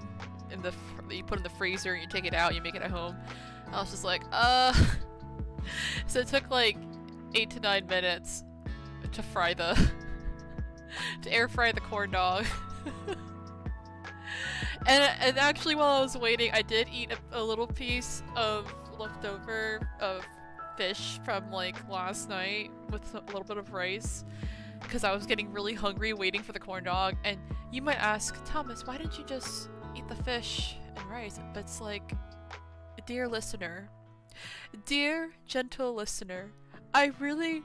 that you put in the freezer and you take it out and you make it at home. I was just like, so it took like 8 to 9 minutes to fry to air fry the corn dog. and actually while I was waiting, I did eat a little piece of leftover fish from like last night with a little bit of rice, because I was getting really hungry waiting for the corn dog. And you might ask, Thomas, why didn't you just eat the fish and rice? But it's like, dear listener, dear gentle listener, I really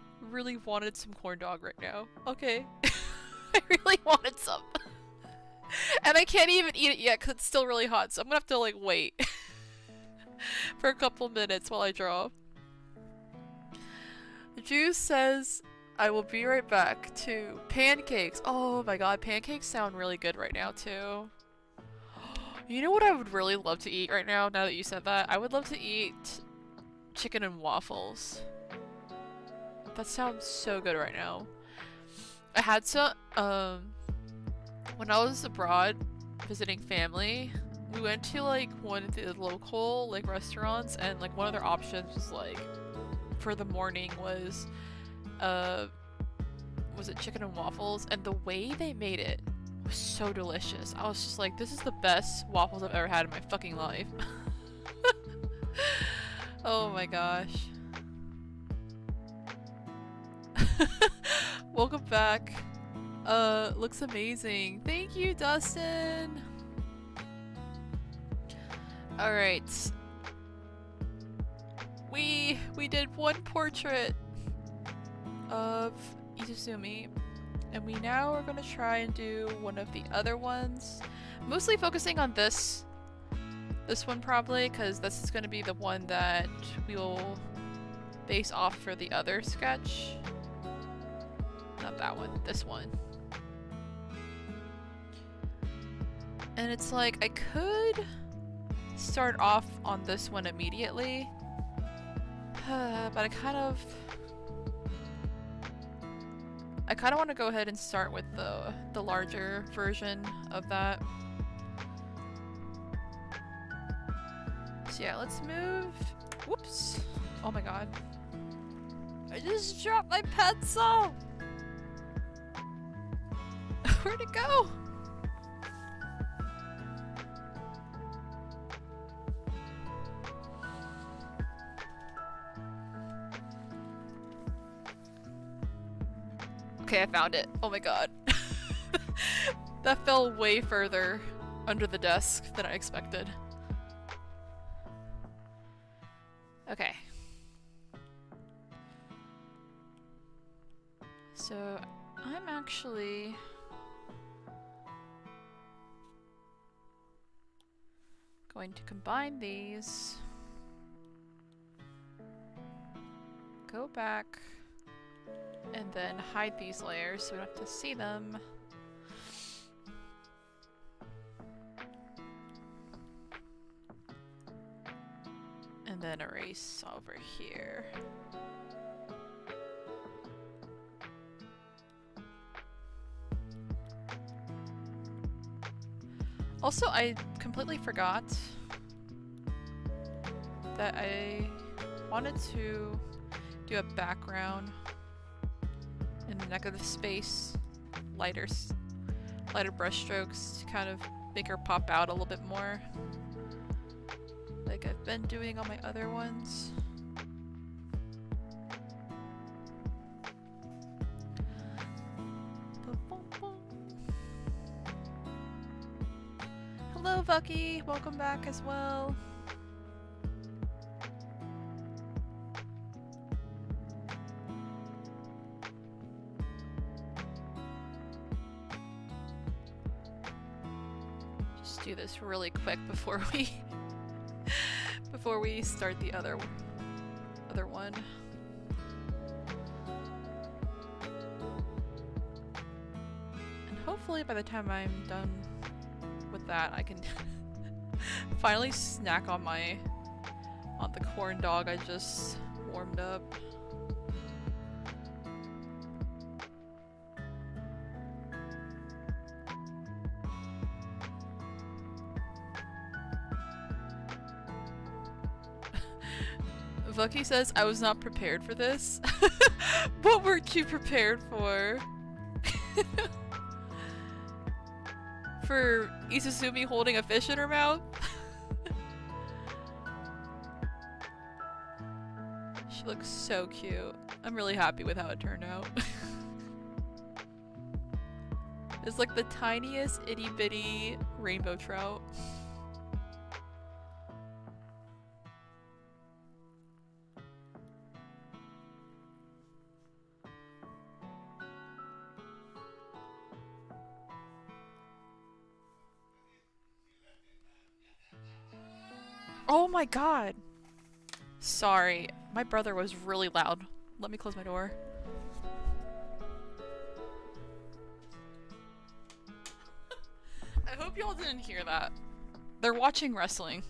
wanted some corn dog right now, okay? I really wanted some. And I can't even eat it yet because it's still really hot, so I'm gonna have to like wait for a couple minutes while I draw. Juice says, I will be right back to pancakes. Oh my god, pancakes sound really good right now too. You know what I would really love to eat right now that you said that? I would love to eat chicken and waffles. That sounds so good right now. I had some, when I was abroad visiting family, we went to like one of the local like restaurants, and like one of their options was like, for the morning was it chicken and waffles, and the way they made it was so delicious. I was just like, this is the best waffles I've ever had in my fucking life. Oh my gosh. Welcome back. Looks amazing. Thank you, Dustin. Alright. We did one portrait of Izutsumi, and we now are gonna try and do one of the other ones. Mostly focusing on this one probably, because this is gonna be the one that we will base off for the other sketch. Not that one, this one. And it's like, I could start off on this one immediately, but I kind of want to go ahead and start with the larger version of that. So yeah, let's move. Whoops. Oh my god. I just dropped my pencil! Where'd it go? Okay, I found it. Oh my god. That fell way further under the desk than I expected. Okay. So, I'm actually going to combine these, go back, and then hide these layers so we don't have to see them. And then erase over here. Also, I completely forgot that I wanted to do a background in the negative space, lighter brush strokes to kind of make her pop out a little bit more, like I've been doing on my other ones. Hello, Vucky! Welcome back as well. just do this really quick before we before we start the other one. And hopefully by the time I'm done with that, I can finally snack on the corn dog I just warmed up. Vucky says, I was not prepared for this. What weren't you prepared for? For Izutsumi holding a fish in her mouth? She looks so cute. I'm really happy with how it turned out. It's like the tiniest itty bitty rainbow trout. Oh my god! Sorry, my brother was really loud. Let me close my door. I hope y'all didn't hear that. They're watching wrestling.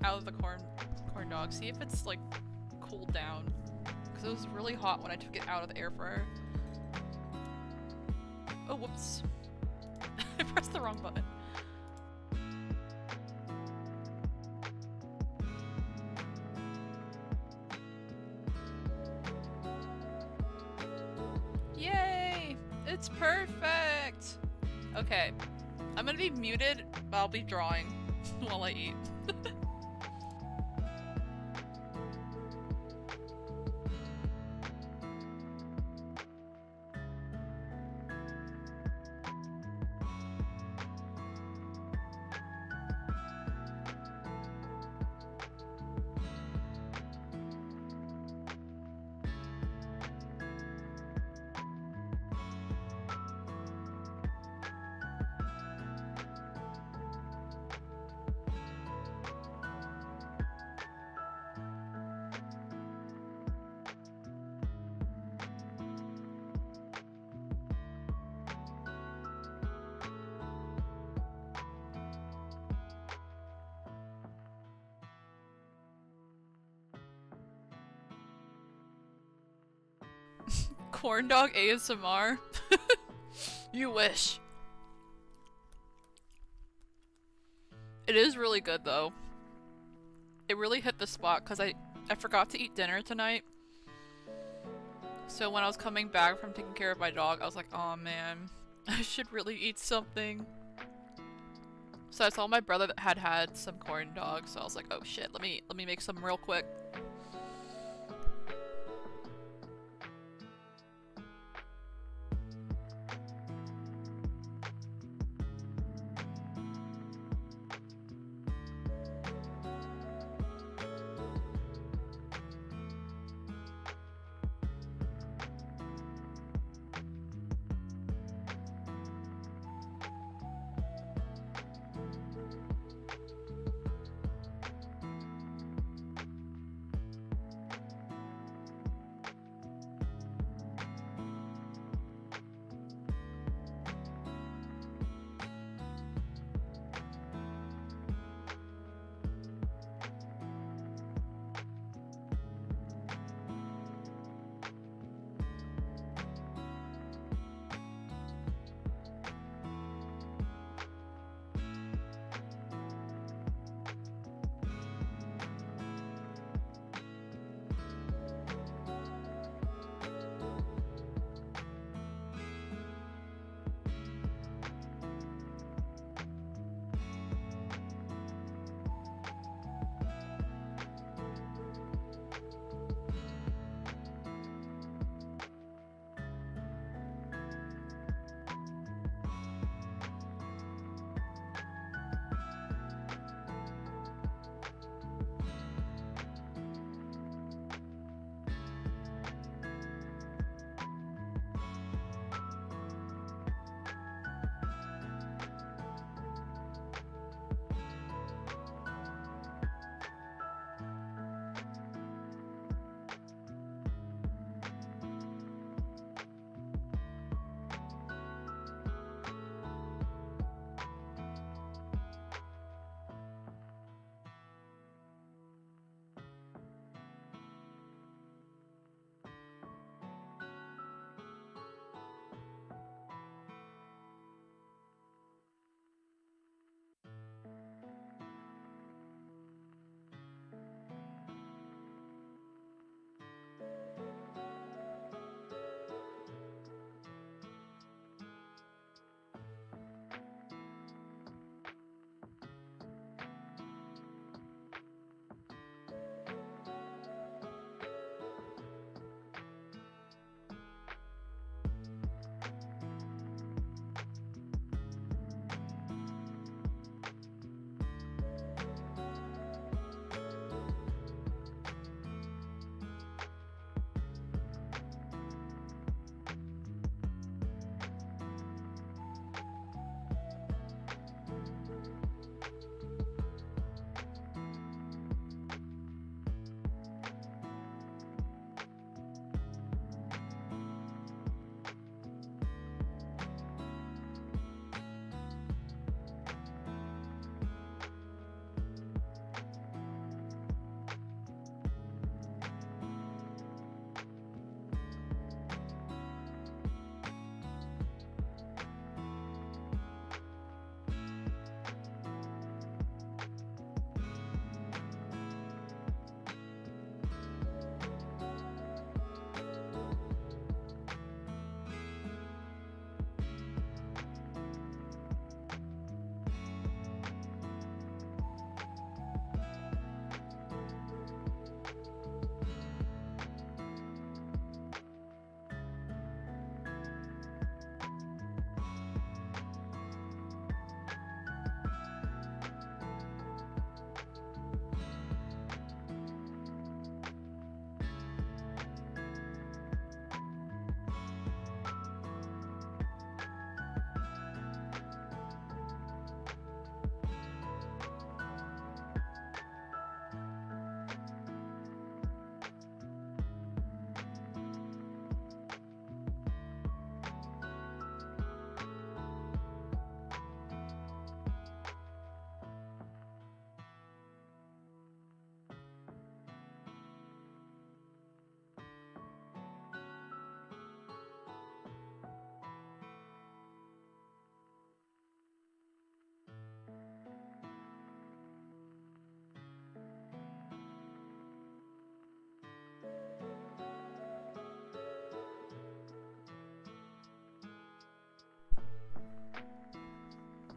Out of the corn dog, see if it's like cooled down, because it was really hot when I took it out of the air fryer. Oh, whoops. I pressed the wrong button. Yay! It's perfect! Okay. I'm gonna be muted, but I'll be drawing while I eat. Corn dog ASMR? You wish. It is really good though. It really hit the spot because I forgot to eat dinner tonight. So when I was coming back from taking care of my dog, I was like, oh man, I should really eat something. So I saw my brother that had some corn dogs, so I was like, oh shit, let me make some real quick.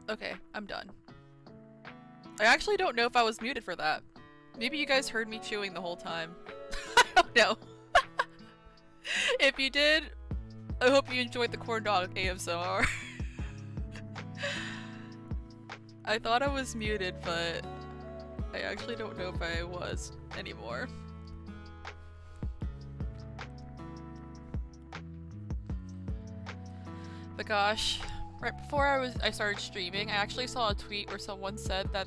Okay, I'm done. I actually don't know if I was muted for that. Maybe you guys heard me chewing the whole time. I don't know. If you did, I hope you enjoyed the corn dog ASMR. I thought I was muted, but I actually don't know if I was anymore. But gosh, right before I started streaming, I actually saw a tweet where someone said that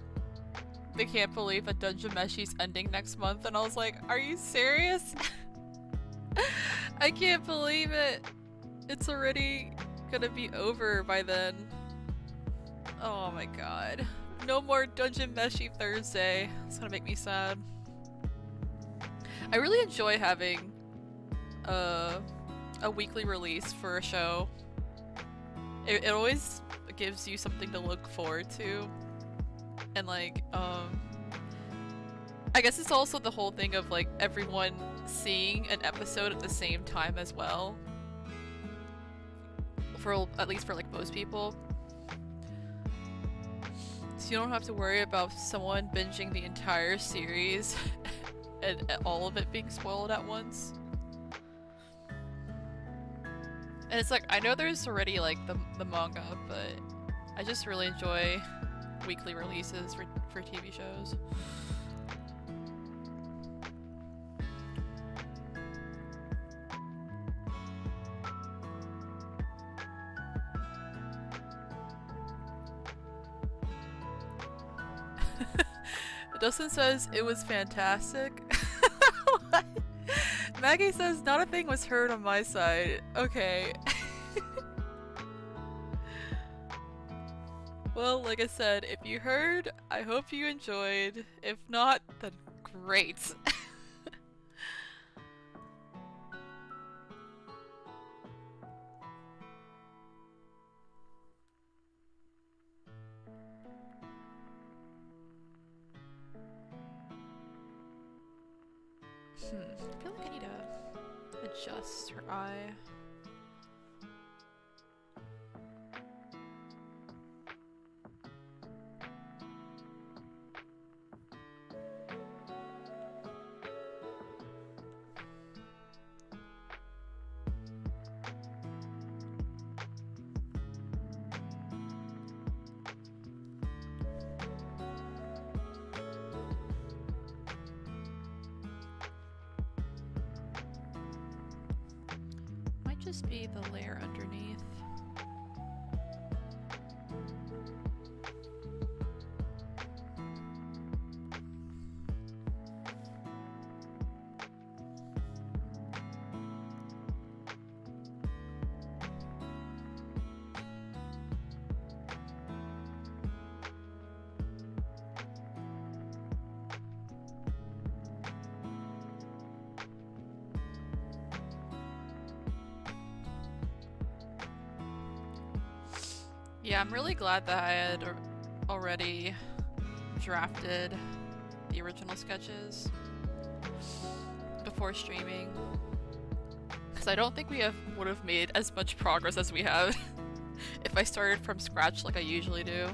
they can't believe that Dungeon Meshi's ending next month, and I was like, are you serious? I can't believe it. It's already gonna be over by then. Oh my god. No more Dungeon Meshi Thursday. It's gonna make me sad. I really enjoy having a weekly release for a show. It always gives you something to look forward to. And like, I guess it's also the whole thing of like everyone seeing an episode at the same time as well. At least for like most people. So you don't have to worry about someone binging the entire series and all of it being spoiled at once. And it's like, I know there's already like the manga, but I just really enjoy weekly releases for TV shows. Dustin says it was fantastic. What? Maggie says not a thing was heard on my side. Okay. Well, like I said, if you heard, I hope you enjoyed. If not, then great. I feel like I need to adjust her eye. Just be the layer underneath. Yeah, I'm really glad that I had already drafted the original sketches before streaming, because I don't think we would have made as much progress as we have if I started from scratch like I usually do.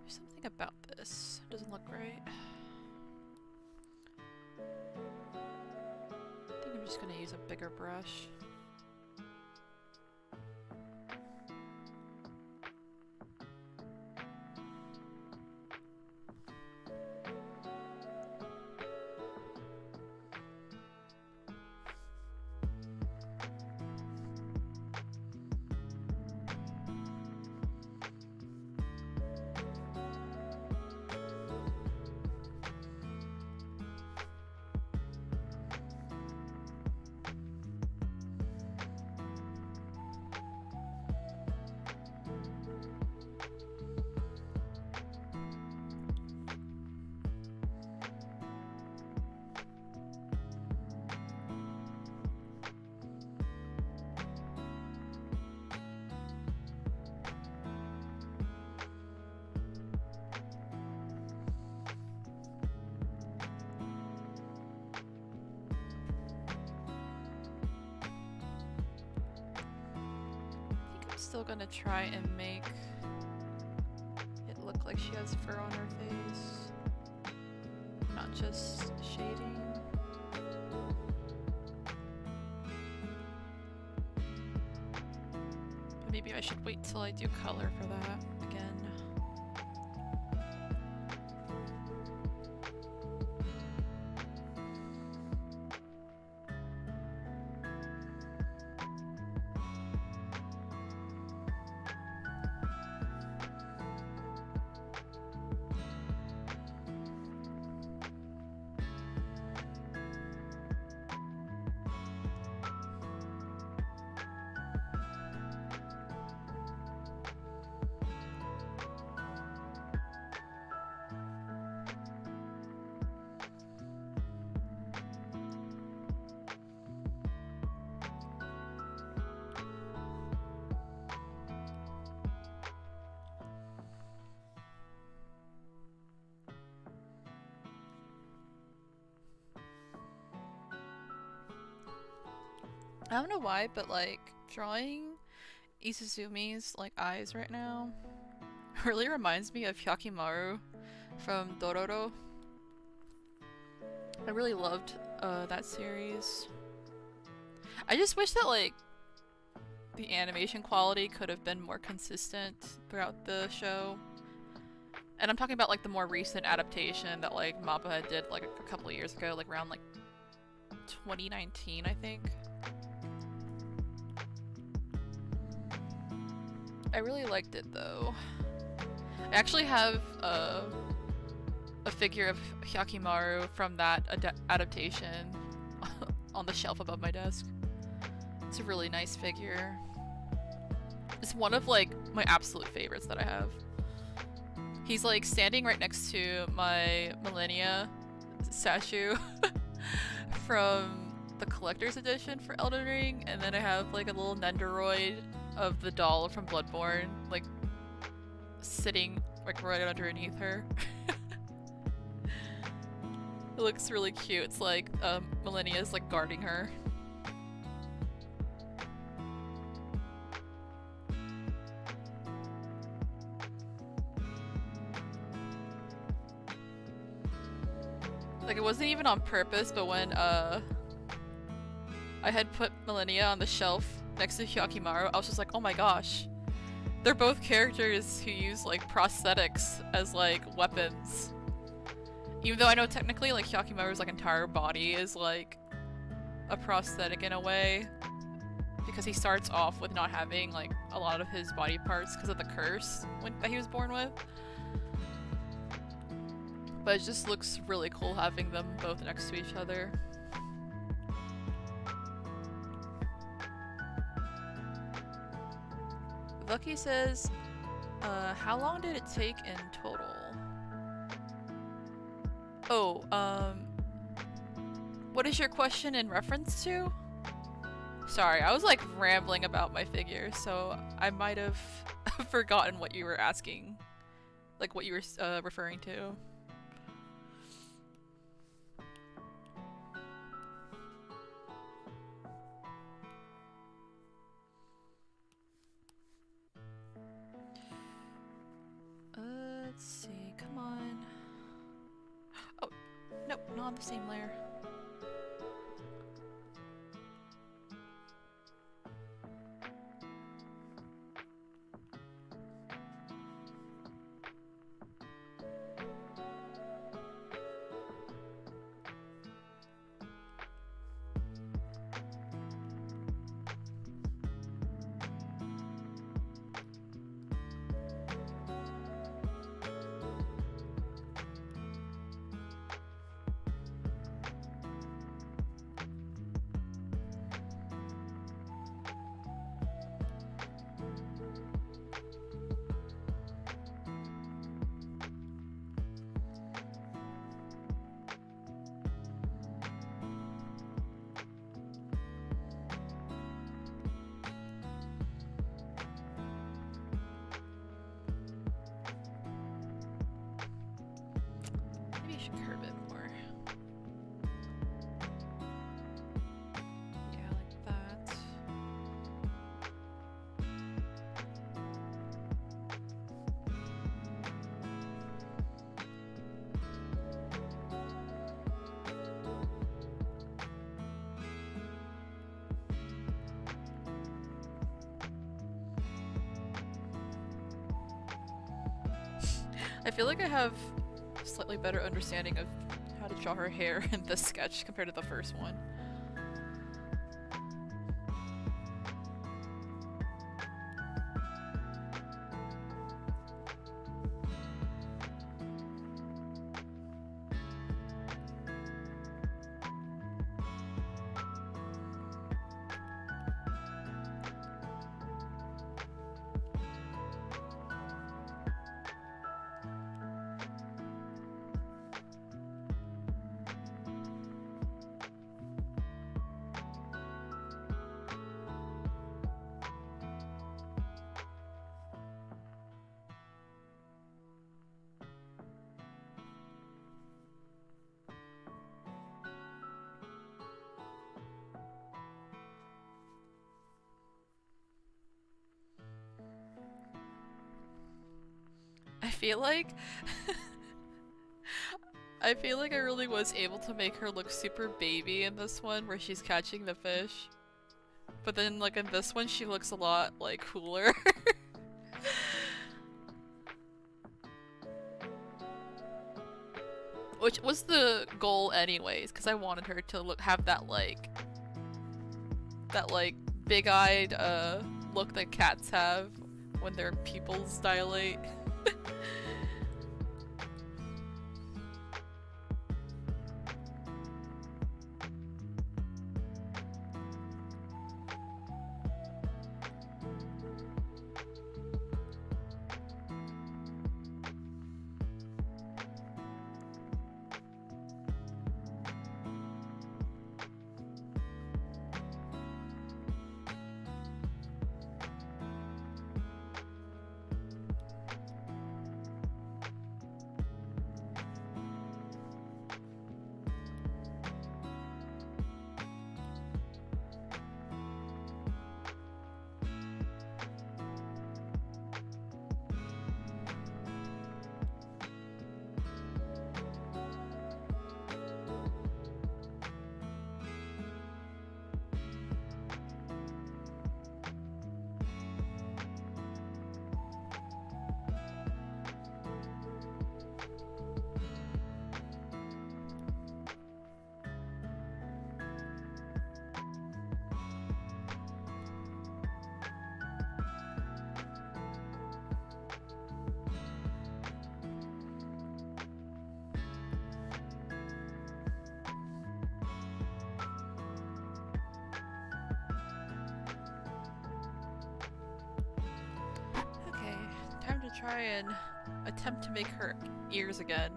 There's something about this. It doesn't look right. I think I'm just gonna use a bigger brush. still gonna try and make it look like she has fur on her face, not just shading. Maybe I should wait till I do color for that again. I don't know why, but like drawing Izutsumi's like eyes right now really reminds me of Hyakimaru from Dororo. I really loved that series. I just wish that like the animation quality could have been more consistent throughout the show. And I'm talking about like the more recent adaptation that like Mappa did like a couple of years ago, like around like 2019, I think. I really liked it though. I actually have a figure of Hyakimaru from that adaptation on the shelf above my desk. It's a really nice figure. It's one of like my absolute favorites that I have. He's like standing right next to my Millennia statue from the collector's edition for Elden Ring, and then I have like a little Nendoroid of the doll from Bloodborne, like sitting like right underneath her. It looks really cute. It's like Millennia's like guarding her. Like it wasn't even on purpose, but when I had put Millennia on the shelf next to Hyakimaru, I was just like, oh my gosh. They're both characters who use like prosthetics as like weapons. Even though I know technically like Hyakimaru's like entire body is like a prosthetic in a way, because he starts off with not having like a lot of his body parts because of the curse that he was born with. But it just looks really cool having them both next to each other. Lucky says, how long did it take in total? Oh, what is your question in reference to? Sorry, I was like rambling about my figure, so I might have forgotten what you were asking. Like what you were referring to. Let's see, come on. Oh, nope, not on the same layer. I feel like I have a slightly better understanding of how to draw her hair in this sketch compared to the first one. I feel like I really was able to make her look super baby in this one where she's catching the fish. But then like in this one she looks a lot like cooler. Which was the goal anyways, because I wanted her to have that like big-eyed look that cats have when their pupils dilate. Try and attempt to make her ears again.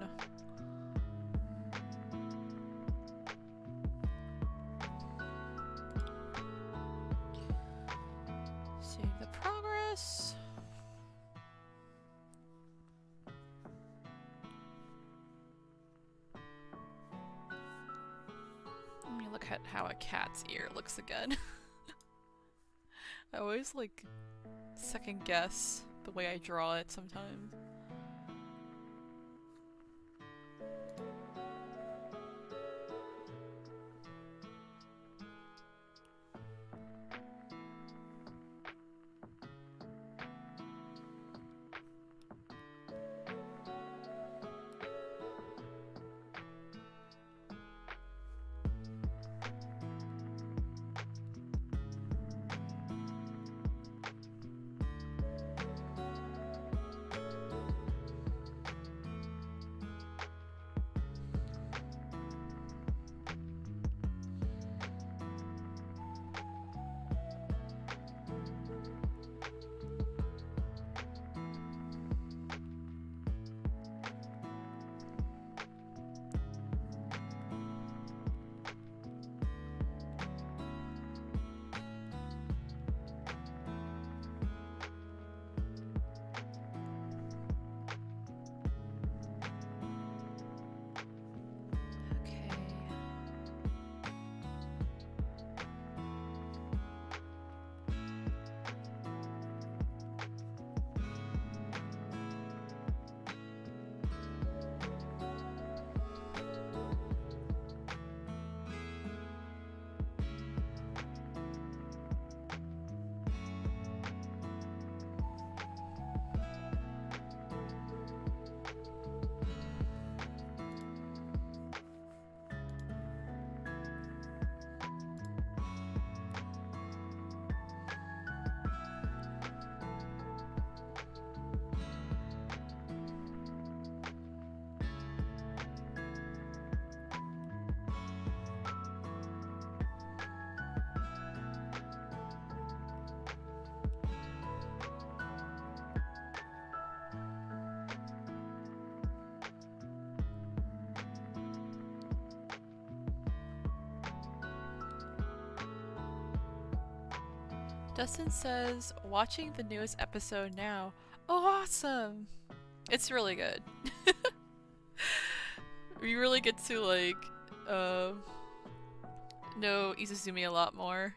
Save the progress. Let me look at how a cat's ear looks again. I always like second guess the way I draw it sometimes. Dustin says, watching the newest episode now. Oh, awesome! It's really good. We really get to, like, know Izutsumi a lot more.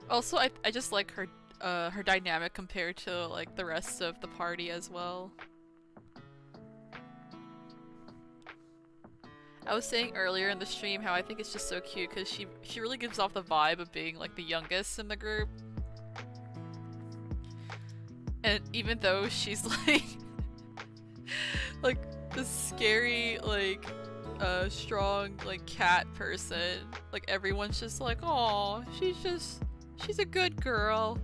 Also, I just like her dynamic compared to, like, the rest of the party as well. I was saying earlier in the stream how I think it's just so cute because she really gives off the vibe of being, like, the youngest in the group. And even though she's like this scary, like, strong, like, cat person, like, everyone's just like, "Aw, she's a good girl."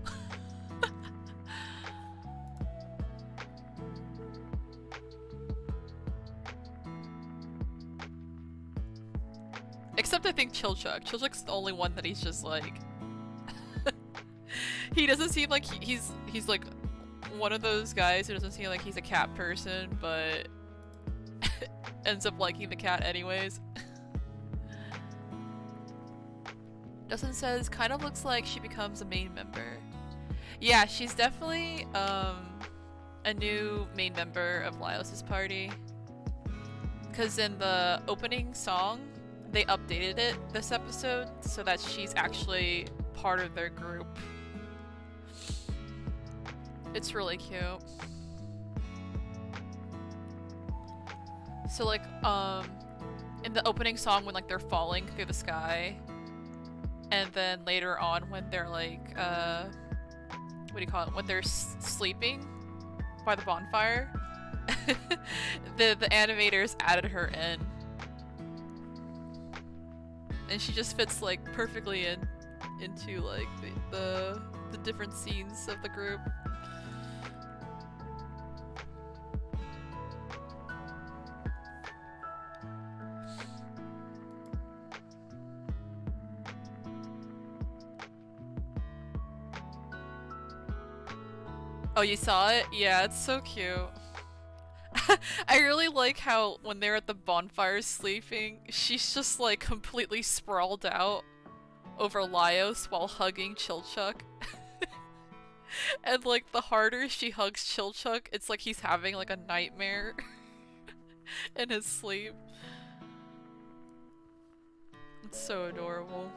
Except I think Chilchuk. Chilchuk's the only one that he's just like he doesn't seem like he's like one of those guys who doesn't seem like he's a cat person, but ends up liking the cat anyways. Dustin says, kind of looks like she becomes a main member. Yeah, she's definitely a new main member of Lyos's party. Because in the opening song, they updated it this episode so that she's actually part of their group. It's really cute. So, like, in the opening song when, like, they're falling through the sky, and then later on when they're, like, what do you call it? When they're sleeping by the bonfire, the animators added her in. And she just fits, like, perfectly into, like, the different scenes of the group. Oh, you saw it? Yeah, it's so cute. I really like how when they're at the bonfire sleeping, she's just, like, completely sprawled out over Lyos while hugging Chilchuk. And, like, the harder she hugs Chilchuk, it's like he's having, like, a nightmare in his sleep. It's so adorable.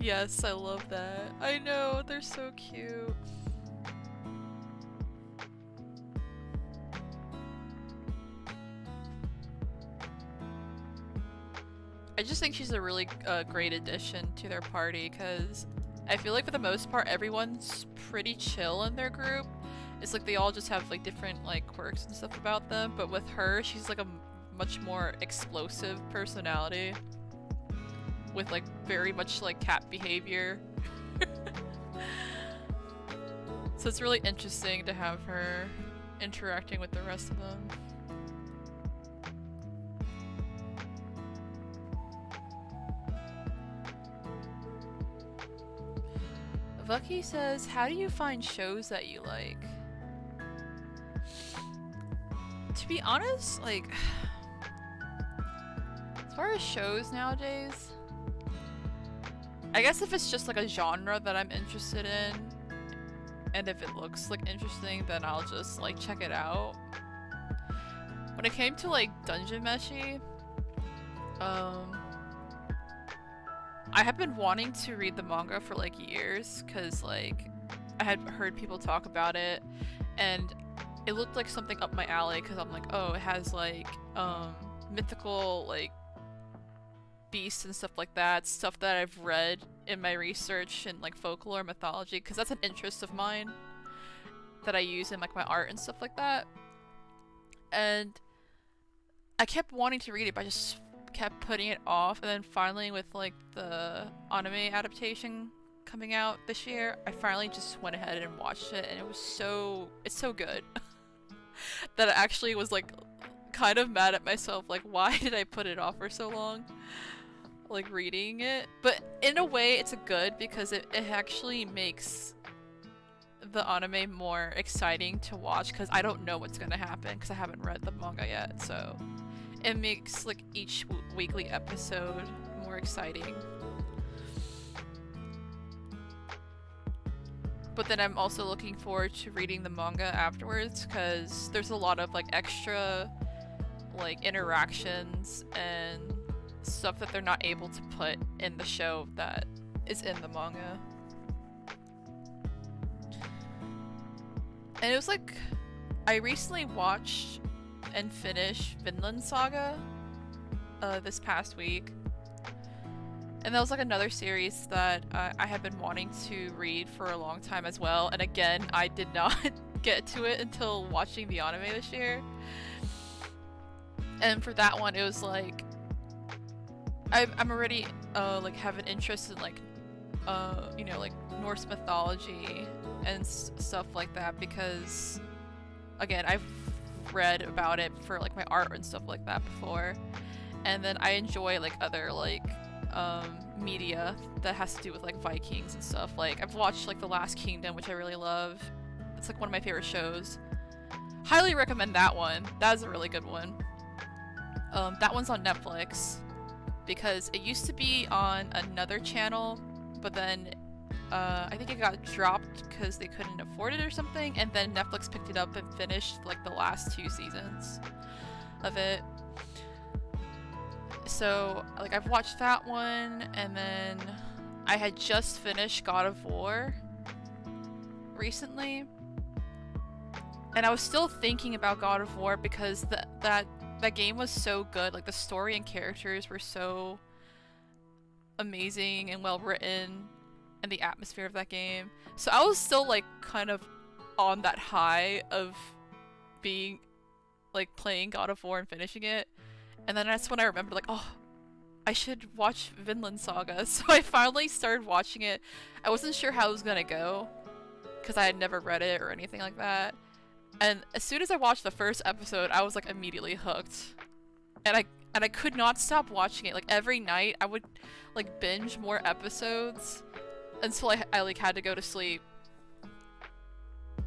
Yes, I love that. I know, they're so cute. I just think she's a really great addition to their party because I feel like for the most part everyone's pretty chill in their group. It's like they all just have like different like quirks and stuff about them, but with her she's like a much more explosive personality with like very much like cat behavior. So it's really interesting to have her interacting with the rest of them. Vucky says, how do you find shows that you like? To be honest, like, as far as shows nowadays, I guess if it's just like a genre that I'm interested in, and if it looks like interesting, then I'll just like check it out. When it came to like Dungeon Meshi, I have been wanting to read the manga for like years, cause like I had heard people talk about it, and it looked like something up my alley, cause I'm like, oh, it has like mythical like beasts and stuff like that, stuff that I've read in my research in like folklore mythology, because that's an interest of mine that I use in like my art and stuff like that. And I kept wanting to read it, but I just kept putting it off, and then finally with like the anime adaptation coming out this year, I finally just went ahead and watched it, and it's so good that I actually was like kind of mad at myself, like why did I put it off for so long, like reading it. But in a way it's a good, because it actually makes the anime more exciting to watch, because I don't know what's gonna happen because I haven't read the manga yet, so it makes like each weekly episode more exciting. But then I'm also looking forward to reading the manga afterwards, because there's a lot of like extra like interactions and stuff that they're not able to put in the show that is in the manga. And it was like, I recently watched and finished Vinland Saga this past week. And that was like another series that I had been wanting to read for a long time as well. And again, I did not get to it until watching the anime this year. And for that one, it was like, I'm already like have an interest in like, you know, like Norse mythology and stuff like that, because again, I've read about it for like my art and stuff like that before. And then I enjoy like other like media that has to do with like Vikings and stuff. Like I've watched like The Last Kingdom, which I really love. It's like one of my favorite shows. Highly recommend that one. That is a really good one. That one's on Netflix, because it used to be on another channel, but then I think it got dropped because they couldn't afford it or something, and then Netflix picked it up and finished like the last 2 seasons of it. So like I've watched that one, and then I had just finished God of War recently, and I was still thinking about God of War because that game was so good. Like the story and characters were so amazing and well written, and the atmosphere of that game. So I was still like kind of on that high of being like playing God of War and finishing it. And then that's when I remembered like, oh, I should watch Vinland Saga. So I finally started watching it. I wasn't sure how it was gonna go, because I had never read it or anything like that. And as soon as I watched the first episode, I was like immediately hooked. And I could not stop watching it. Like every night I would like binge more episodes until I like had to go to sleep,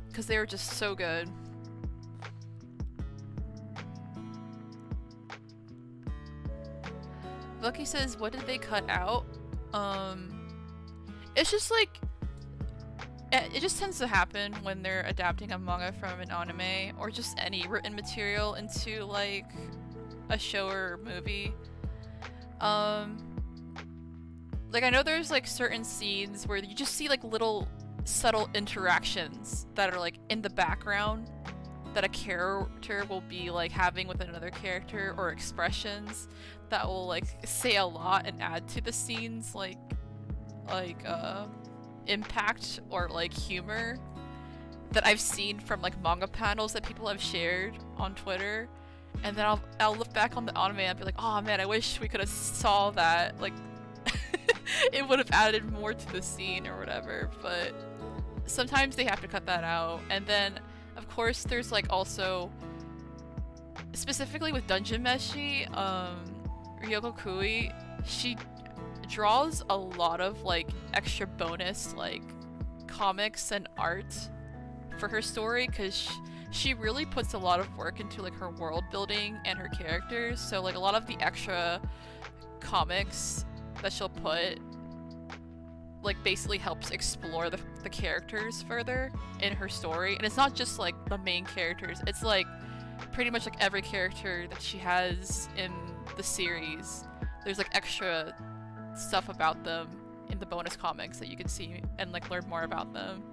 because they were just so good. Lucky says, what did they cut out? It's just like, it just tends to happen when they're adapting a manga from an anime, or just any written material into like a show or movie. Like I know there's like certain scenes where you just see like little subtle interactions that are like in the background that a character will be like having with another character, or expressions that will like say a lot and add to the scenes like impact or like humor that I've seen from like manga panels that people have shared on Twitter. And then I'll look back on the anime and be like, oh man, I wish we could have saw that, like it would have added more to the scene or whatever. But sometimes they have to cut that out. And then of course there's like also, specifically with Dungeon Meshi, Ryoko Kui, she draws a lot of like extra bonus like comics and art for her story, because she really puts a lot of work into like her world building and her characters. So like a lot of the extra comics that she'll put like basically helps explore the characters further in her story. And it's not just like the main characters, it's like pretty much like every character that she has in the series. There's like extra stuff about them in the bonus comics that you can see and like learn more about them.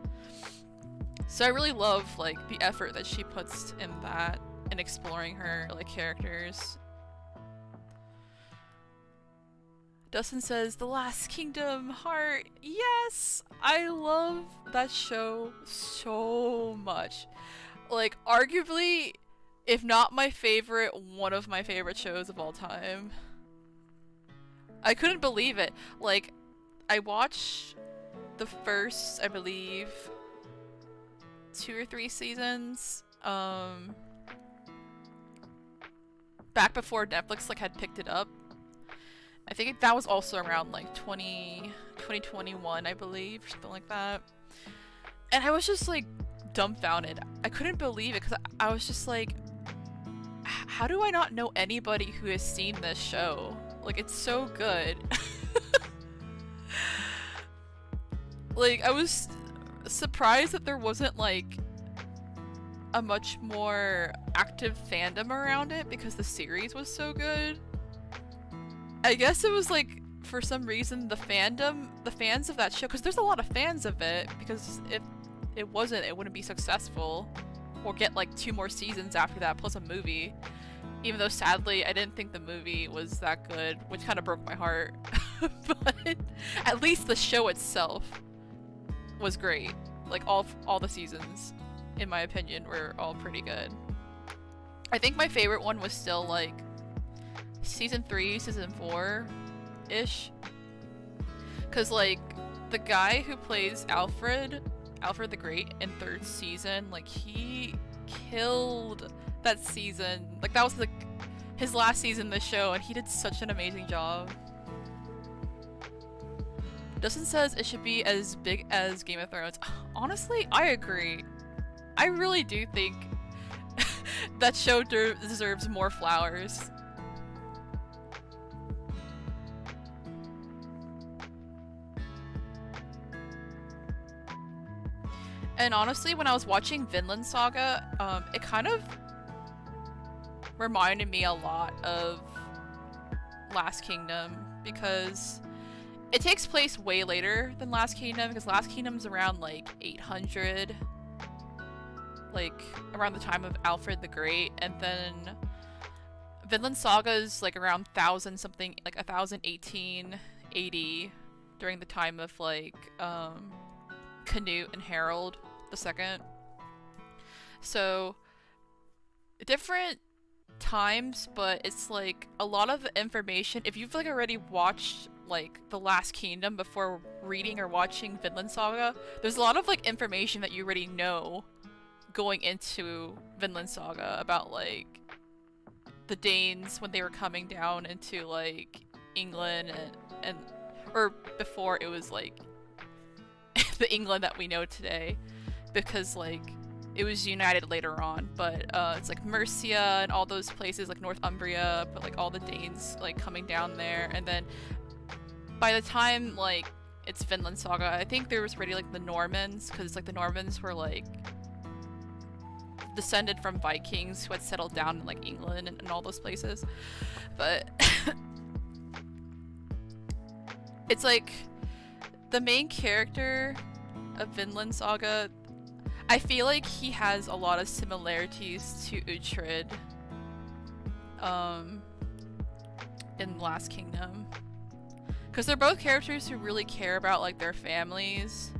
So I really love like the effort that she puts in that, and exploring her like characters. Dustin says, The Last Kingdom, heart. Yes! I love that show so much. Like, arguably, if not my favorite, one of my favorite shows of all time. I couldn't believe it. Like, I watched the first, I believe, 2 or 3 seasons, back before Netflix, like, had picked it up. I think that was also around, like, 2021, I believe, something like that. And I was just, like, dumbfounded. I couldn't believe it, because I was just like, how do I not know anybody who has seen this show? Like, it's so good. Like, I was surprised that there wasn't, like, a much more active fandom around it, because the series was so good. I guess it was, like, for some reason, the fans of that show, because there's a lot of fans of it, because if it wasn't, it wouldn't be successful, or get, like, 2 more seasons after that, plus a movie. Even though, sadly, I didn't think the movie was that good, which kind of broke my heart. But at least the show itself was great. Like, all the seasons, in my opinion, were all pretty good. I think my favorite one was still, like, season 3, season 4-ish. Because, like, the guy who plays Alfred the Great in 3rd season, like, he killed that season. Like, that was, like, his last season in the show, and he did such an amazing job. Dustin says it should be as big as Game of Thrones. Honestly, I agree. I really do think that show deserves more flowers. And honestly, when I was watching Vinland Saga, it kind of reminded me a lot of Last Kingdom, because it takes place way later than Last Kingdom, because Last Kingdom's around, like, 800, like, around the time of Alfred the Great, and then Vinland Saga's, like, around 1000 something, like 1018-80, during the time of, like, Canute and Harold II. So, different times, but it's, like, a lot of the information, if you've, like, already watched, like, The Last Kingdom before reading or watching Vinland Saga, there's a lot of, like, information that you already know going into Vinland Saga about, like, the Danes when they were coming down into, like, England, and or before it was, like, the England that we know today, because, like, it was united later on, but it's like Mercia and all those places, like Northumbria, but, like, all the Danes, like, coming down there, and then by the time, like, it's Vinland Saga, I think there was already, like, the Normans, because, like, the Normans were, like, descended from Vikings who had settled down in, like, England and all those places, but it's, like, the main character of Vinland Saga, I feel like he has a lot of similarities to Uhtred in Last Kingdom, because they're both characters who really care about, like, their families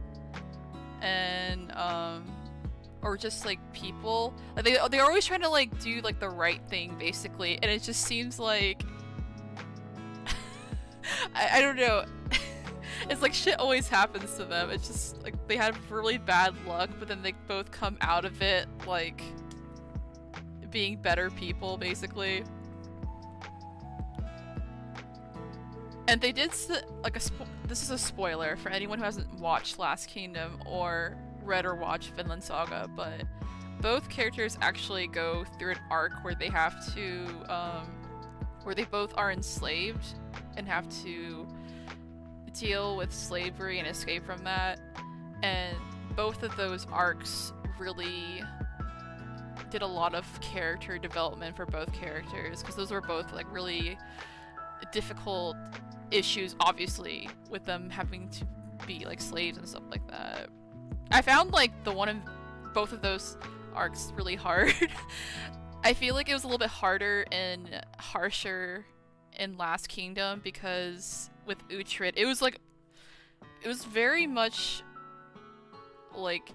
and or just, like, people. Like, they're always trying to, like, do, like, the right thing, basically, and it just seems like I don't know. It's like shit always happens to them. It's just like they had really bad luck, but then they both come out of it, like, being better people, basically. And they did, like, this is a spoiler for anyone who hasn't watched Last Kingdom or read or watched Vinland Saga, but both characters actually go through an arc where they have to, where they both are enslaved and have to deal with slavery and escape from that. And both of those arcs really did a lot of character development for both characters, because those were both, like, really difficult issues, obviously, with them having to be, like, slaves and stuff like that. I found, like, both of those arcs really hard. I feel like it was a little bit harder and harsher in Last Kingdom, because with Uhtred. It was like, it was very much like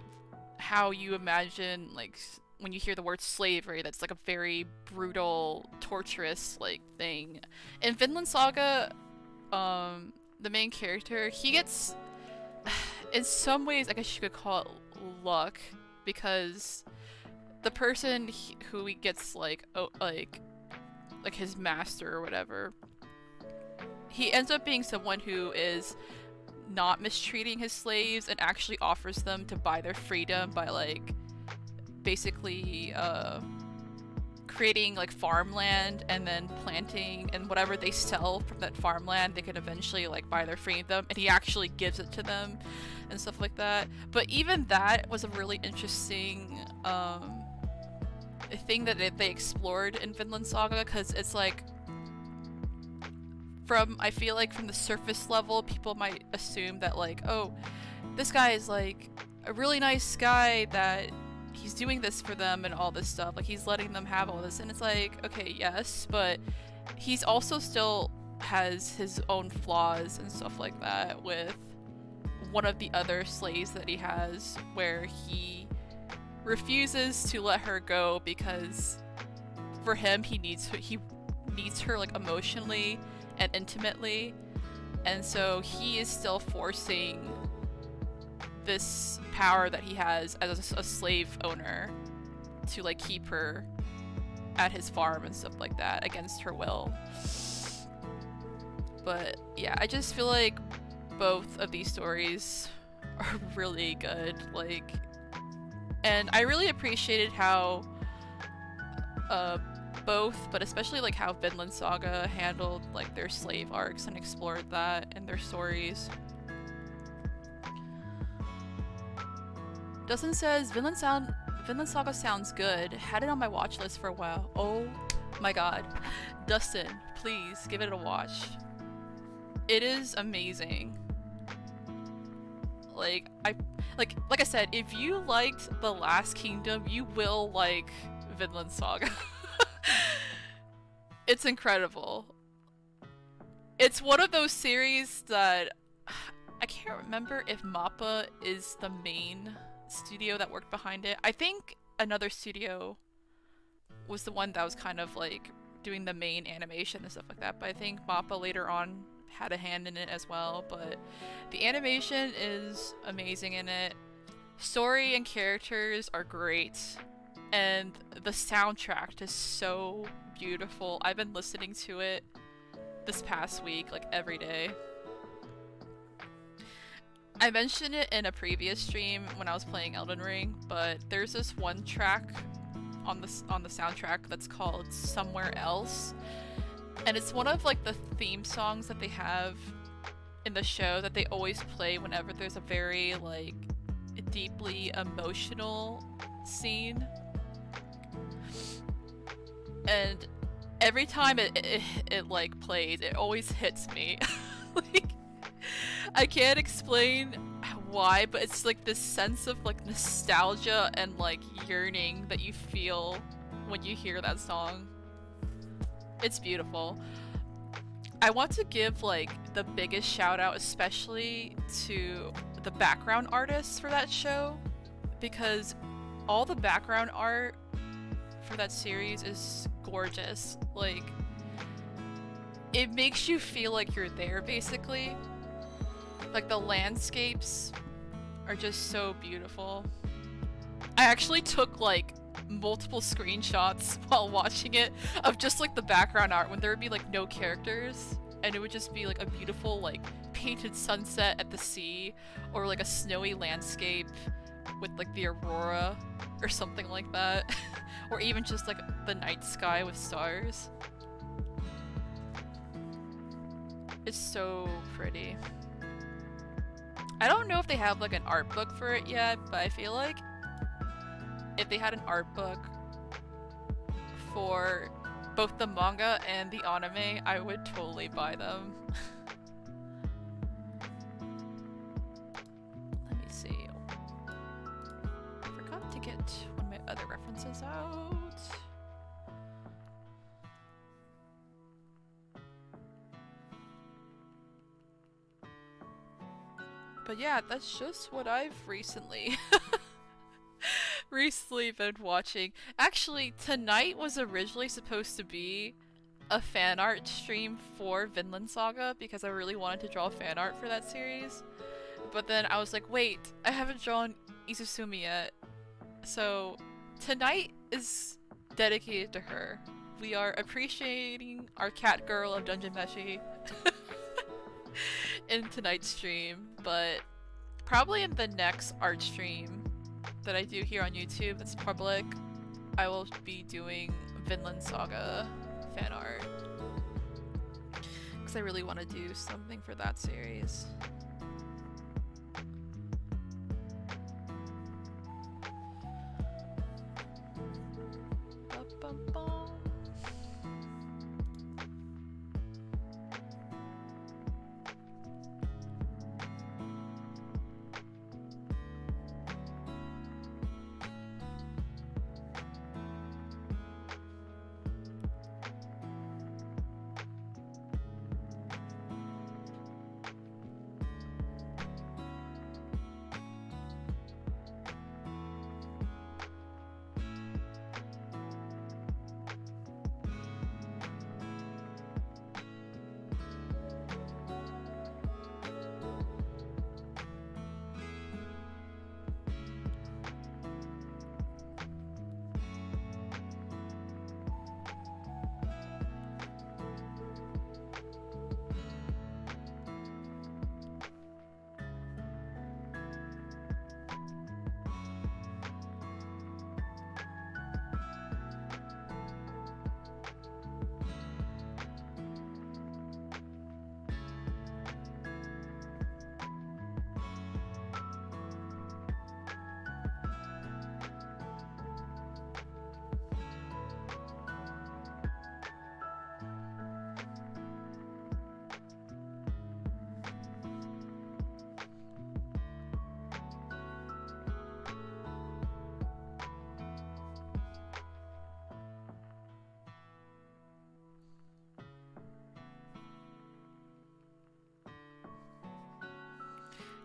how you imagine, like, when you hear the word slavery, that's like a very brutal, torturous, like, thing. In Vinland Saga, the main character, he gets, in some ways, I guess you could call it luck, because the person who he gets, like, like his master or whatever, he ends up being someone who is not mistreating his slaves and actually offers them to buy their freedom by, like, basically creating like farmland and then planting, and whatever they sell from that farmland they can eventually like buy their freedom, and he actually gives it to them and stuff like that. But even that was a really interesting thing that they explored in Vinland Saga, because it's like, I feel like from the surface level, people might assume that like, oh, this guy is like a really nice guy, that he's doing this for them and all this stuff, like he's letting them have all this, and it's like, okay, yes, but he's also still has his own flaws and stuff like that with one of the other slaves that he has, where he refuses to let her go because for him he needs her like emotionally and intimately, and so he is still forcing this power that he has as a slave owner to like keep her at his farm and stuff like that against her will. But yeah, I just feel like both of these stories are really good, like, and I really appreciated how both, but especially like how Vinland Saga handled like their slave arcs and explored that in their stories. Dustin says, Vinland Saga sounds good. Had it on my watch list for a while. Oh my god. Dustin, please give it a watch. It is amazing. Like I said, if you liked The Last Kingdom, you will like Vinland Saga. It's incredible. It's one of those series that I can't remember if MAPPA is the main studio that worked behind it. I think another studio was the one that was kind of like doing the main animation and stuff like that, but I think MAPPA later on had a hand in it as well. But the animation is amazing in it. Story and characters are great, and the soundtrack is so beautiful. I've been listening to it this past week like every day. I mentioned it in a previous stream when I was playing Elden Ring, but there's this one track on the soundtrack that's called Somewhere Else, and it's one of like the theme songs that they have in the show that they always play whenever there's a very like deeply emotional scene. And every time it like plays, it always hits me. Like, I can't explain why, but it's like this sense of like nostalgia and like yearning that you feel when you hear that song. It's beautiful. I want to give like the biggest shout out especially to the background artists for that show, because all the background art for that series is gorgeous. Like, it makes you feel like you're there, basically. Like, the landscapes are just so beautiful. I actually took like multiple screenshots while watching it of just like the background art when there would be like no characters, and it would just be like a beautiful like painted sunset at the sea, or like a snowy landscape with like the aurora or something like that. Or even just like the night sky with stars. It's so pretty. I don't know if they have like an art book for it yet, but I feel like if they had an art book for both the manga and the anime, I would totally buy them. Let me see. I forgot to get one of my other references out. But yeah, that's just what I've recently been watching. Actually, tonight was originally supposed to be a fan art stream for Vinland Saga because I really wanted to draw fan art for that series. But then I was like, wait, I haven't drawn Izutsumi yet. So tonight is dedicated to her. We are appreciating our cat girl of Dungeon Meshi in tonight's stream, but probably in the next art stream that I do here on YouTube that's public, I will be doing Vinland Saga fan art. Because I really want to do something for that series. Ba-bum-bum.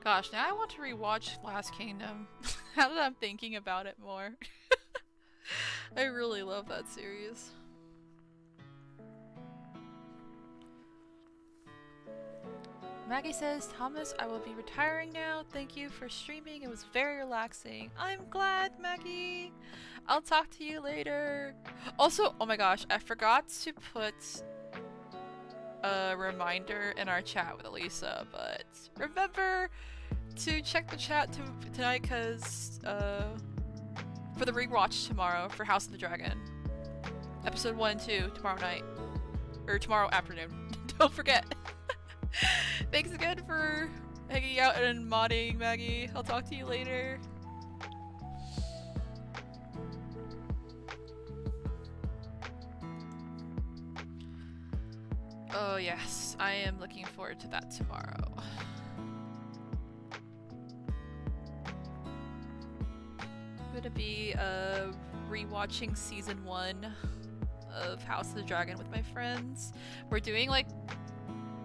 Gosh, now I want to rewatch Last Kingdom. Now that I'm thinking about it more. I really love that series. Maggie says, Thomas, I will be retiring now. Thank you for streaming. It was very relaxing. I'm glad, Maggie. I'll talk to you later. Also, oh my gosh, I forgot to put a reminder in our chat with Elisa, but remember to check the chat tonight because for the rewatch tomorrow for House of the Dragon. Episode 1 and 2 tomorrow night. Or tomorrow afternoon. Don't forget. Thanks again for hanging out and modding, Maggie. I'll talk to you later. Oh yes, I am looking forward to that tomorrow. I'm gonna be rewatching season 1 of House of the Dragon with my friends. We're doing like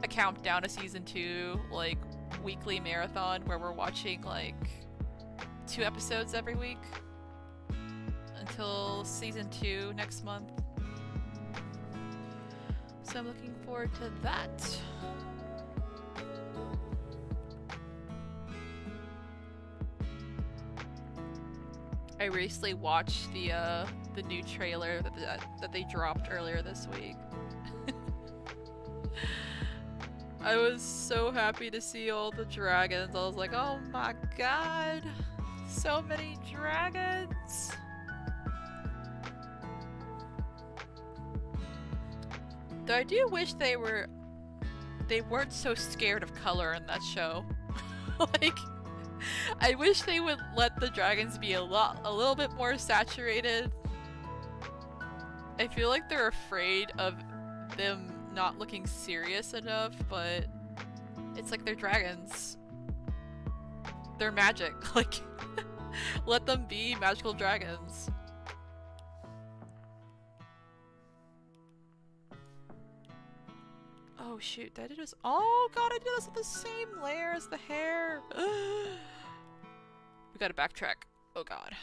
a countdown to season 2, like weekly marathon where we're watching like 2 episodes every week until season 2 next month. So I'm looking forward to that. I recently watched the new trailer that they dropped earlier this week. I was so happy to see all the dragons. I was like, oh my god, so many dragons. Though I do wish they weren't so scared of color in that show. Like, I wish they would let the dragons be a little bit more saturated. I feel like they're afraid of them not looking serious enough, but it's like they're dragons. They're magic. Like, let them be magical dragons. Oh, Oh shoot, did I do this? Oh god, I did this with the same layer as the hair! We gotta backtrack. Oh god.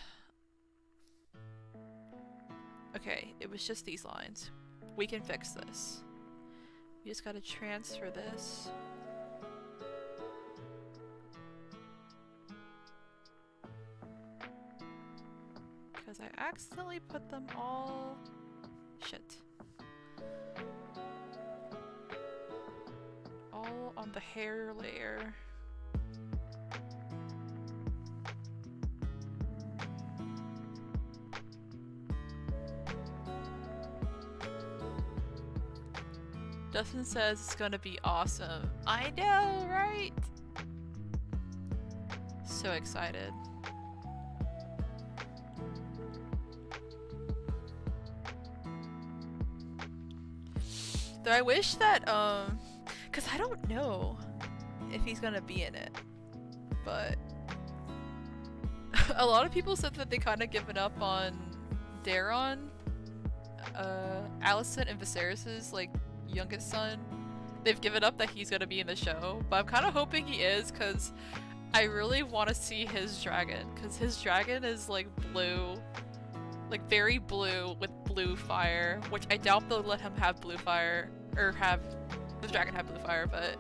Okay, it was just these lines. We can fix this. We just gotta transfer this. Because I accidentally put them all... Shit. All on the hair layer. Dustin says it's gonna be awesome. I know, right? So excited. Though I wish that, cause I don't know if he's gonna be in it, but a lot of people said that they kind of given up on Daron, Alicent and Viserys's like youngest son. They've given up that he's gonna be in the show, but I'm kind of hoping he is, cause I really want to see his dragon, cause his dragon is like blue, like very blue with blue fire, which I doubt they'll let him have blue fire, or have the dragon have blue fire, but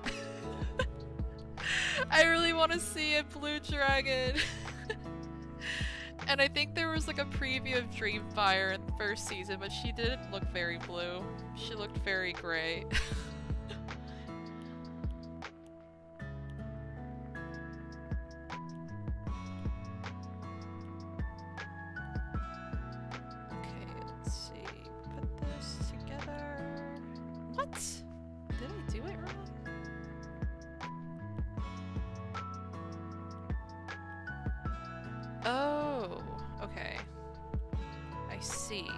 I really want to see a blue dragon. And I think there was like a preview of Dreamfire in the first season, but she didn't look very blue. She looked very gray. Okay, let's see. Put this together. What? Did I do it wrong? Oh, okay. I see.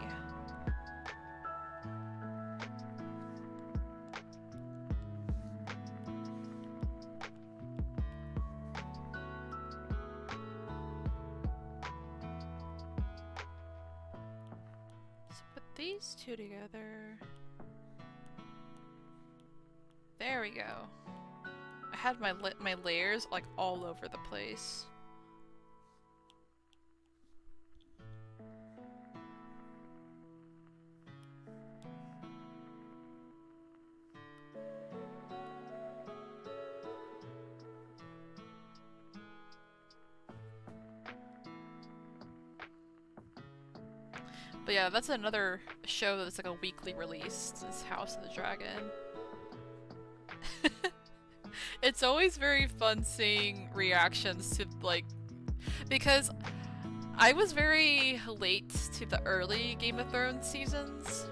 Let's put these two together. There we go. I had my layers like all over the place. But yeah, that's another show that's like a weekly release. It's House of the Dragon. It's always very fun seeing reactions to like, because I was very late to the early Game of Thrones seasons.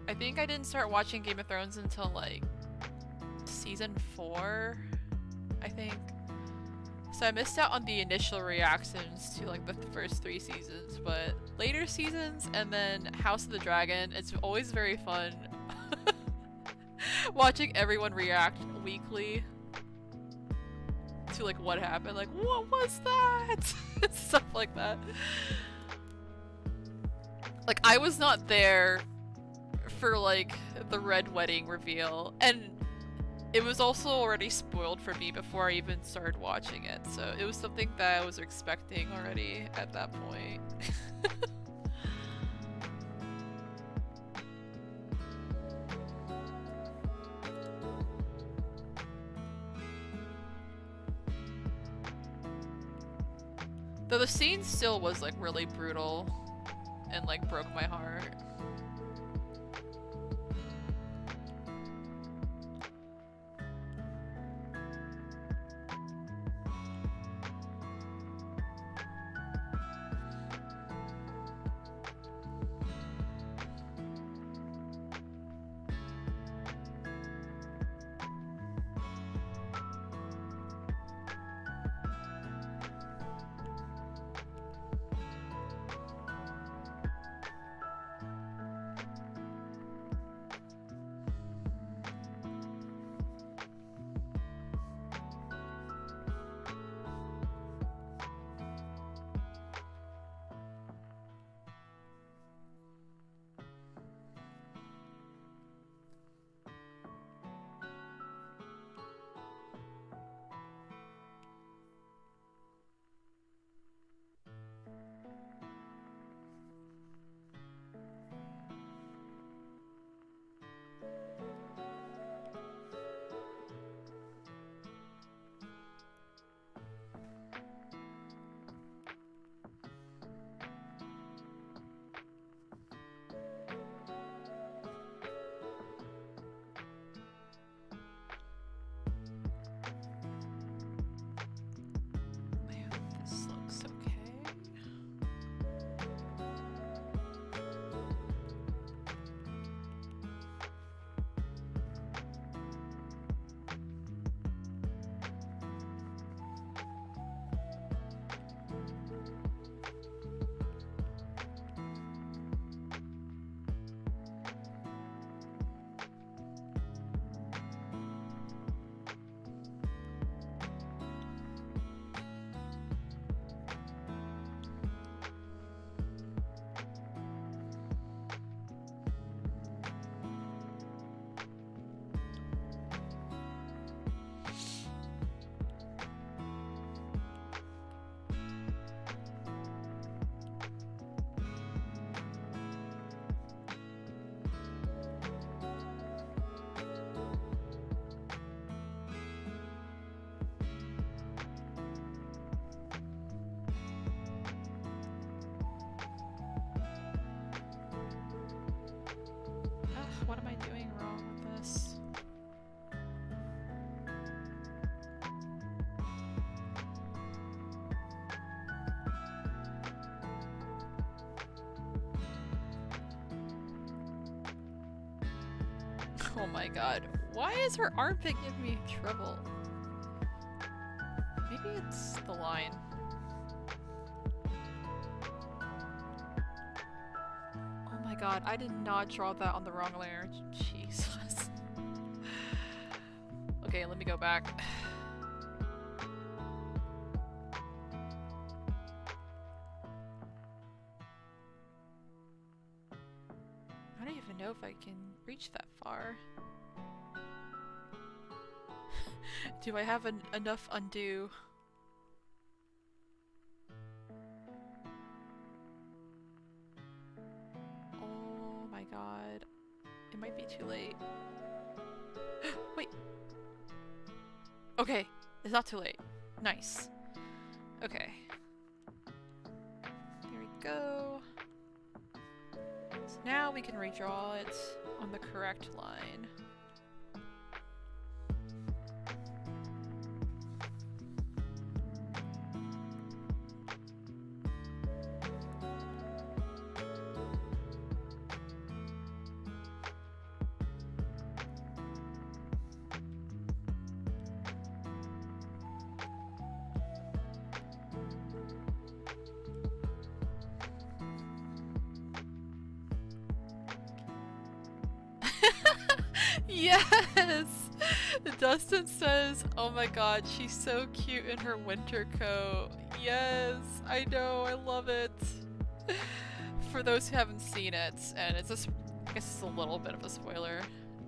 I think I didn't start watching Game of Thrones until like season 4, I think. So I missed out on the initial reactions to like the first 3 seasons, but later seasons and then House of the Dragon, it's always very fun watching everyone react weekly to like what happened, like what was that? Stuff like that. Like I was not there for like the Red Wedding reveal, and it was also already spoiled for me before I even started watching it, so it was something that I was expecting already at that point. Though the scene still was like really brutal and like broke my heart. What am I doing wrong with this? Oh my god. Why is her armpit giving me trouble? Maybe it's the line. Oh my god, I did not draw that on the wrong layer. Jesus. Okay, let me go back. I don't even know if I can reach that far. Do I have enough undo? Oh my god. It might be too late. Wait. Okay. It's not too late. Nice. Okay. There we go. So now we can redraw it on the correct line. Yes! Dustin says, oh my god, she's so cute in her winter coat. Yes, I know, I love it. For those who haven't seen it, and it's just, I guess it's a little bit of a spoiler.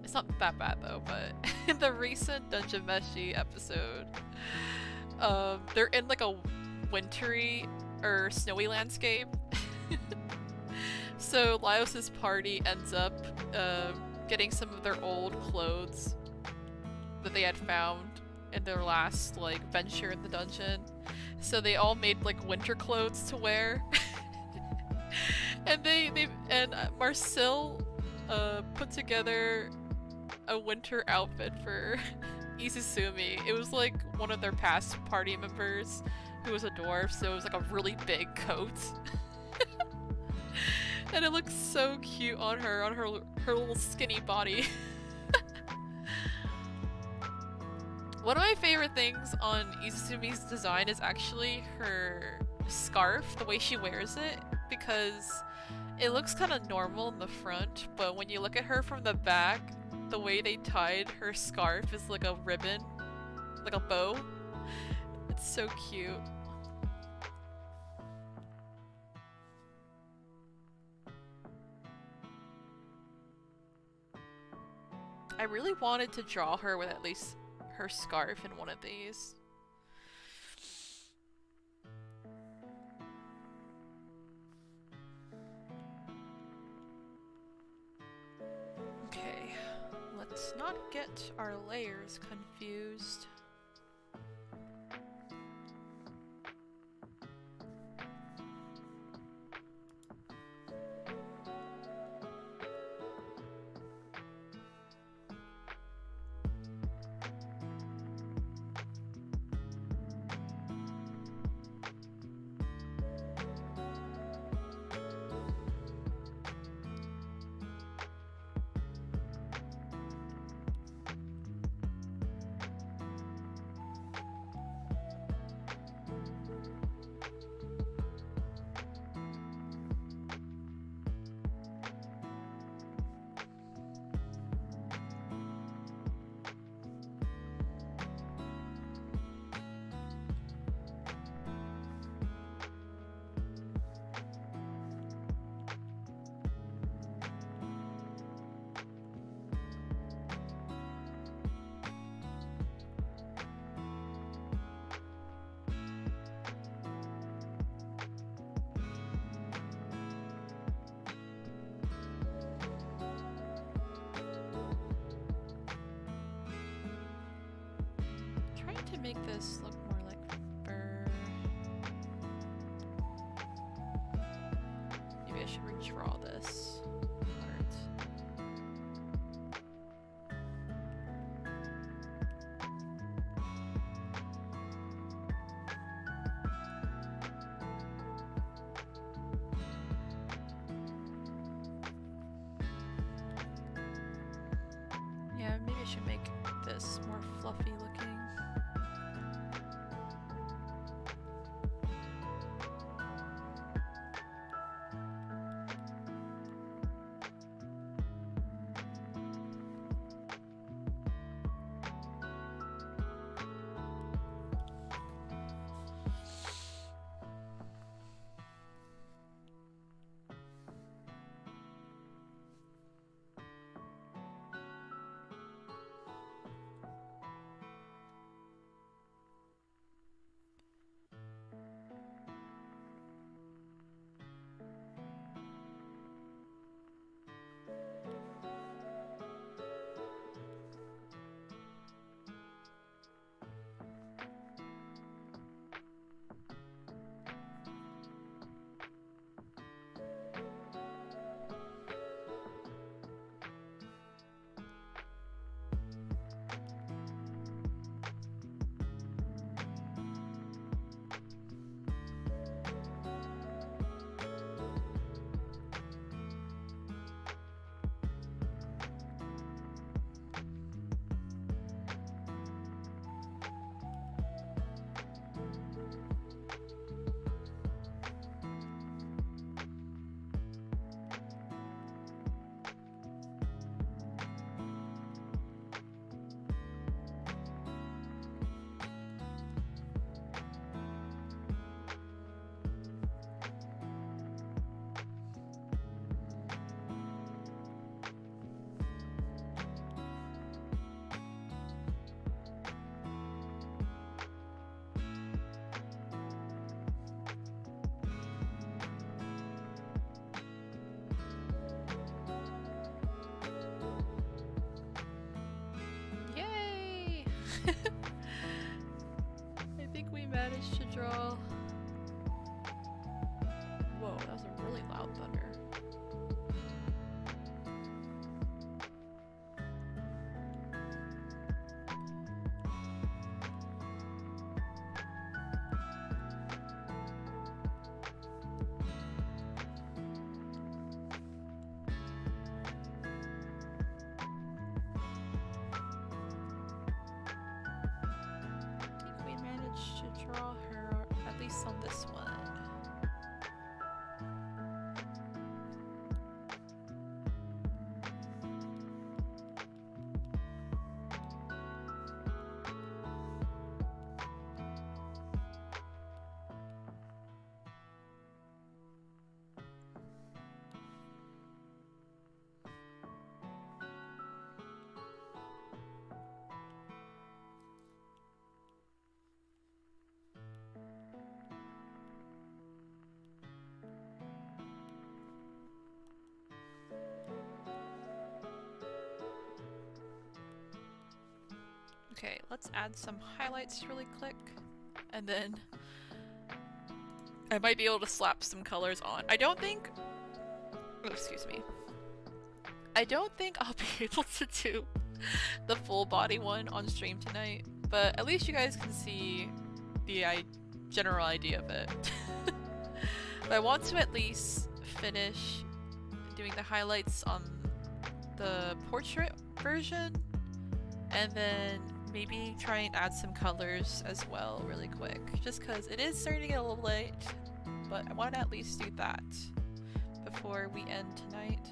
It's not that bad though, but in the recent Dungeon Meshi episode, they're in like a wintry or snowy landscape. So Laios's party ends up getting some of their old clothes that they had found in their last like venture in the dungeon. So they all made like winter clothes to wear. And Marcel put together a winter outfit for Izutsumi. It was like one of their past party members who was a dwarf, so it was like a really big coat. And it looks so cute on her little skinny body. One of my favorite things on Izutsumi's design is actually her scarf, the way she wears it, because it looks kind of normal in the front, but when you look at her from the back, the way they tied her scarf is like a ribbon, like a bow. It's so cute. I really wanted to draw her with at least her scarf in one of these. Okay, let's not get our layers confused. To make this look more like fur. Maybe I should redraw this part. this more fluffy looking. I think we managed to draw. Whoa, that was a really loud thunder. Draw her, at least on this one. Okay, let's add some highlights really quick, and then I might be able to slap some colors on. I don't think, oh, excuse me, I don't think I'll be able to do the full body one on stream tonight, but at least you guys can see the general idea of it. But I want to at least finish doing the highlights on the portrait version, and then maybe try and add some colors as well really quick, just because it is starting to get a little late, but I want to at least do that before we end tonight.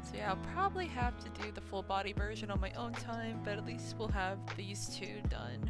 So yeah, I'll probably have to do the full body version on my own time, but at least we'll have these two done.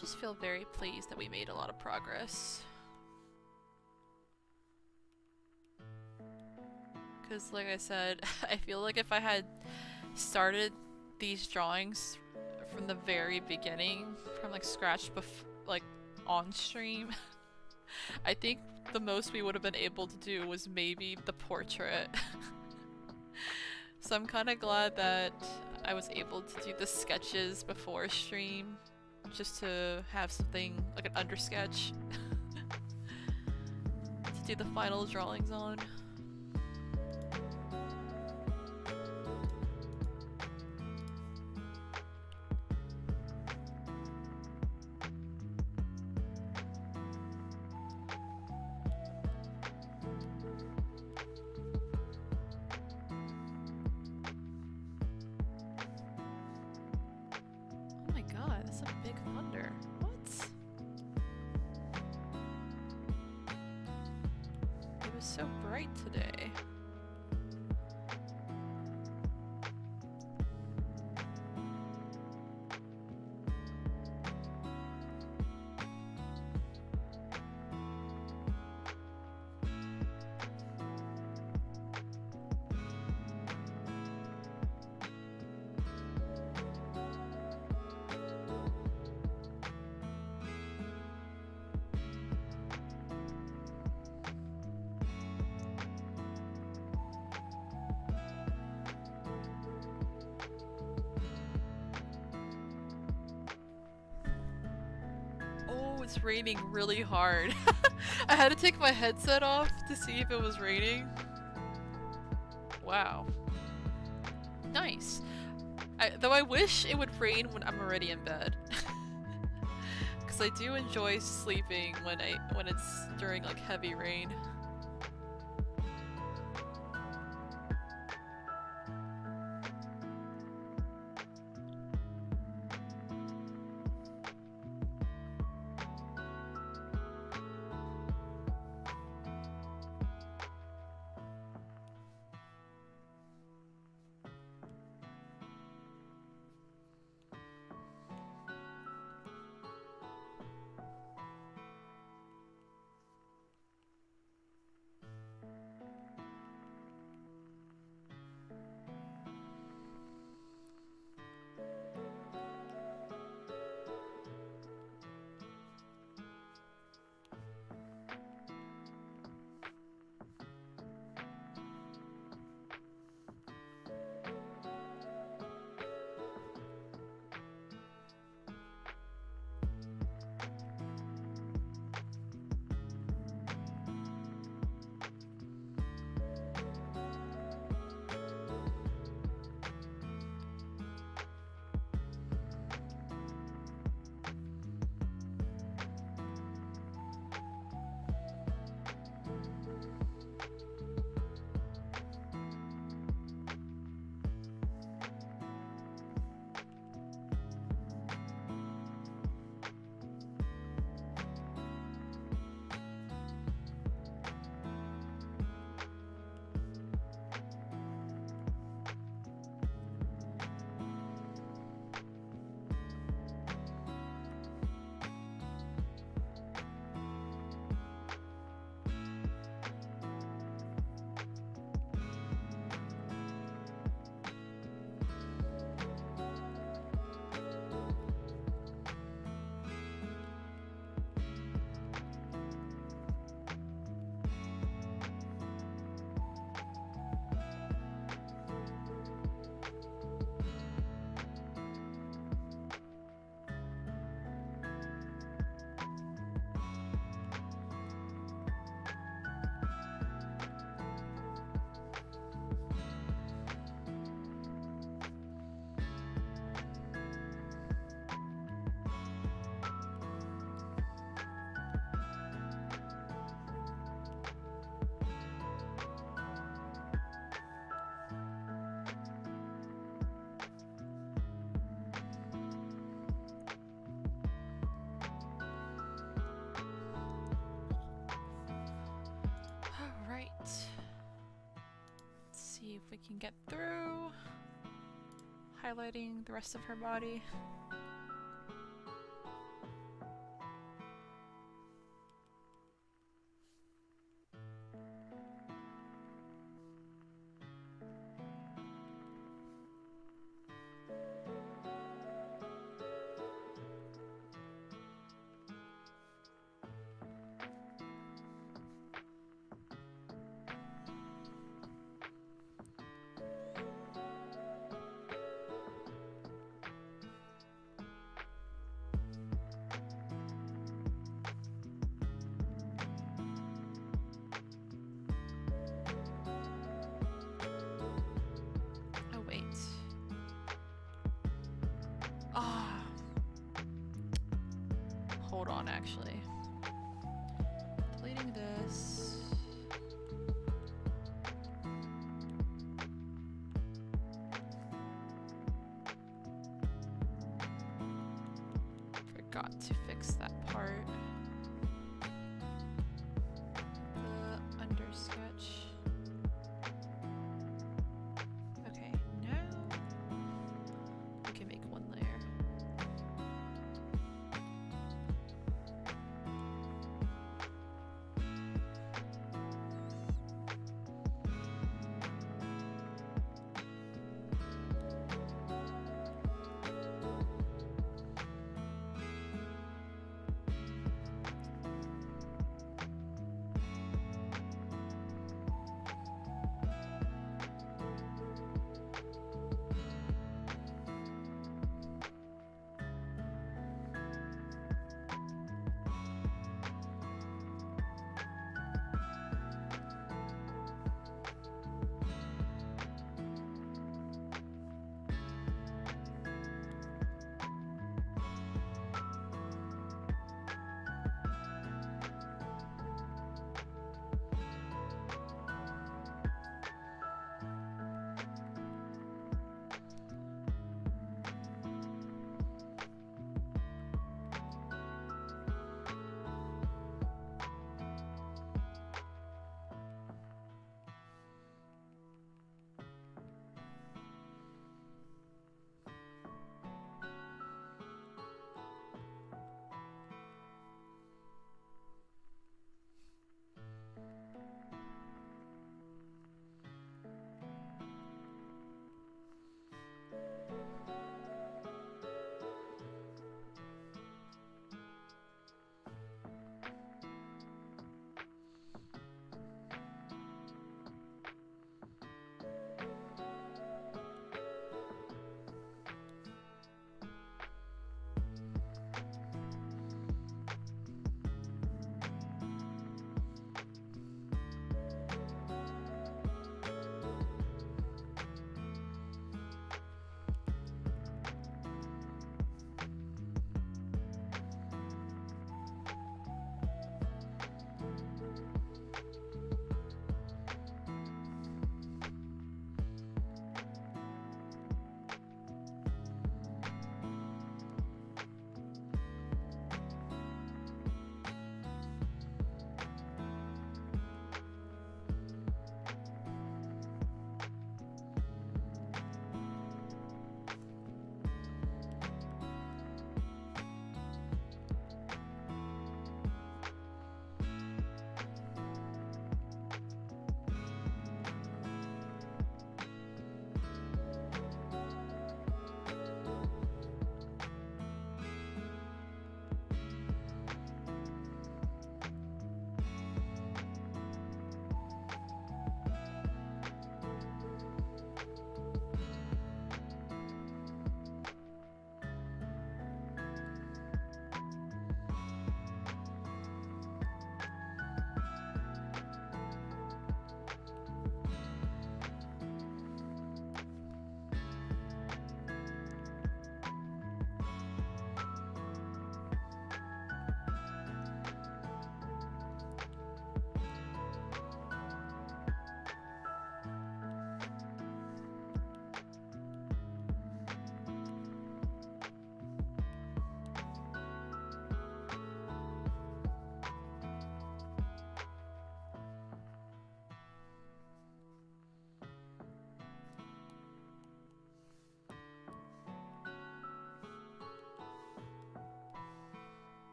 just feel very pleased that we made a lot of progress. Because like I said, I feel like if I had started these drawings from the very beginning, from like scratch like on stream, I think the most we would have been able to do was maybe the portrait. So I'm kind of glad that I was able to do the sketches before stream, just to have something like an undersketch to do the final drawings on. Today. It's raining really hard. I had to take my headset off to see if it was raining. Wow. Nice. Though I wish it would rain when I'm already in bed. Because I do enjoy sleeping when it's during like heavy rain. If we can get through highlighting the rest of her body. one actually. Deleting this. Forgot to fix that part. The undersketch. Okay, now we can make one layer.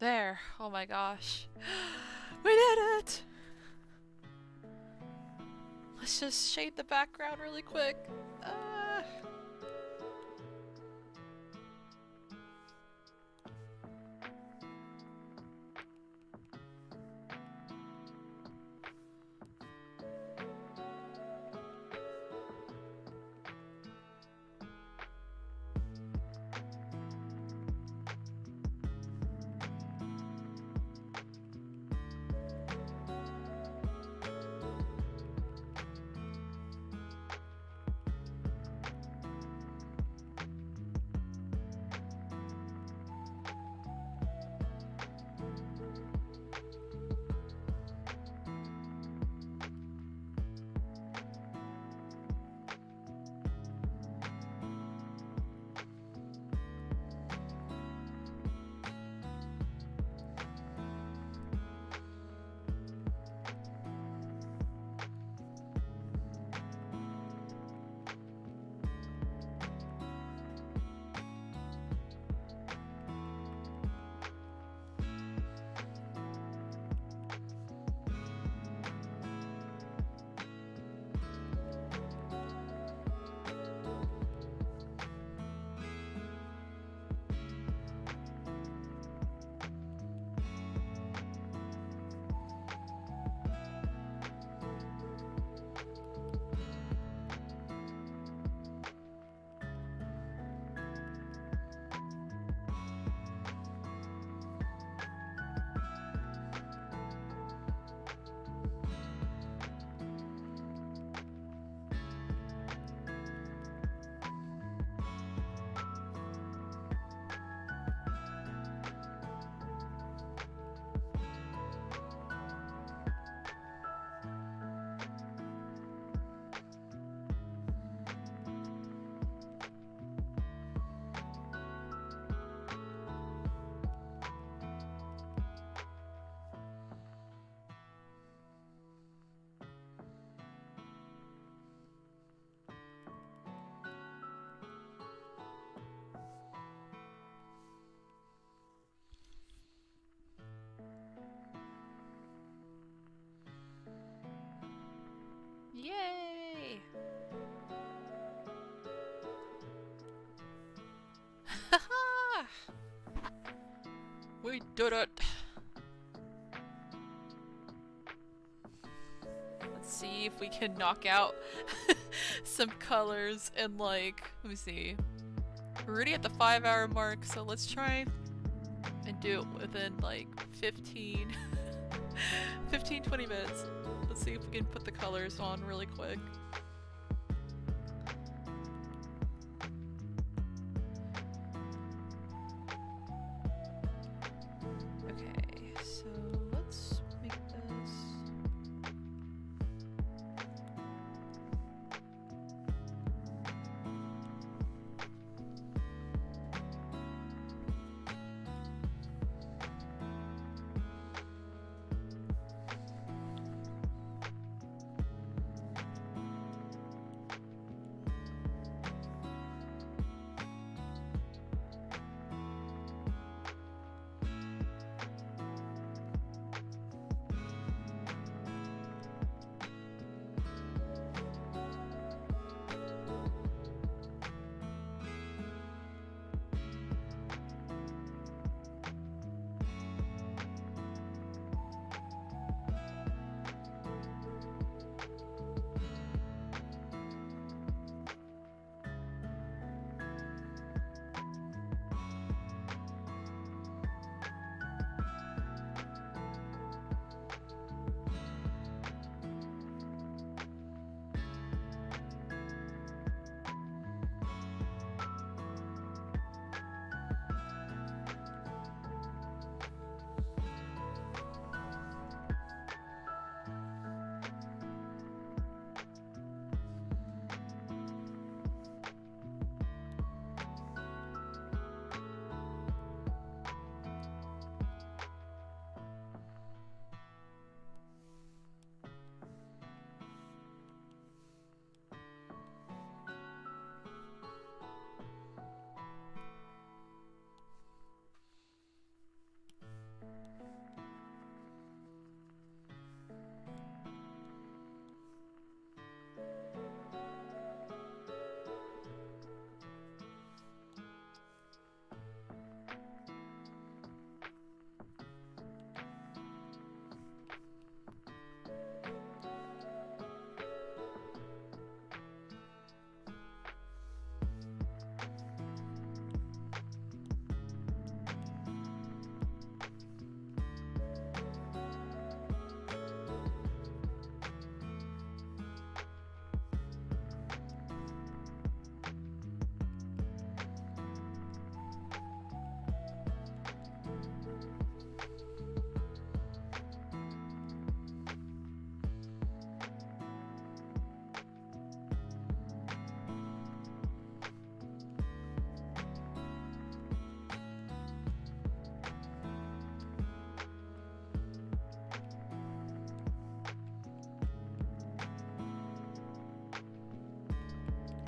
There. Oh my gosh. We did it! Let's just shade the background really quick. We did it! Let's see if we can knock out some colors and like, let me see. We're already at the 5-hour mark, so let's try and do it within like 15, 20 minutes. Let's see if we can put the colors on really quick. Okay, so let's make this.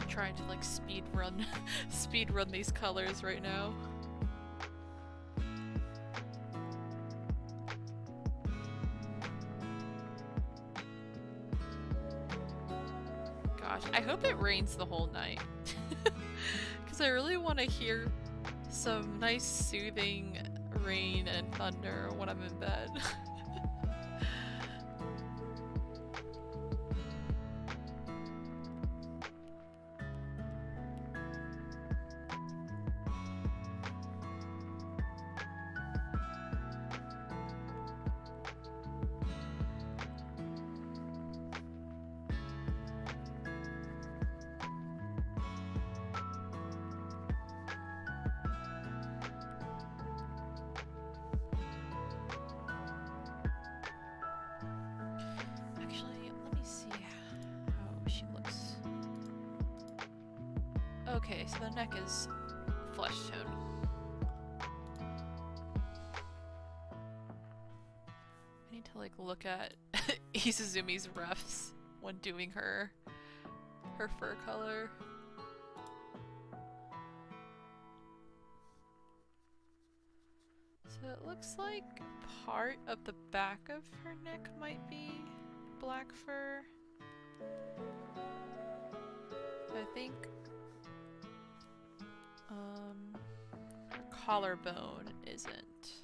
Trying to like speed run these colors right now. Gosh, I hope it rains the whole night. Because I really want to hear some nice soothing rain and thunder when I'm in bed. Okay, so the neck is flesh tone. I need to like look at Izuzumi's refs when doing her fur color. So it looks like part of the back of her neck might be black fur. I think her collarbone isn't.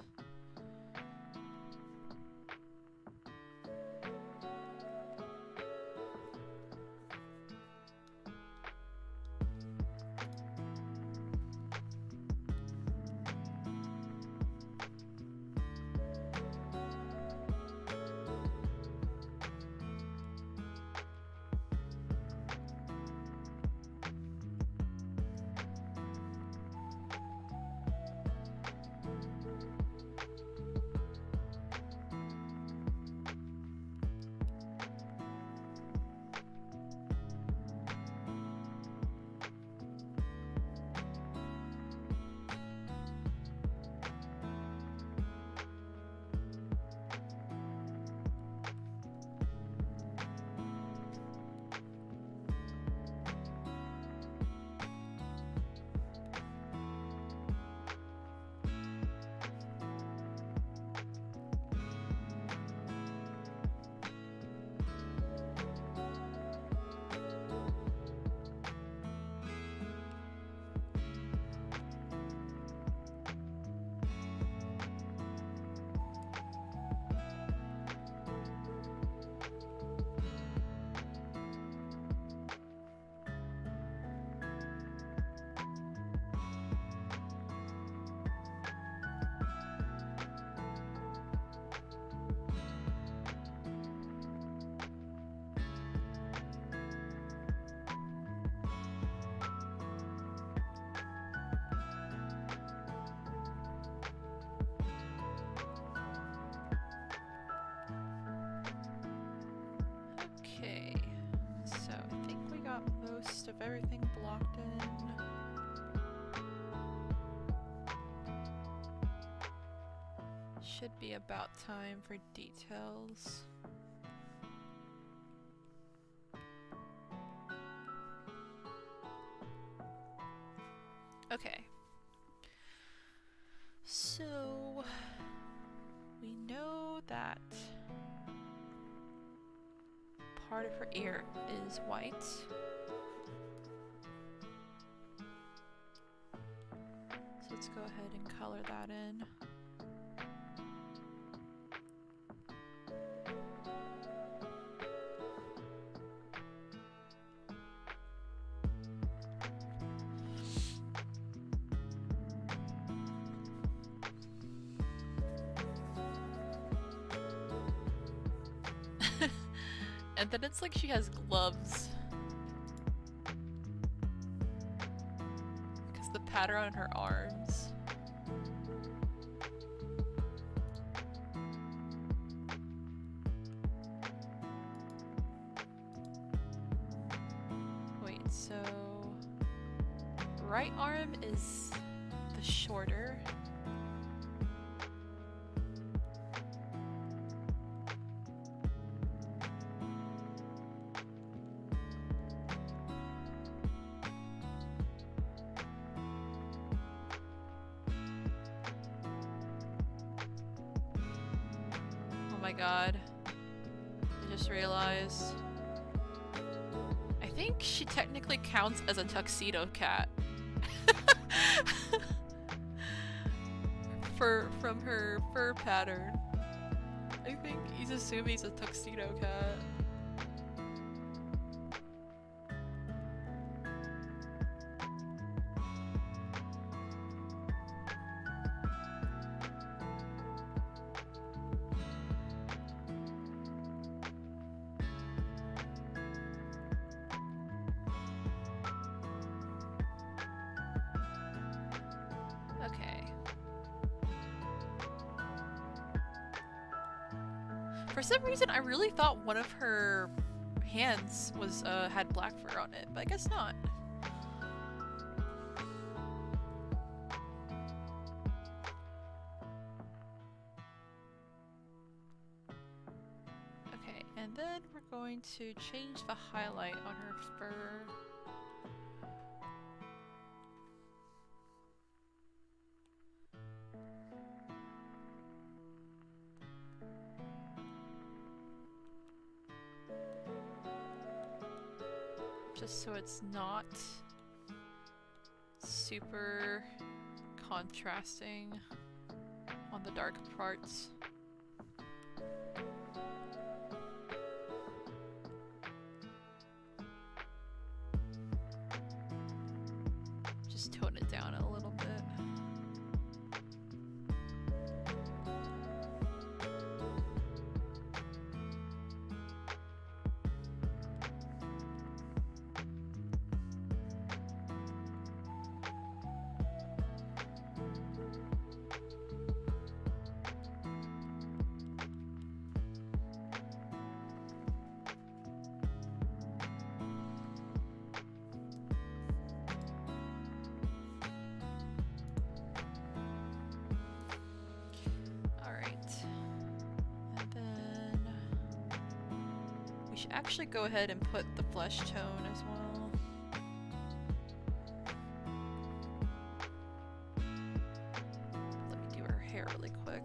of everything blocked in. Should be about time for details. Okay. So we know that part of her ear is white. So let's go ahead and color that in. And then it's like she has gloves. Because the pattern on her arms. Wait, so right arm is the shorter. God, I just realized. I think she technically counts as a tuxedo cat. From her fur pattern. I think Izusumi's a tuxedo cat. For some reason, I really thought one of her hands was had black fur on it, but I guess not. Okay, and then we're going to change the highlight on her fur. Just so it's not super contrasting on the dark parts. Just tone it down a little bit. Actually go ahead and put the flesh tone as well. Let me do her hair really quick.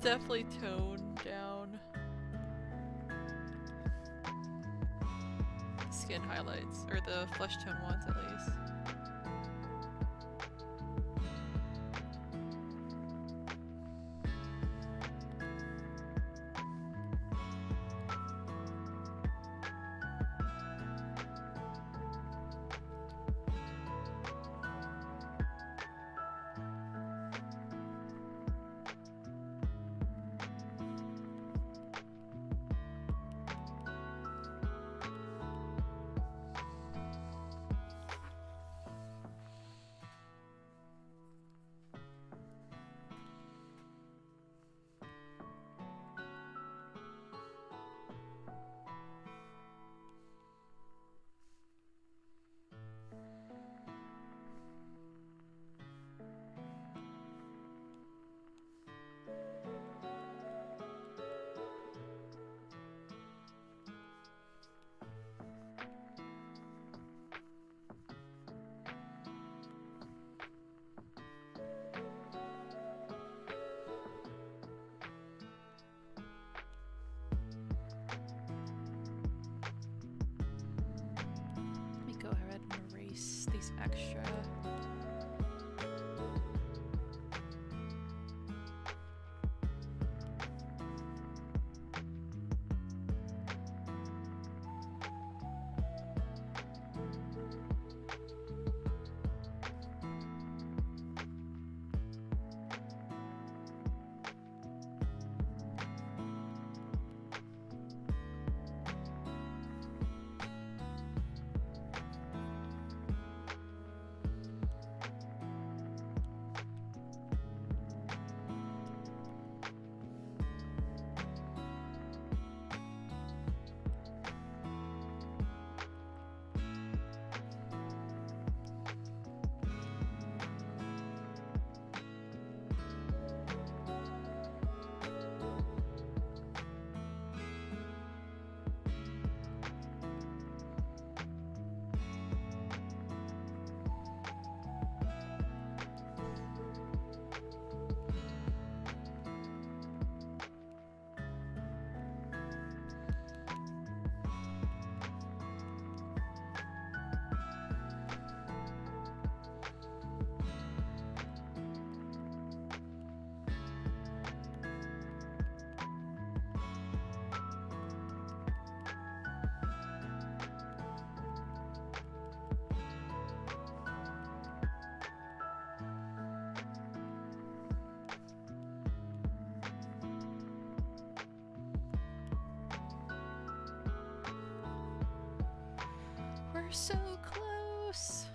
definitely toned down. Skin highlights, or the flesh tone ones at least. Go ahead and erase these extra. We're so close.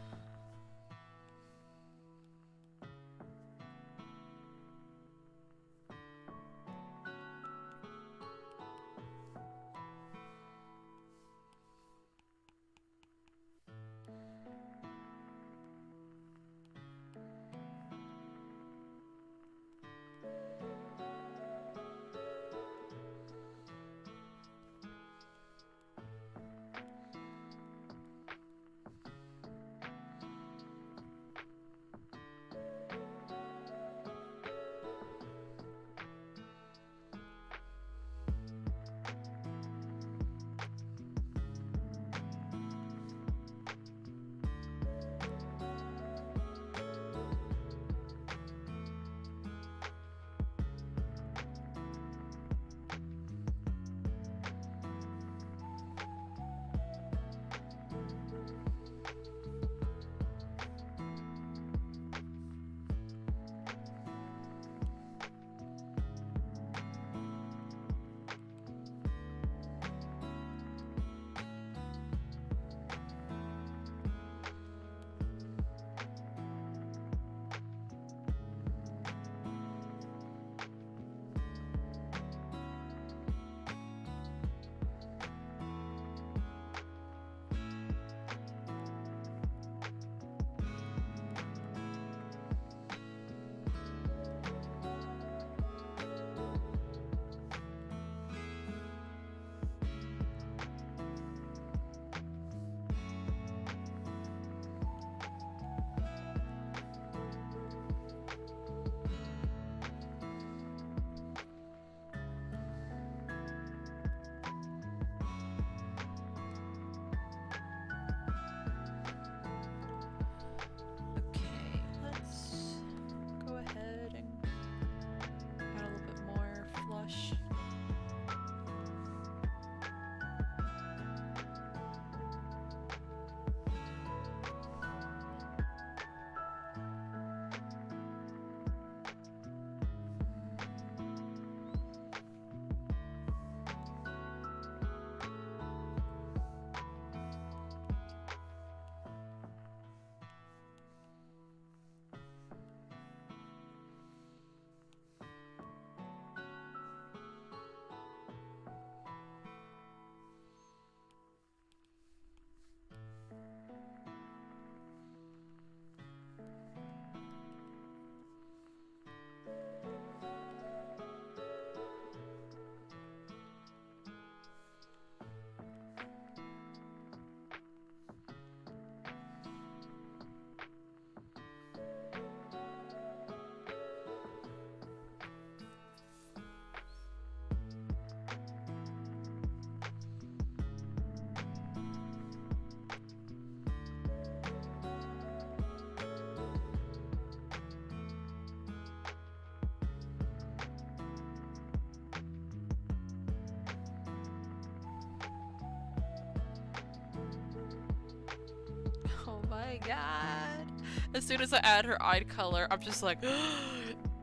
my god. As soon as I add her eye color, I'm just like,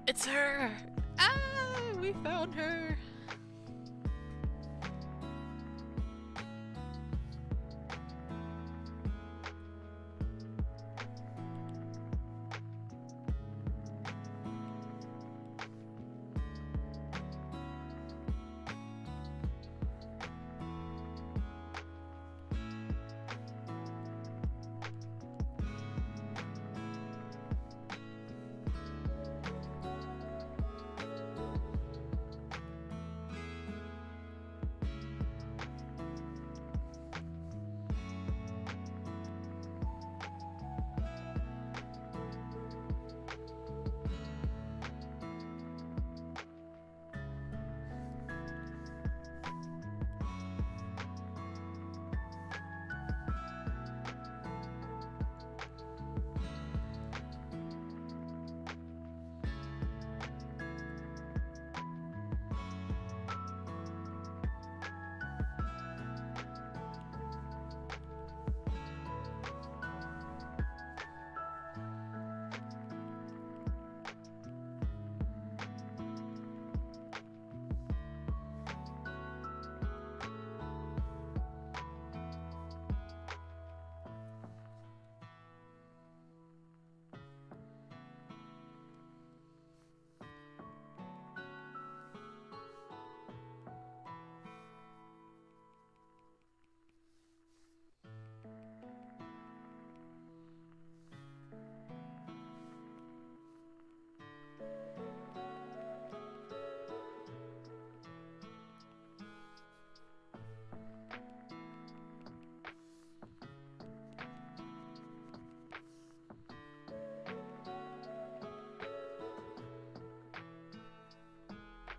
it's her! Ah, we found her!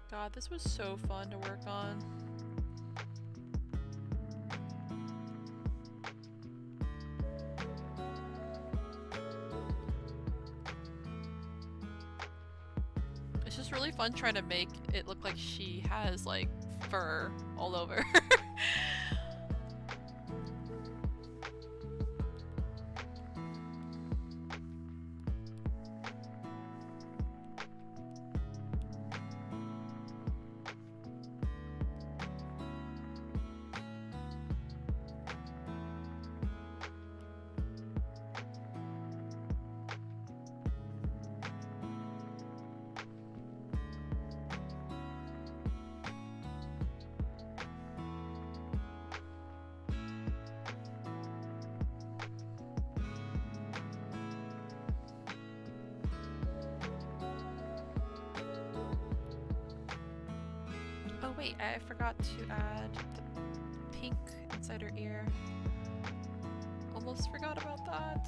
God, this was so fun to work on. It's just really fun trying to make it look like she has, like, fur all over. Wait, I forgot to add the pink inside her ear. Almost forgot about that.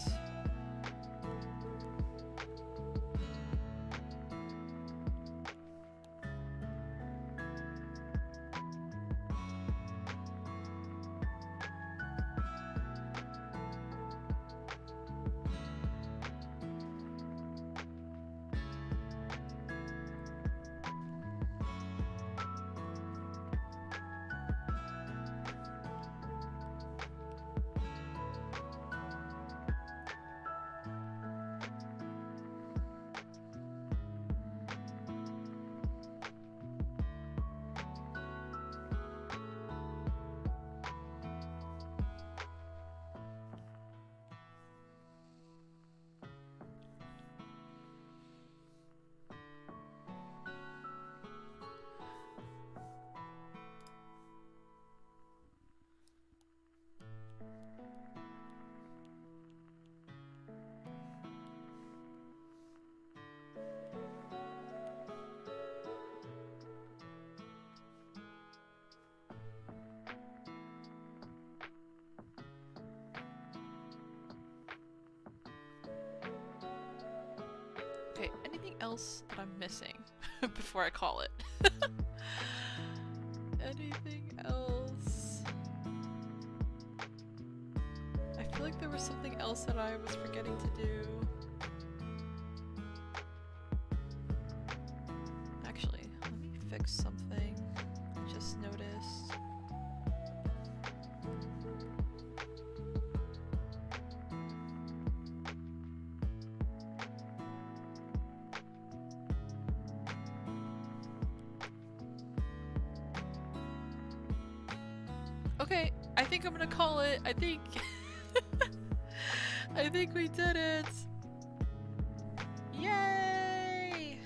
Okay, anything else that I'm missing before I call it? Anything else? I feel like there was something else that I was forgetting to do. Actually, let me fix something I just noticed. I think I'm gonna call it. I think I think we did it. Yay!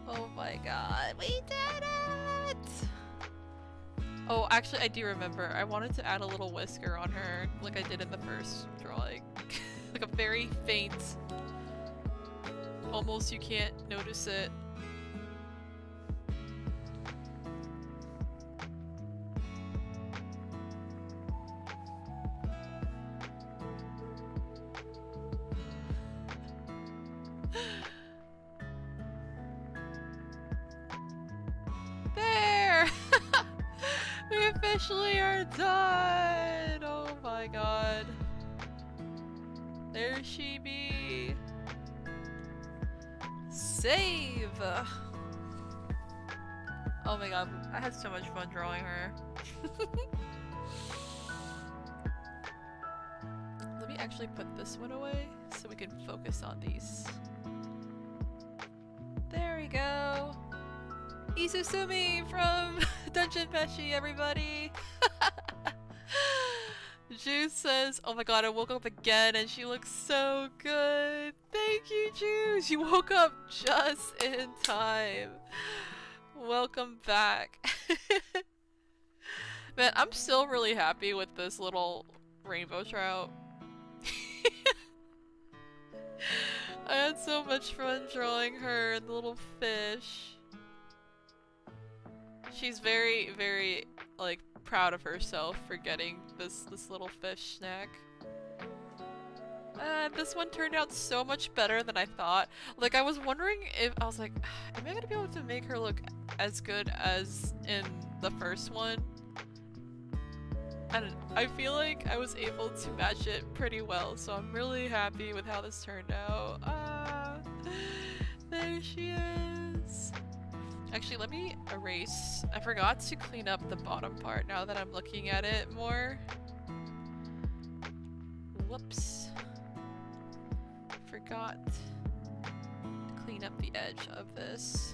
Oh my god, we did it! Oh, actually I do remember. I wanted to add a little whisker on her like I did in the first drawing. Like a very faint, almost you can't notice it. There! We officially are done! Oh my god. There she be. Save! Oh my god, I had so much fun drawing her. Let me actually put this one away so we can focus on these. There we go. Izutsumi from Dungeon Meshi, everybody! Juice says, oh my god, I woke up again and she looks so good. Thank you, Juice! You woke up just in time. Welcome back. Man, I'm still really happy with this little rainbow trout. I had so much fun drawing her and the little fish. She's very, very, like, proud of herself for getting this little fish snack. This one turned out so much better than I thought. Like, I was wondering if, I was like, am I gonna be able to make her look as good as in the first one? And I feel like I was able to match it pretty well, so I'm really happy with how this turned out. There she is. Actually, let me erase. I forgot to clean up the bottom part now that I'm looking at it more. Whoops. Forgot to clean up the edge of this.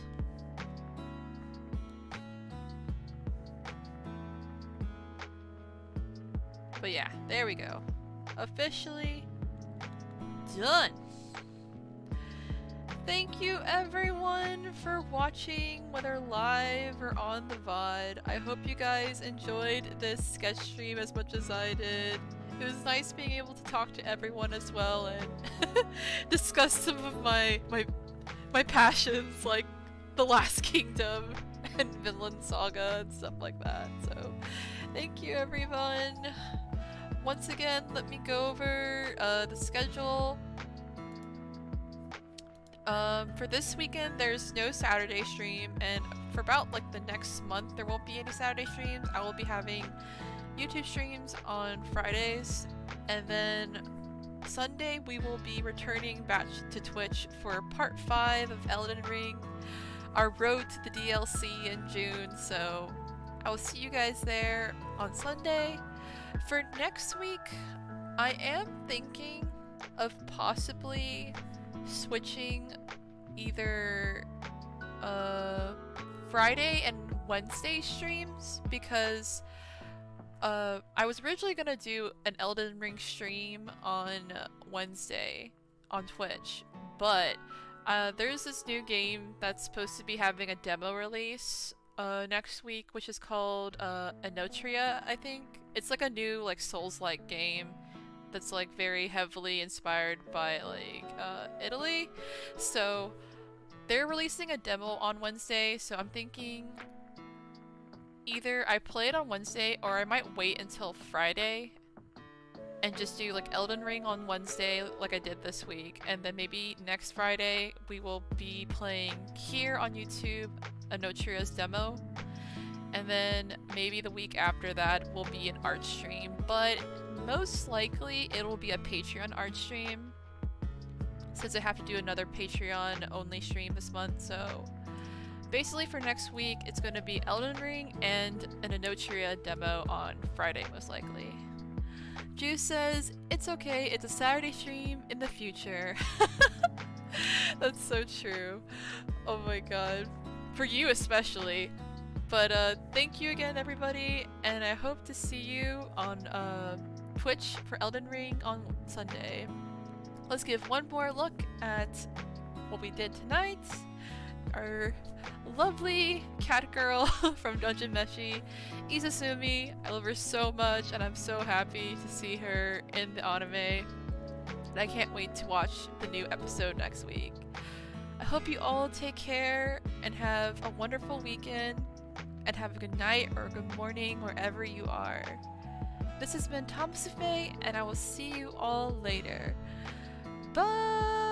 But yeah, there we go. Officially done! Thank you everyone for watching, whether live or on the VOD. I hope you guys enjoyed this sketch stream as much as I did. It was nice being able to talk to everyone as well and discuss some of my passions, like The Last Kingdom and Vinland Saga and stuff like that. So thank you everyone. Once again, let me go over the schedule. For this weekend, there's no Saturday stream, and for about like the next month, there won't be any Saturday streams. I will be having YouTube streams on Fridays, and then Sunday we will be returning back to Twitch for part 5 of Elden Ring, our road to the DLC in June, so I will see you guys there on Sunday. For next week, I am thinking of possibly switching either Friday and Wednesday streams, because I was originally gonna do an Elden Ring stream on Wednesday on Twitch, but there's this new game that's supposed to be having a demo release next week, which is called Anotria, I think. It's like a new like Souls-like game that's like very heavily inspired by like Italy. So they're releasing a demo on Wednesday, so I'm thinking either I play it on Wednesday or I might wait until Friday and just do like Elden Ring on Wednesday like I did this week, and then maybe next Friday we will be playing here on YouTube Anotria's demo, and then maybe the week after that will be an art stream, but most likely it will be a Patreon art stream since I have to do another Patreon only stream this month. So basically for next week it's going to be Elden Ring and an Anotria demo on Friday most likely. Juice says, it's okay, it's a Saturday stream in the future. That's so true. Oh my god. For you especially. But thank you again, everybody, and I hope to see you on Twitch for Elden Ring on Sunday. Let's give one more look at what we did tonight. Our lovely cat girl from Dungeon Meshi, Izutsumi. I love her so much, and I'm so happy to see her in the anime. And I can't wait to watch the new episode next week. I hope you all take care and have a wonderful weekend, and have a good night or a good morning wherever you are. This has been Tamas Le Fey, and I will see you all later. Bye!